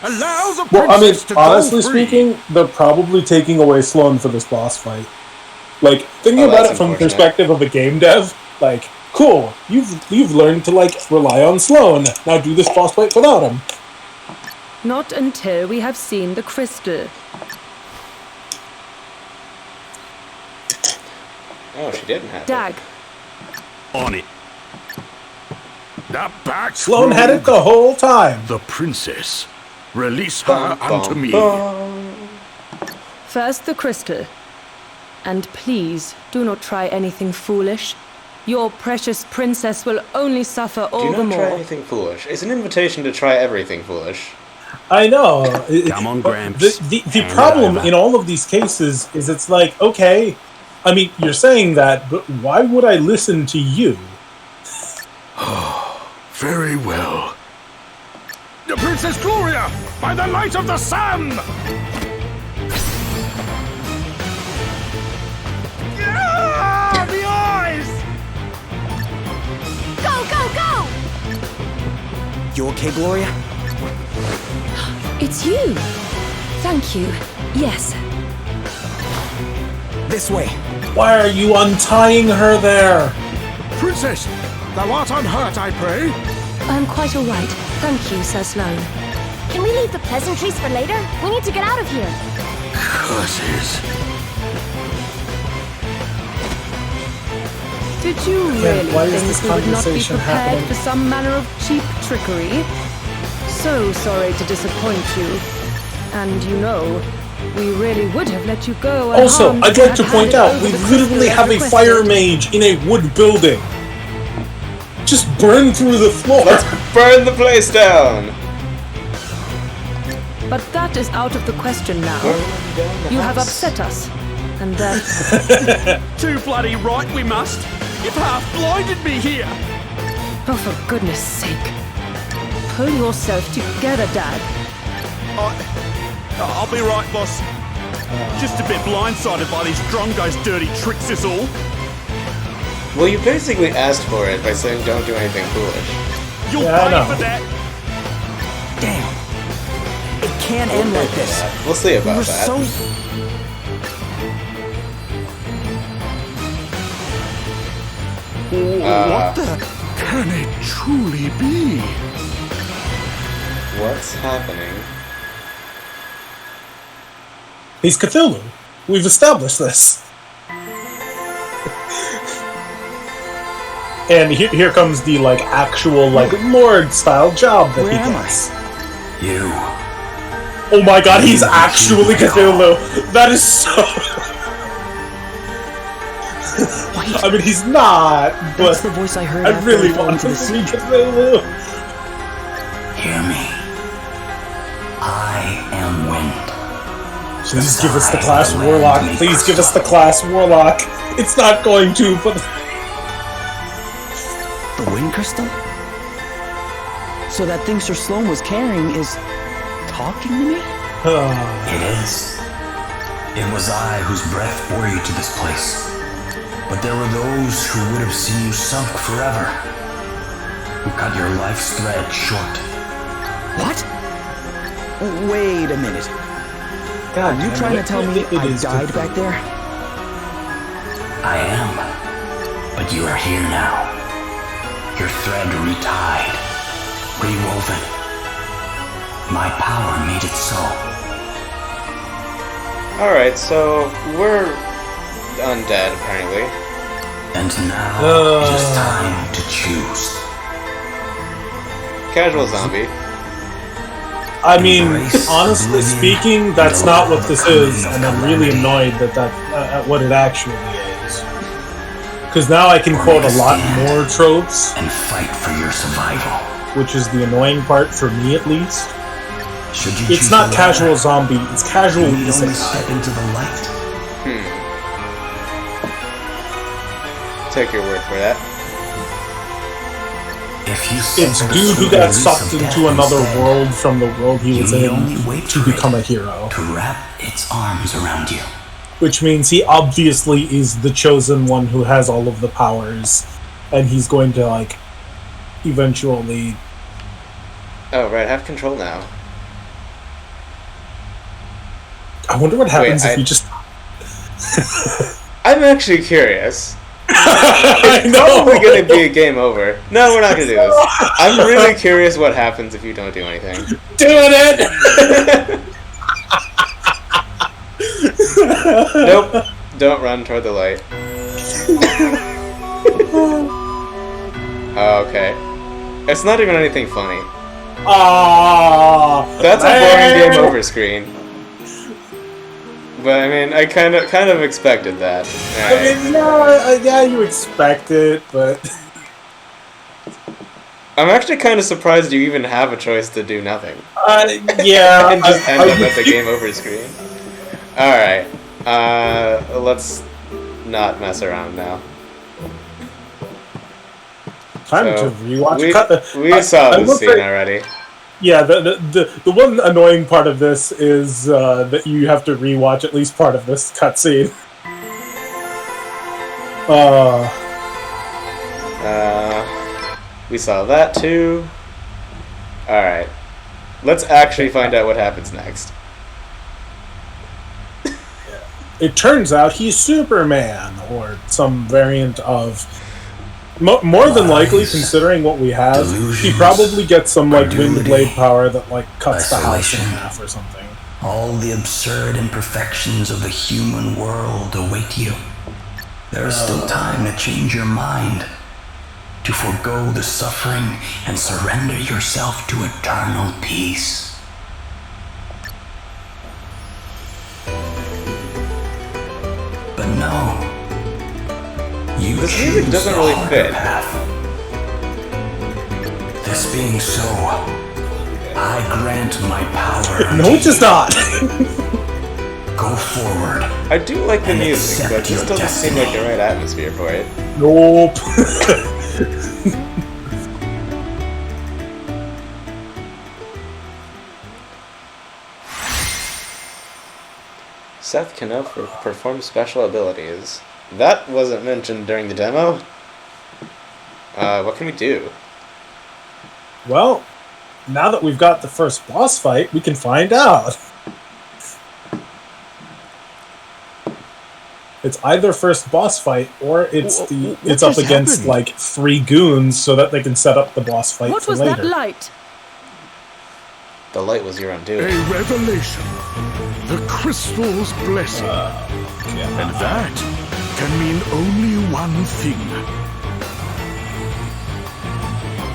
Allow the Well, I mean, princess to go honestly free. speaking, they're probably taking away Sloane for this boss fight. Thinking Oh, about that's it from the unfortunate. perspective of a game dev, cool, you've learned to, rely on Sloane. Now do this boss fight without him. Not until we have seen the crystal. Oh, she didn't have Dag. On it. Now back, Sloane had it the whole time. The princess. Release her Bum, unto bum, me. First the crystal. And please, do not try anything foolish. Your precious princess will only suffer all Do the not try more. anything foolish. It's an invitation to try everything foolish. I know. Come on, but Gramps. The Hand it problem over. in all of these cases is it's okay, I mean, you're saying that, but why would I listen to you? Very well. The Princess Gloria, by the light of the sun! Ah, the eyes! Go, go, go! You okay, Gloria? It's you. Thank you. Yes. This way. Why are you untying her there? Princess, thou art unhurt, I pray? I'm quite all right. Thank you, Sir Sloane. Can we leave the pleasantries for later? We need to get out of here. Curses. Did you Again, why really is this think we would not be conversation prepared happening? for some manner of cheap trickery? So sorry to disappoint you. And we really would have let you go. Also, unharmed I'd if you like to had point handed out, over we the crystal literally as have a requested. fire mage in a wood building. Just burn through the floor. Let's burn the place down! But that is out of the question now. You have upset us. And that... Too bloody right we must. You've half blinded me here. Oh, for goodness sake. Pull yourself together, Dad. I'll be right, boss. Just a bit blindsided by these Drongo's dirty tricks is all. Well, you basically asked for it by saying don't do anything foolish. You'll pay for that. Damn. It can't end like this. We'll see about we were that. So... What the? Can it truly be? What's happening? He's Cthulhu. We've established this. And here comes the like actual like Lord style job that he gets. You. Oh my god, he's actually Cthulhu. That is so. I mean, he's not, but That's the voice I heard I after really I fell want into to the see sea. Cthulhu. Hear me. I am wind. Please give us the class Warlock. Please give us the class Warlock. It's not going to, but. The wind crystal? So that thing Sir Sloane was carrying is talking to me? It is. It was I whose breath bore you to this place. But there were those who would have seen you sunk forever, who cut your life's thread short. What? Wait a minute. God, you trying to tell me I died back there? I am. But you are here now. Your thread retied, rewoven. My power made it so. Alright, so we're undead, apparently. And now it is time to choose. Casual zombie. I mean, honestly speaking, that's not what this is, and I'm really annoyed at what it actually is. Because now I can quote a lot more tropes. And fight for your survival. Which is the annoying part for me, at least. Should you It's not casual zombie, it's casual isekai. Step into the light. Take your word for that. It's dude who got sucked into another world from the world he was in to become a hero. To wrap its arms around you. Which means he obviously is the chosen one who has all of the powers. And he's going to, like, eventually... Oh, right, have control now. I wonder what happens if you just... I'm actually curious. It's probably gonna be a game over. No, we're not gonna do this. I'm really curious what happens if you don't do anything. Doing it! Nope. Don't run toward the light. Oh, okay. It's not even anything funny. That's a boring game over screen. But I mean, I kind of expected that. Right. I mean, no, yeah, you expect it, but I'm actually kind of surprised you even have a choice to do nothing. Yeah, and just end up at the game over screen. All right, let's not mess around now. Time to rewatch. We saw this scene already. Yeah, the one annoying part of this is that you have to rewatch at least part of this cutscene. We saw that too. Alright. Let's actually find out what happens next. It turns out he's Superman, or some variant of... More than likely, considering what we have, he probably gets some like wind blade power that like cuts the house in half or something. All the absurd imperfections of the human world await you. There is still time to change your mind, to forego the suffering and surrender yourself to eternal peace. But no. This music doesn't really fit. This being so, I grant my power. No, it does not. Go forward. I do like the music, but this doesn't seem like the right atmosphere for it. Nope. Seth can now perform special abilities. That wasn't mentioned during the demo. What can we do? Well, now that we've got the first boss fight, we can find out. It's either first boss fight or it's up against happened? like 3 goons so that they can set up the boss fight What for was later. that light? The light was your undoing. A revelation. The crystal's blessing. And that can mean only one thing.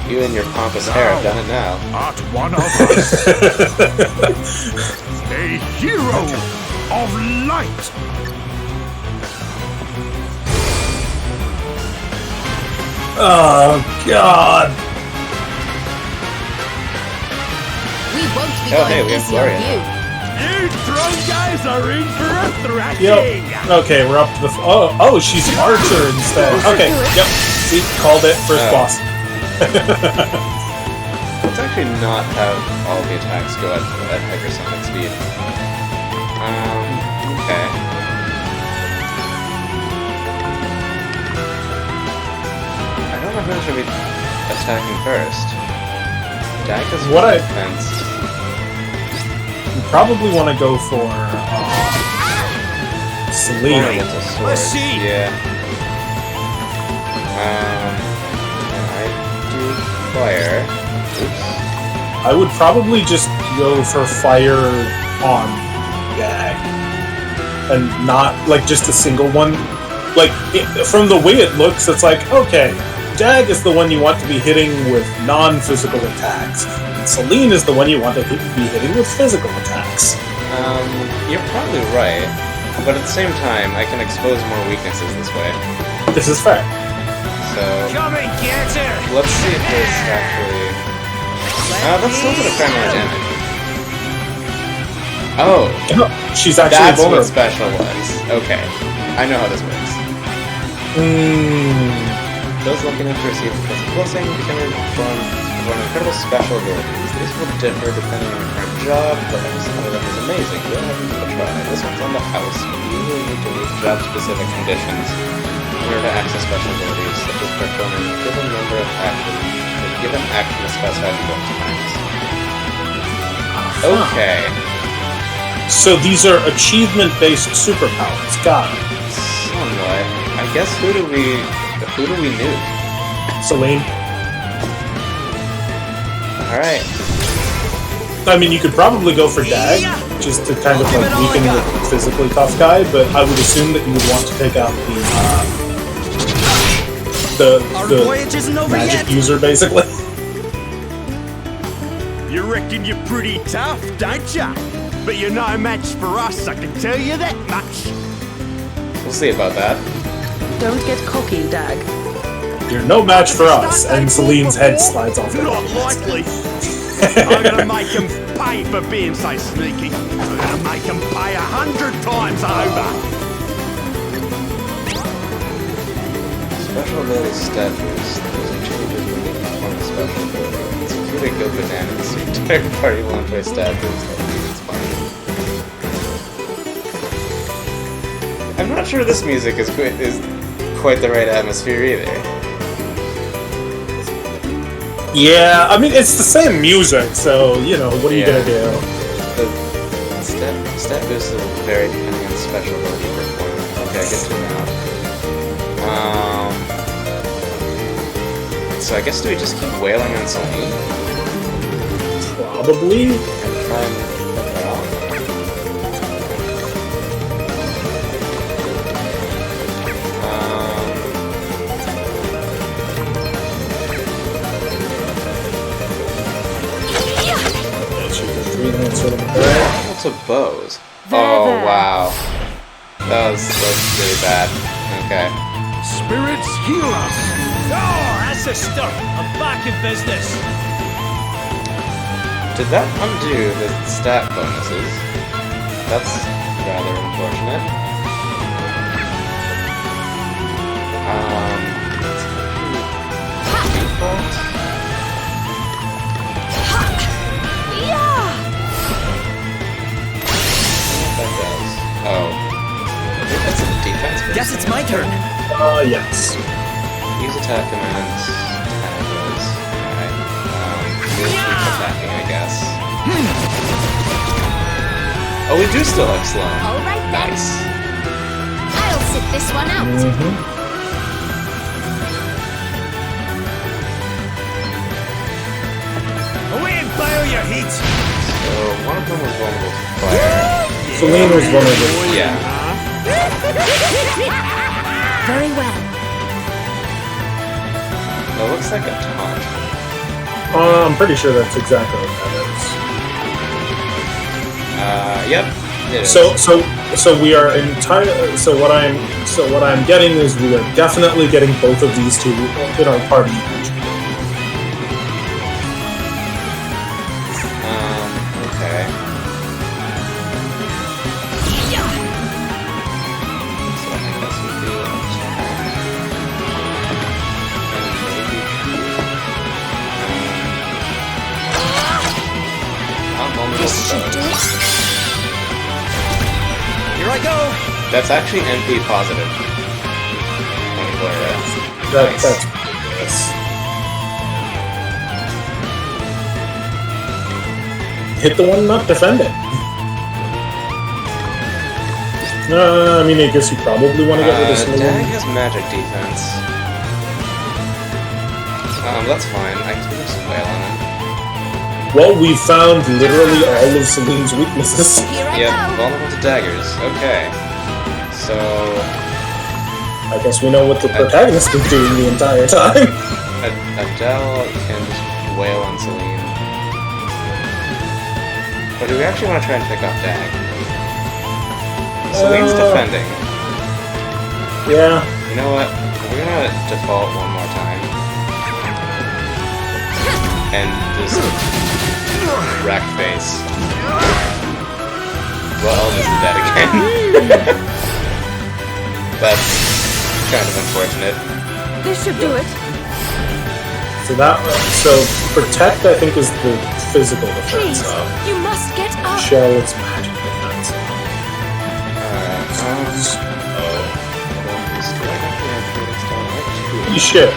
You and your pompous hair have done it now. Art one of us. A hero of light. Oh, God. We won't be Oh, going hey, we have easy on Gloria. you. You drunk guys are in for a thrashing! Yep. Okay, we're up to the... Oh, she's Archer instead. Okay, yep. See, called it. First Oh. boss. Let's actually not have all the attacks go at hypersonic speed. Okay. I don't know who should be attacking first. Dak is What I- defense. You probably want to go for Selena. Let's see. Yeah. And I do fire. Oops. I would probably just go for fire on Dag. And not, like, just a single one. Like, from the way it looks, it's like, okay, Dag is the one you want to be hitting with non-physical attacks. And Celine is the one you want to be hitting with physical attacks. You're probably right. But at the same time, I can expose more weaknesses this way. This is fair. So... Come and get her! Let's see if this actually... that's still gonna fair amount of damage. Oh! She's actually That's vulnerable. what special was. Okay. I know how this works. Those lucky enough to receive the blessing can perform incredible special abilities. These will differ depending on your current job, but some of them is amazing. You'll have to give it a try. This one's on the house. You usually need to meet job-specific conditions in order to access special abilities, such as performing a given number of actions, a given action is specified 4 times. Okay. So these are achievement-based superpowers. Got it. Somewhat. I guess who do we nuke? Celine. Alright. I mean, you could probably go for Dag, just to kind of like weaken the physically tough guy, but I would assume that you would want to take out the voyage isn't over magic yet. user, basically. You reckon you're pretty tough, don't ya? But you're no match for us, I can tell you that much. We'll see about that. Don't get cocky, Dag. You're no match for us, and Celine's head slides off. Not likely. I'm gonna make him pay for being so sneaky. I'm gonna make him pay 100 times over. Special ability stat boost. Those are changes when you perform a special ability. Execute a go bananas. Your entire party will enjoy stat boost. It's fun. I'm not sure this music is quite the right atmosphere either. Yeah, I mean, it's the same music, so, you know, what are you gonna do? The stat boost will vary depending on the special ability performance. Okay, I get to it now. So I guess do we just keep wailing on Celine? Probably. And try and get her off? What's a bows? Oh there. wow. That's really bad. Okay. Spirits heal us. Oh, that's a start. I'm back in business. Did that undo the stat bonuses? That's rather unfortunate. Default? What that does? Oh. I think that's a defense. Guess it's my turn. Yes. Use attack commands. keep attacking, I guess. Oh, we do still have Sloan. Alright then. Nice. I'll sit this one out. Away and fire your heat! So, one of them was vulnerable to fire. Celine was vulnerable. Yeah. Very well. It looks like a taunt. I'm pretty sure that's exactly what that is. Yep. It is. So we are entire. So what I'm getting is we are definitely getting both of these two in our party. Okay. So I think this would be Here I go. That's actually NP positive. That's hit the one not defending. I mean, I guess you probably want to get rid of Celine. Dag has magic defense. That's fine. I can do some wail on him. Well, we found literally all of Celine's weaknesses. Yep, vulnerable to daggers. Okay. So... I guess we know what the protagonist is doing the entire time. Adele can just wail on Celine. Or do we actually want to try and pick off Dag? Celine's defending. Yeah. You know what? We're gonna default one more time. And just rack face. Well, this is that again. That's kind of unfortunate. This should do it. So protect, I think, is the physical defense. Please, you must get up. Shell is magic defense. You should.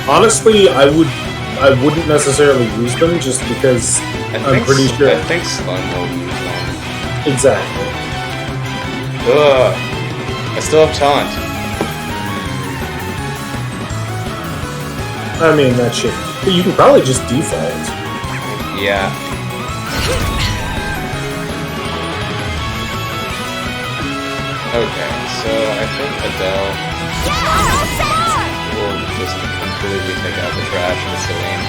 Honestly, I wouldn't necessarily use them just because I'm pretty sure. I think Sloan will use them. Exactly. Ugh. I still have taunt. I mean, that shit. You can probably just default. Yeah. Okay, so I think Adele will just completely take out the trash with Celine.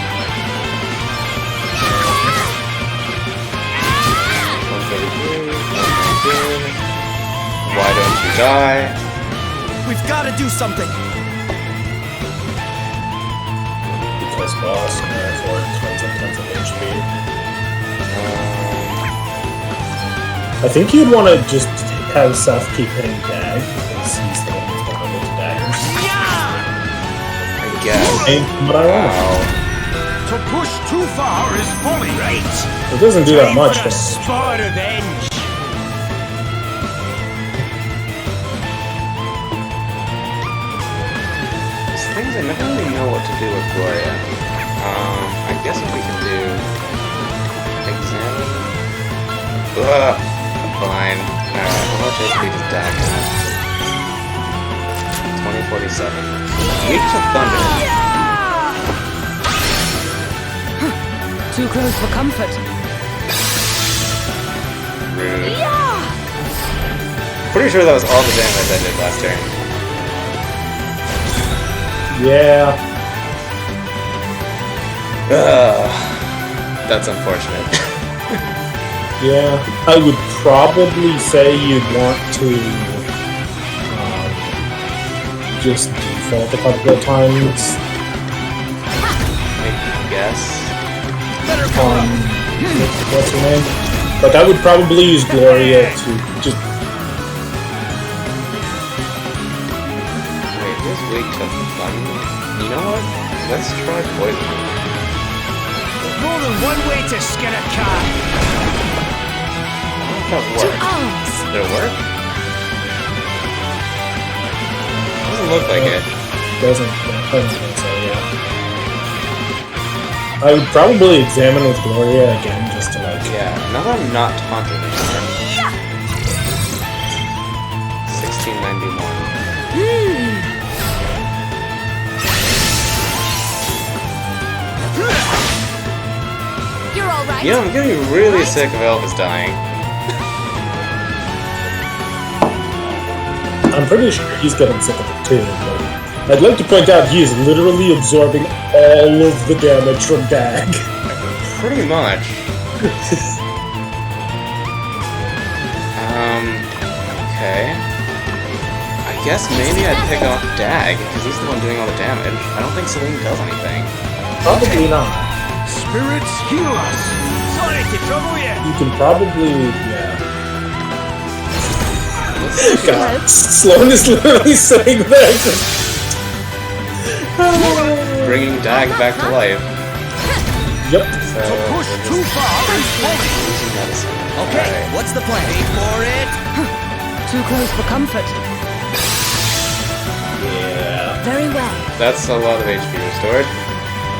133, 119. Why don't you die? We've got to do something. Because boss, and therefore tons of HP. I think you'd want to just have Seth keep hitting Dag because he's the one who's vulnerable to daggers. I guess. But I don't know. To push too far is folly. Right. It doesn't do that much. For a spot of revenge. These things I never really know what to do with Gloria. I guess what we can do. Examine. Ugh. Fine. How much HP does Dag have? 2047. Weak to thunder. Too close for comfort. Rude. Pretty sure that was all the damage I did last turn. Yeah. That's unfortunate. Yeah, I would probably say you'd want to just default a couple of times. I guess. What's her name? Like, I would probably use Gloria to just... Wait, who's weak to thunder? You know what? Let's try poison. There's more than one way to skin a cat. That works. Did it work? Doesn't look like it. Doesn't think so, yeah. I would probably examine with Gloria again, just to like... Yeah, now that I'm not taunting anymore. 1691. You're all right. Yeah, I'm getting really sick of Elvis dying. I'm pretty sure he's getting sick of it too, but I'd like to point out he is literally absorbing all of the damage from Dag. Pretty much. Okay. I guess maybe I'd pick off Dag, because he's the one doing all the damage. I don't think Celine does anything. Probably not. Spirits heal us. Sorry to trouble you. You can probably, yeah. God, Sloan is literally saying that. Bringing Dag back to life. Yep. So push too far and using medicine. Okay, Alright. what's the plan? Wait for it. Too close for comfort. Yeah. Very well. That's a lot of HP restored.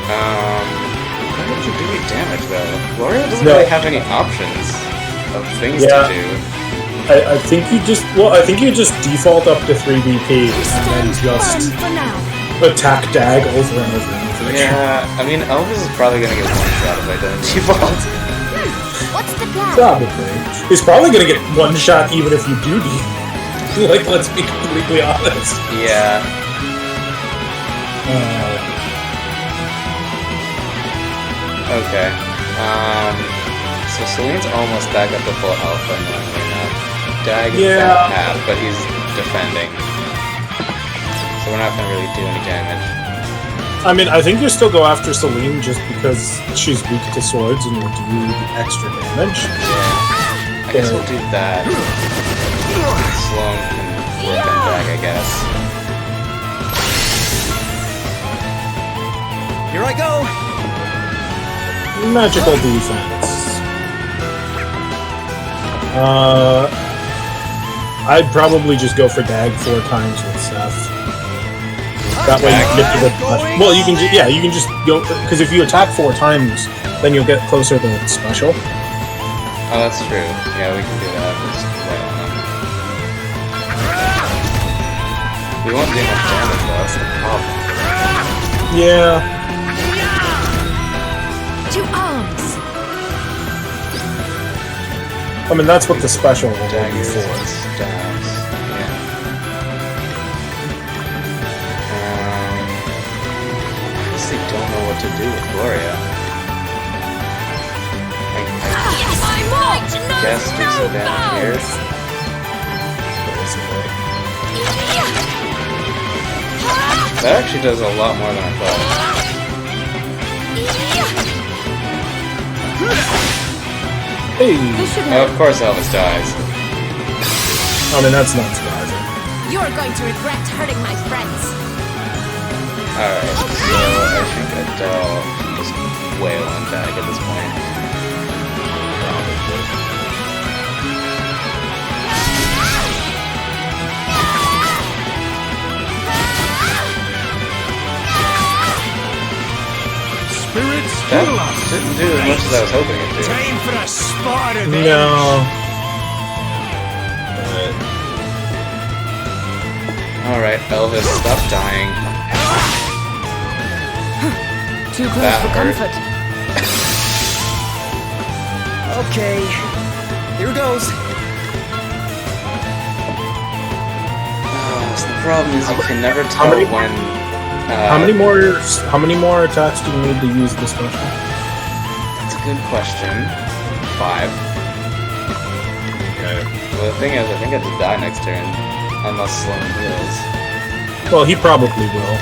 How much do we damage though? Gloria doesn't really have any options of things to do. I think you just default up to 3 BP and then just attack Dag over and over and over. Yeah, I mean Elvis is probably gonna get one shot if I don't default. What's the plan? Probably. He's probably gonna get one shot even if you do default. Like, let's be completely honest. Yeah. Okay. So Celine's almost back up to full health, unknowingly enough. Dag is back half, but he's defending. So we're not gonna really do any damage. I mean, I think you still go after Celine just because she's weak to swords and you'll do extra damage. Yeah. I guess we'll do that. Sloan can work on Dag, I guess. Here I go. Magical defense. I'd probably just go for Dag 4 times with Seth. That way you can get to the... Well, you can just go... Because if you attack 4 times, then you'll get closer to the special. Oh, that's true. Yeah, we can do that. Just wait on them. We won't do much damage though, that's the problem. Yeah. To arms. I mean, that's what the special will be for. Stabs. Yeah. I honestly don't know what to do with Gloria. I guess do some damage here. That actually does a lot more than I thought. Hey! Of course Elvis dies. I mean, that's not surprising. You're going to regret hurting my friends. Alright, so I think Adele can just wail on Dag at this point. That didn't do as much as I was hoping it did. Time for a spot of revenge. No. Alright, Elvis, stop dying. Too close That for hurt. comfort. Okay, here goes. So the problem is you can never tell when... How many more attacks do you need to use this special? That's a good question. 5. Okay. Well, the thing is, I think I have to die next turn. Unless Sloan heals. Well, he probably will.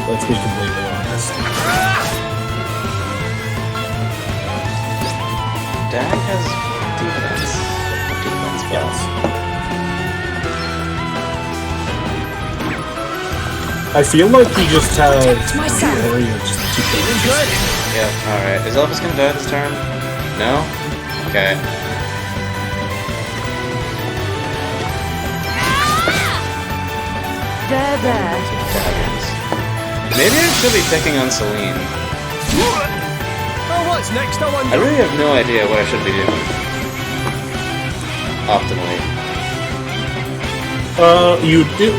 Let's be completely honest. Dag has defense. Defense spells. I feel like we just have the area just to keep it good. Yeah, alright. Is Elvis gonna die this turn? No? Okay. There. Maybe I should be picking on Celine. What's next, I wonder? I really have no idea what I should be doing. Optimally.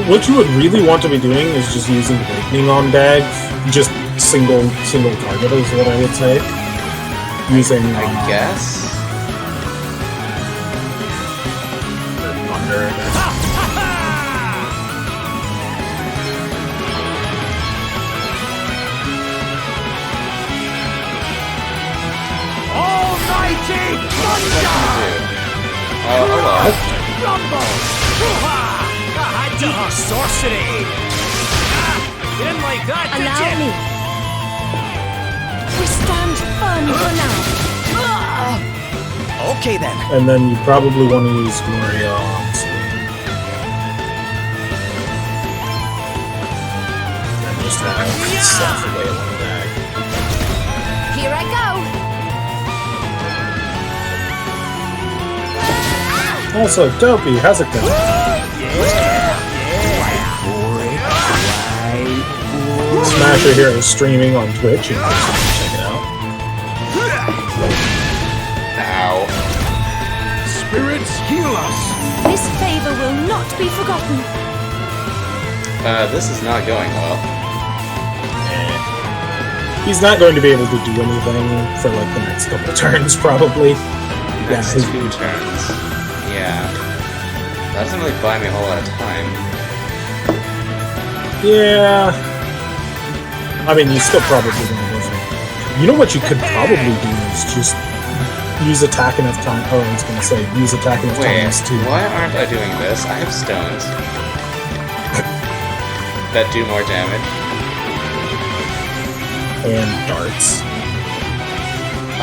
What you would really want to be doing is just using Lightning on Dag. Just single target is what I would say. Using I guess. Thunder, I guess. Almighty thunder! Hello. Rumble! Deep sorcery! Didn't like that, did Allow you? me. We stand firm for now. Okay then. And then you probably want to use Gloria on Celine. And just have Seth away on Dag. Here I go. Also, Dopey, how's it going? Smasher here is streaming on Twitch. You can check it out. Ow. Spirits heal us. This favor will not be forgotten. This is not going well. He's not going to be able to do anything for like the next couple turns, probably. Next Yeah, 2 turns. Yeah. That doesn't really buy me a whole lot of time. Yeah. I mean, you still probably going to go for it. You know what you could probably do is just use attack enough time. Oh, I was going to say, use attack enough times to... Why aren't I doing this? I have stones. That do more damage. And darts.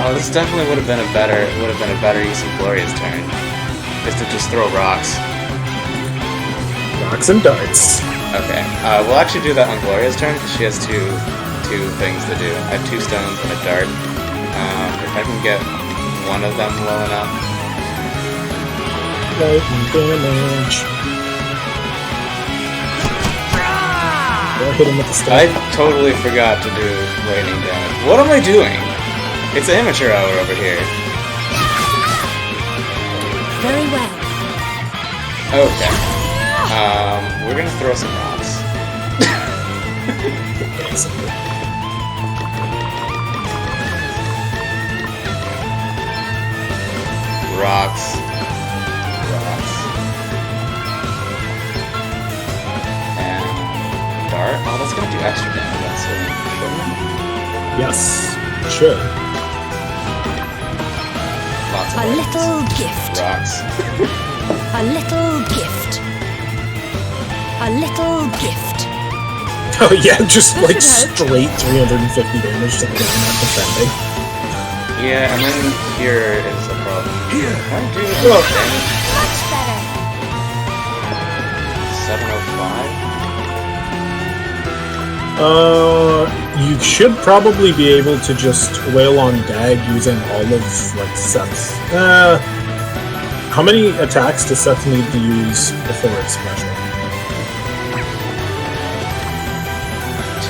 Oh, this definitely would have been a better use of Gloria's turn. Is to just throw rocks. Rocks and darts. Okay. We'll actually do that on Gloria's turn because she has two things to do. I have 2 stones and a dart. If I can get one of them low enough. Lightning damage. Don't hit him with the stone. I totally forgot to do lightning damage. What am I doing? It's amateur hour over here. Very well. Okay. We're gonna throw some rocks. Rocks. And dart. Oh, that's gonna do extra damage. That's Yes, it should. Lots of A little gift. rocks. A little gift. A little gift. Oh yeah, just like straight 350 damage to the guy not defending. Yeah, and then here is a problem. Here. How do you Well, damage? Much better. 705? You should probably be able to just wail on Dag using all of like Seth's. How many attacks does Seth need to use before it's special?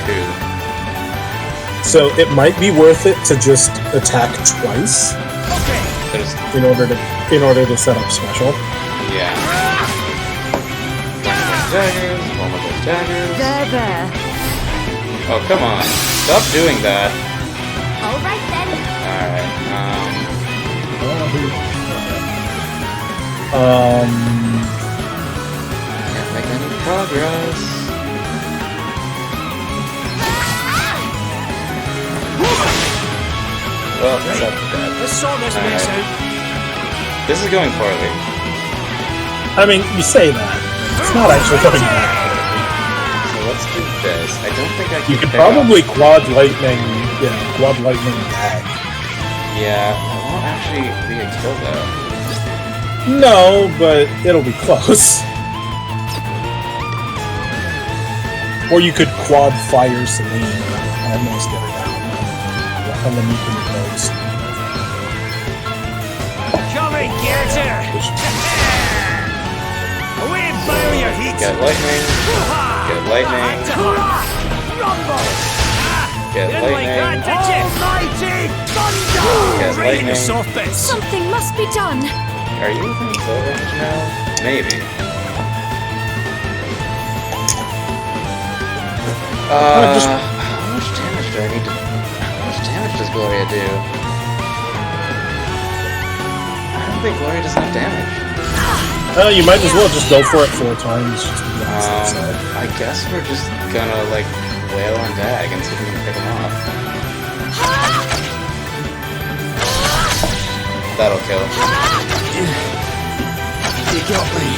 2. So it might be worth it to just attack twice in order to set up special. Yeah. One of those daggers. There. Oh, come on. Stop doing that. All right then. Can't make any progress. Well, it's up to that. Alright. This is going poorly. I mean, you say that. It's not actually going that poorly. So let's do this. I don't think I can You could pick probably up. quad lightning Dag. Yeah, that won't actually be a kill though. No, but it'll be close. Or you could quad fire Celine and almost get her down. And then you can reload Celine. Come and get her! Away, boil your heat! Get lightning. Get lightning. Rumble! Get lightning. Almighty thunder! Get lightning. Something must be done. Are you within full range now? Maybe. How much damage do I need to... How much damage does Gloria do? I don't think Gloria doesn't have damage. You might as well just go for it 4 times. Just to be on the safe side. I guess we're just gonna, like, wail on Dag and see if we can pick him off. That'll kill. You got me.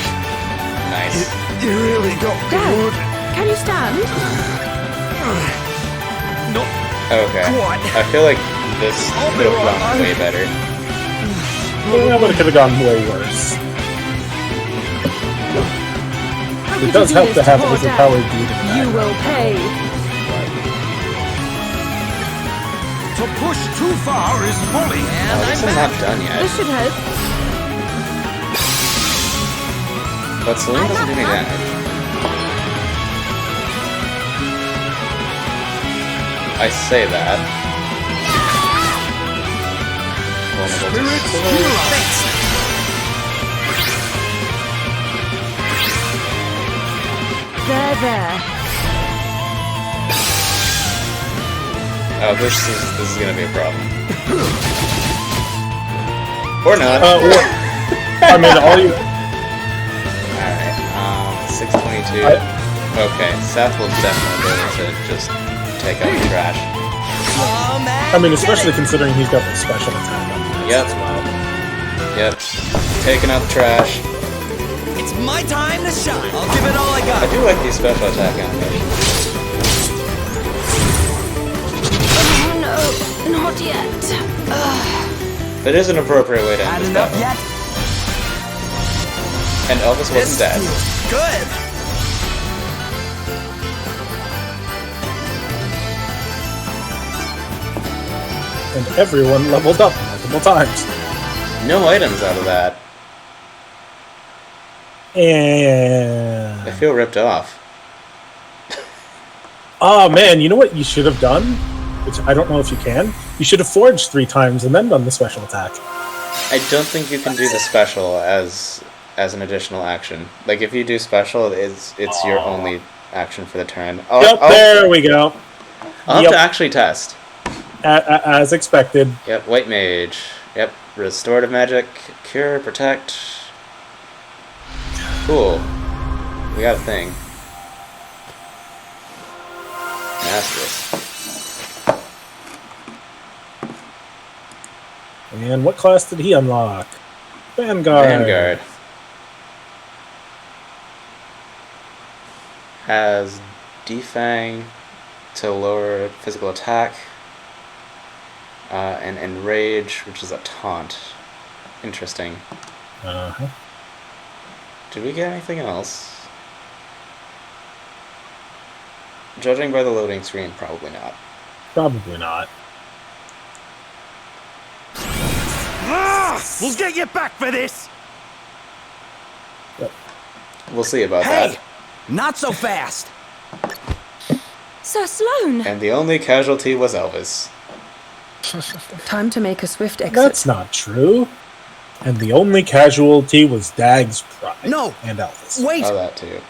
Nice. You really got me. Dad, can you stand? Not Okay. quite. I feel like this could have gone way better. Yeah, but it could have gone way worse. It does help to have overpowered beating. You will pay. To push too far is folly. Oh, this is not done yet. This should help. But Celine doesn't do any damage. I say that. There. Oh, this is gonna be a problem. Or not. I mean, all you... Alright, 622. Okay, Seth will definitely be able to just take out the trash. I mean, especially considering he's got the special attack on this as well. Yep. Taking out the trash. It's my time to shine. I'll give it all I got. I do like these special attack animations. No, not yet. That is an appropriate way to end this battle. Yet? And Elvis wasn't dead. Good. And everyone leveled up multiple times. No items out of that. And... I feel ripped off. Oh man, you know what you should have done? Which I don't know if you can. You should have forged 3 times and then done the special attack. I don't think you can do the special as an additional action. Like if you do special, it's your only action for the turn. There we go. I'll have to actually test. As expected. Yep, White Mage. Yep, Restorative Magic, Cure, Protect. Cool. We got a thing. Masterous. And what class did he unlock? Vanguard. Has Defang to lower physical attack. And Enrage, which is a taunt. Interesting. Uh-huh. Did we get anything else? Judging by the loading screen, probably not. Probably not. We'll get you back for this. We'll see about Hey, that. not so fast. Sir Sloane! And the only casualty was Elvis. Time to make a swift exit. That's not true. And the only casualty was Dag's pride. No. And Elvis. Wait. Oh, that too.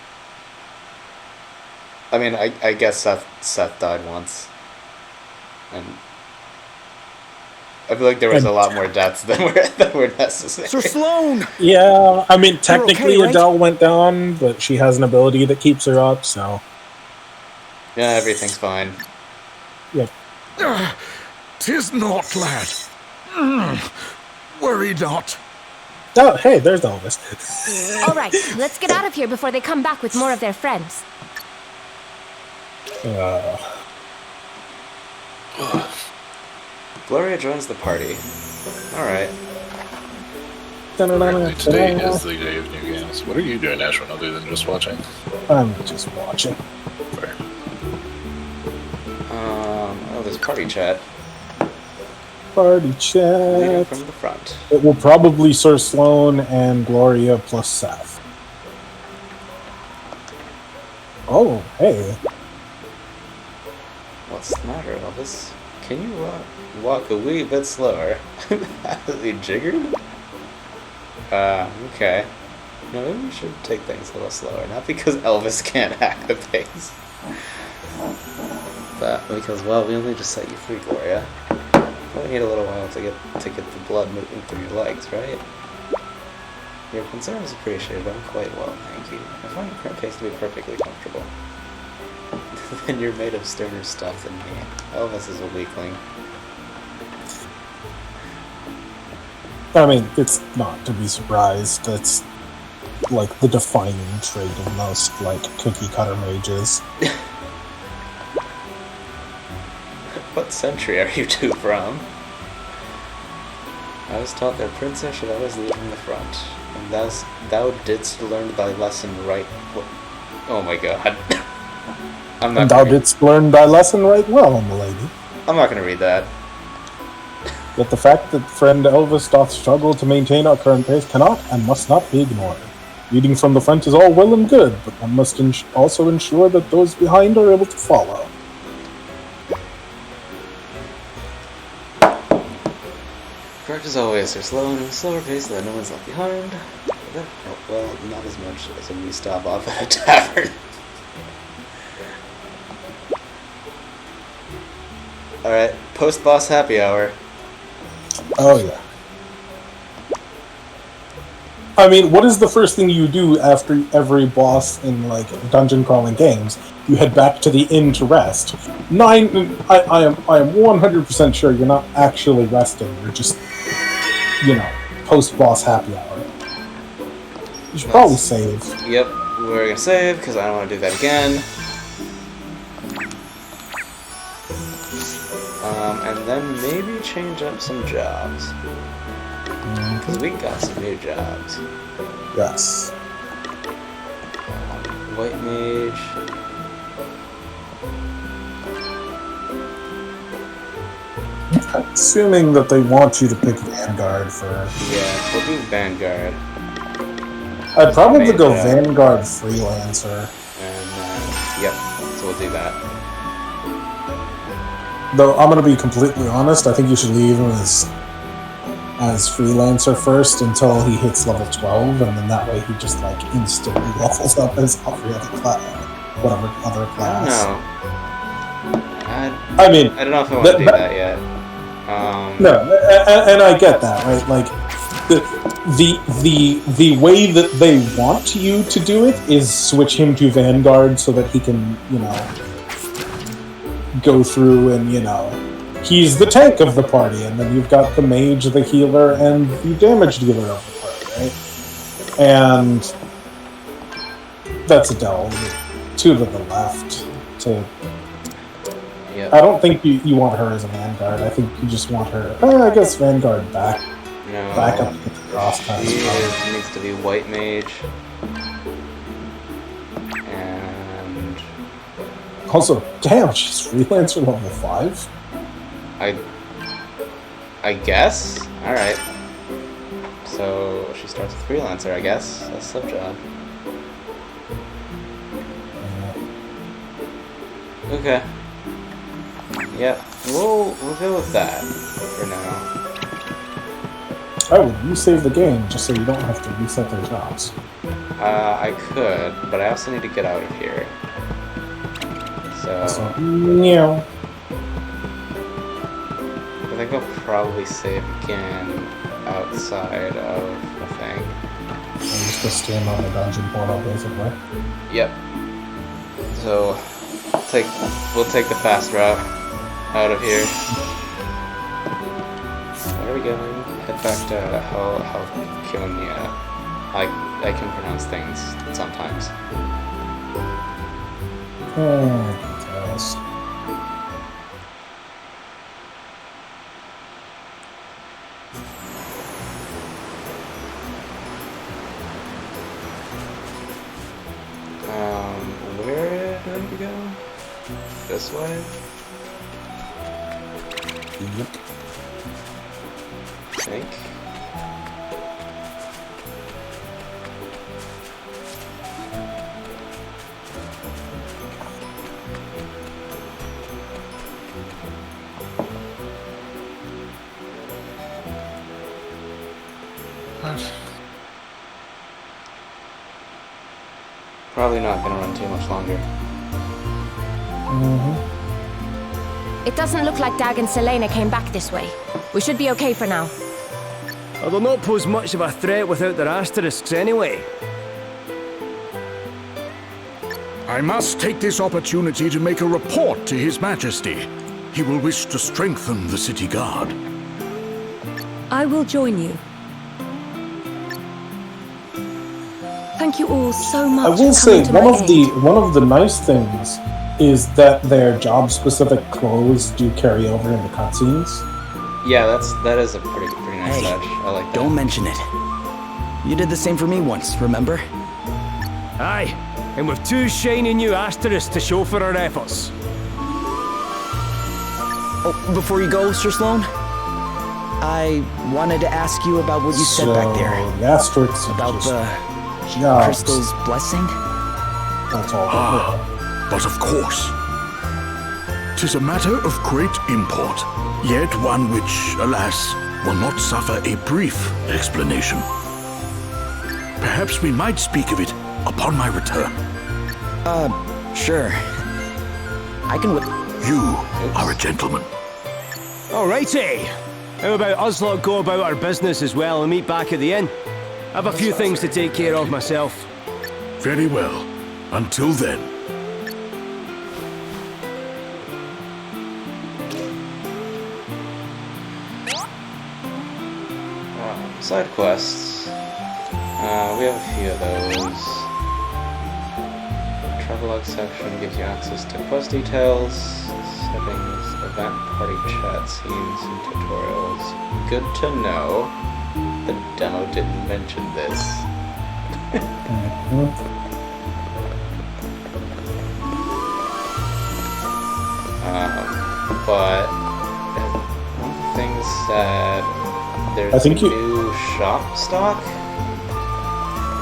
I mean, I guess Seth died once. And I feel like there was a lot more deaths than were necessary. Sir Sloane! Yeah, I mean, technically okay, right? Adele went down, but she has an ability that keeps her up, so... Yeah, everything's fine. Yep. 'Tis not, lad. Worry not. Oh, hey, there's Elvis. All right, let's get out of here before they come back with more of their friends. Gloria joins the party. Alright. Apparently today is the day of new games. What are you doing, Ashwin, other than just watching? I'm just watching. Fair. Oh, there's party chat. Party Leading chat. from the front. It will probably Sir Sloane and Gloria plus Seth. Oh, hey. Well, What's the matter, Elvis? Can you walk a wee bit slower? Is he jiggered? Okay. No, maybe we should take things a little slower. Not because Elvis can't hack the pace. But because, well, we only just set you free, Gloria. Probably need a little while to get the blood moving through your legs, right? Your concern is appreciated. I'm quite well, thank you. I find your current pace to be perfectly comfortable. Then you're made of sterner stuff than me. Elvis is a weakling. I mean, it's not to be surprised. It's like the defining trait of most like cookie cutter mages. What century are you two from? I was taught that princess should always lead from the front, and thou didst learn thy lesson right. Oh my god! And thou didst learn thy lesson right well, milady. I'm not gonna read that. Yet the fact that friend Elvis doth struggle to maintain our current pace cannot and must not be ignored. Leading from the front is all well and good, but one must also ensure that those behind are able to follow. Correct as always, they're slow and slower pace so that no one's left behind. Well, not as much as when we stop off at a tavern. Alright, post-boss happy hour. Oh yeah. I mean, what is the first thing you do after every boss in, like, dungeon crawling games? You head back to the inn to rest. I am 100% sure you're not actually resting. You're just, you know, post-boss happy hour. You should probably save. Yep, we're gonna save, because I don't want to do that again. And then maybe change up some jobs. Because we got some new jobs. Yes. White Mage. Assuming that they want you to pick Vanguard for... Yeah, we'll do Vanguard. I'd probably go Vanguard Freelancer. And, yep, so we'll do that. Though, I'm gonna be completely honest, I think you should leave him as Freelancer first until he hits level 12, and then that way he just, like, instantly levels up as every other class. Whatever other class. I don't know. I mean... I don't know if I want to do that yet. No, and I get that, right? Like, the way that they want you to do it is switch him to Vanguard so that he can, you know, go through and, you know, he's the tank of the party, and then you've got the mage, the healer, and the damage dealer of the party, right? And that's Adele, two to the left. Yep. I don't think you want her as a Vanguard. I think you just want her, I guess, Vanguard back. No, back up to the cross times. She needs to be White Mage. And... Also, damn, she's Freelancer level 5? I guess? Alright. So, she starts with Freelancer, I guess. That's sub job. Okay. Yeah, we'll go with that for now. Oh, you save the game just so you don't have to reset their jobs. I could, but I also need to get out of here. So yeah. I think I'll probably save again outside of the thing. I'm just gonna stand on the dungeon portal, basically. Yep. So we'll take the fast route out of here. Where are we going? Head back to Halkyonia. I can pronounce things sometimes. Details. Where did we go? This way? Yep. I think. Probably not gonna run too much longer. It doesn't look like Dag and Selena came back this way. We should be okay for now. They'll not pose much of a threat without their asterisks anyway. I must take this opportunity to make a report to His Majesty. He will wish to strengthen the city guard. I will join you. Thank you all so much. I will say one of the nice things is that their job-specific clothes do carry over into cutscenes. Yeah, that is a pretty nice touch. I like that. Don't mention it. You did the same for me once, remember? Aye, and with 2 shiny new asterisks to show for our efforts. Oh, before you go, Sir Sloan, I wanted to ask you about what you said back there. The asterisks about the jobs. crystal's blessing? That's all. But of course. 'Tis a matter of great import, yet one which, alas, will not suffer a brief explanation. Perhaps we might speak of it upon my return. Sure. I can You are a gentleman. Alrighty. How about us lot go about our business as well and meet back at the inn? I've a few things to take care of myself. Very well. Until then. Side quests. We have a few of those. Travelogue section gives you access to quest details, settings, event, party chat scenes, and tutorials. Good to know. The demo didn't mention this. But one of the things said there's a new shop stock.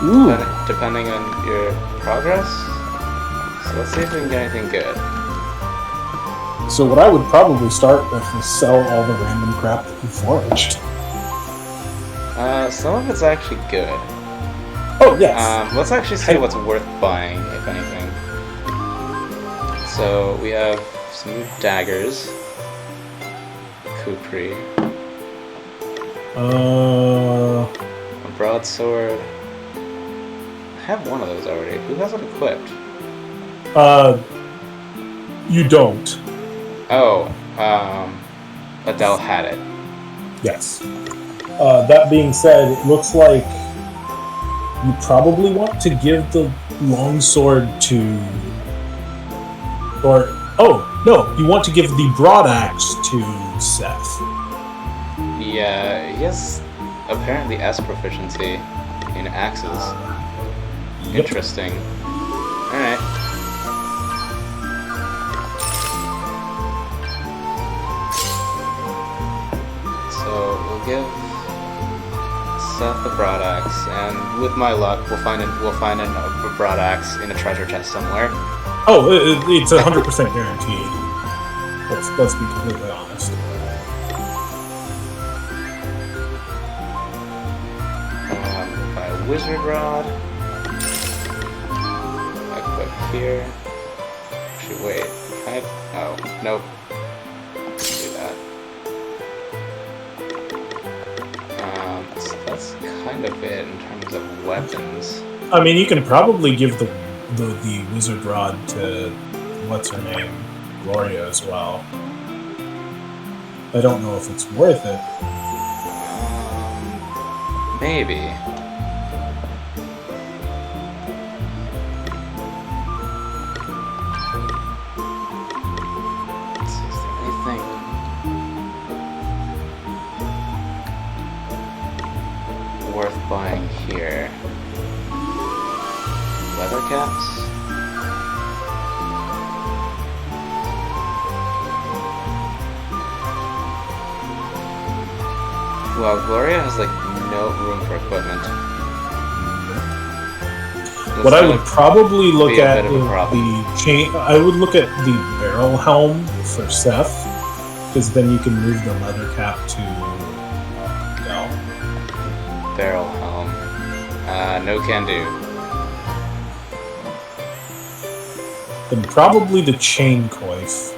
Ooh. Depending on your progress. So let's see if we can get anything good. So what I would probably start with is sell all the random crap that you foraged. Some of it's actually good. Oh, yes. Let's actually see what's worth buying, if anything. So we have some new daggers. Kukri. A broadsword. I have one of those already. Who has it equipped? You don't. Oh, Adele had it. Yes. That being said, it looks like you probably want to give the longsword to... Or... Oh, no, you want to give the broadaxe to Seth. Yeah, he has apparently S proficiency in axes. Interesting. Alright. So we'll give Seth the broadaxe, and with my luck, we'll find a broadaxe in a treasure chest somewhere. Oh, it's 100% guaranteed. Let's be completely honest. Buy a wizard rod. Equip here. Actually, wait. Can I? Oh, nope. Do that. That's kind of it in terms of weapons. I mean, you can probably give the wizard rod to what's her name, Gloria, as well. I don't know if it's worth it. Maybe. Let's see, is there anything worth buying here? Leather caps? Well, Gloria has like no room for equipment. What I would probably look at is the chain. I would look at the barrel helm for Seth, because then you can move the leather cap to Del. barrel helm. No can do. Then probably the chain coif.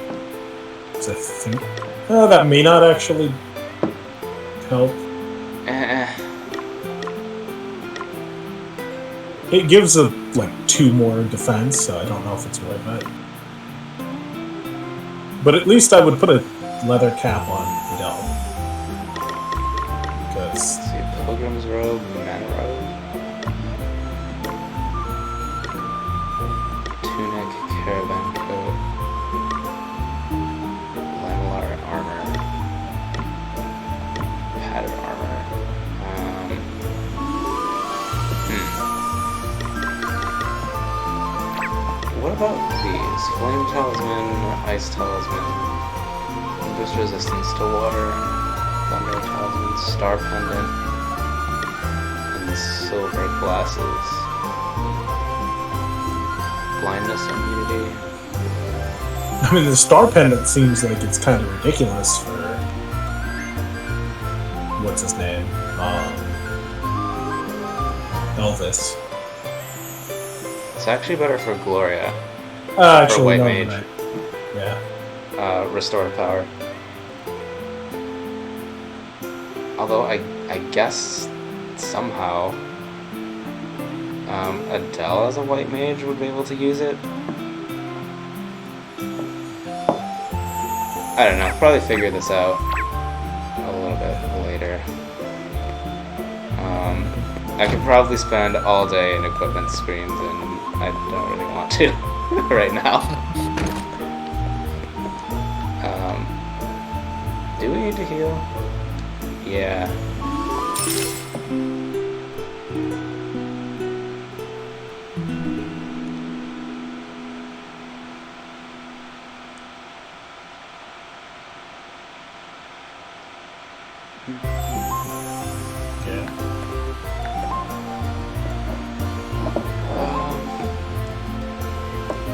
'Cause I think that may not actually help. It gives a like 2 more defense, so I don't know if it's worth it. But at least I would put a leather cap on Del. Because see, Pilgrim's Robe, Man Robe, Tunic, Caravan Coat, Lamellar Armor, Padded Armor. What about these? Flame Talisman, Ice Talisman, Boost Resistance to Water, Thunder Talisman, Star Pendant, and Silver Glasses. Blindness Immunity. I mean, the star pendant seems like it's kind of ridiculous for what's his name, Elvis. It's actually better for Gloria. Actually, for White no, Mage. right. Yeah. Restore power. Although I guess somehow Adele as a White Mage would be able to use it. I don't know. Probably figure this out a little bit later. I could probably spend all day in equipment screens, and I don't really want to right now. Do we need to heal? Yeah.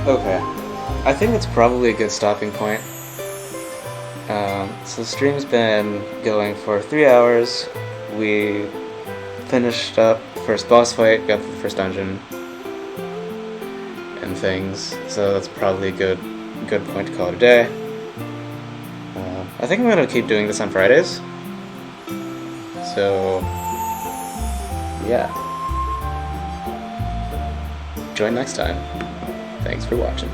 Okay, I think it's probably a good stopping point. So the stream's been going for 3 hours. We finished up the first boss fight, got to the first dungeon, and things. So that's probably a good point to call it a day. I think I'm gonna keep doing this on Fridays. So yeah, join next time. Thanks for watching.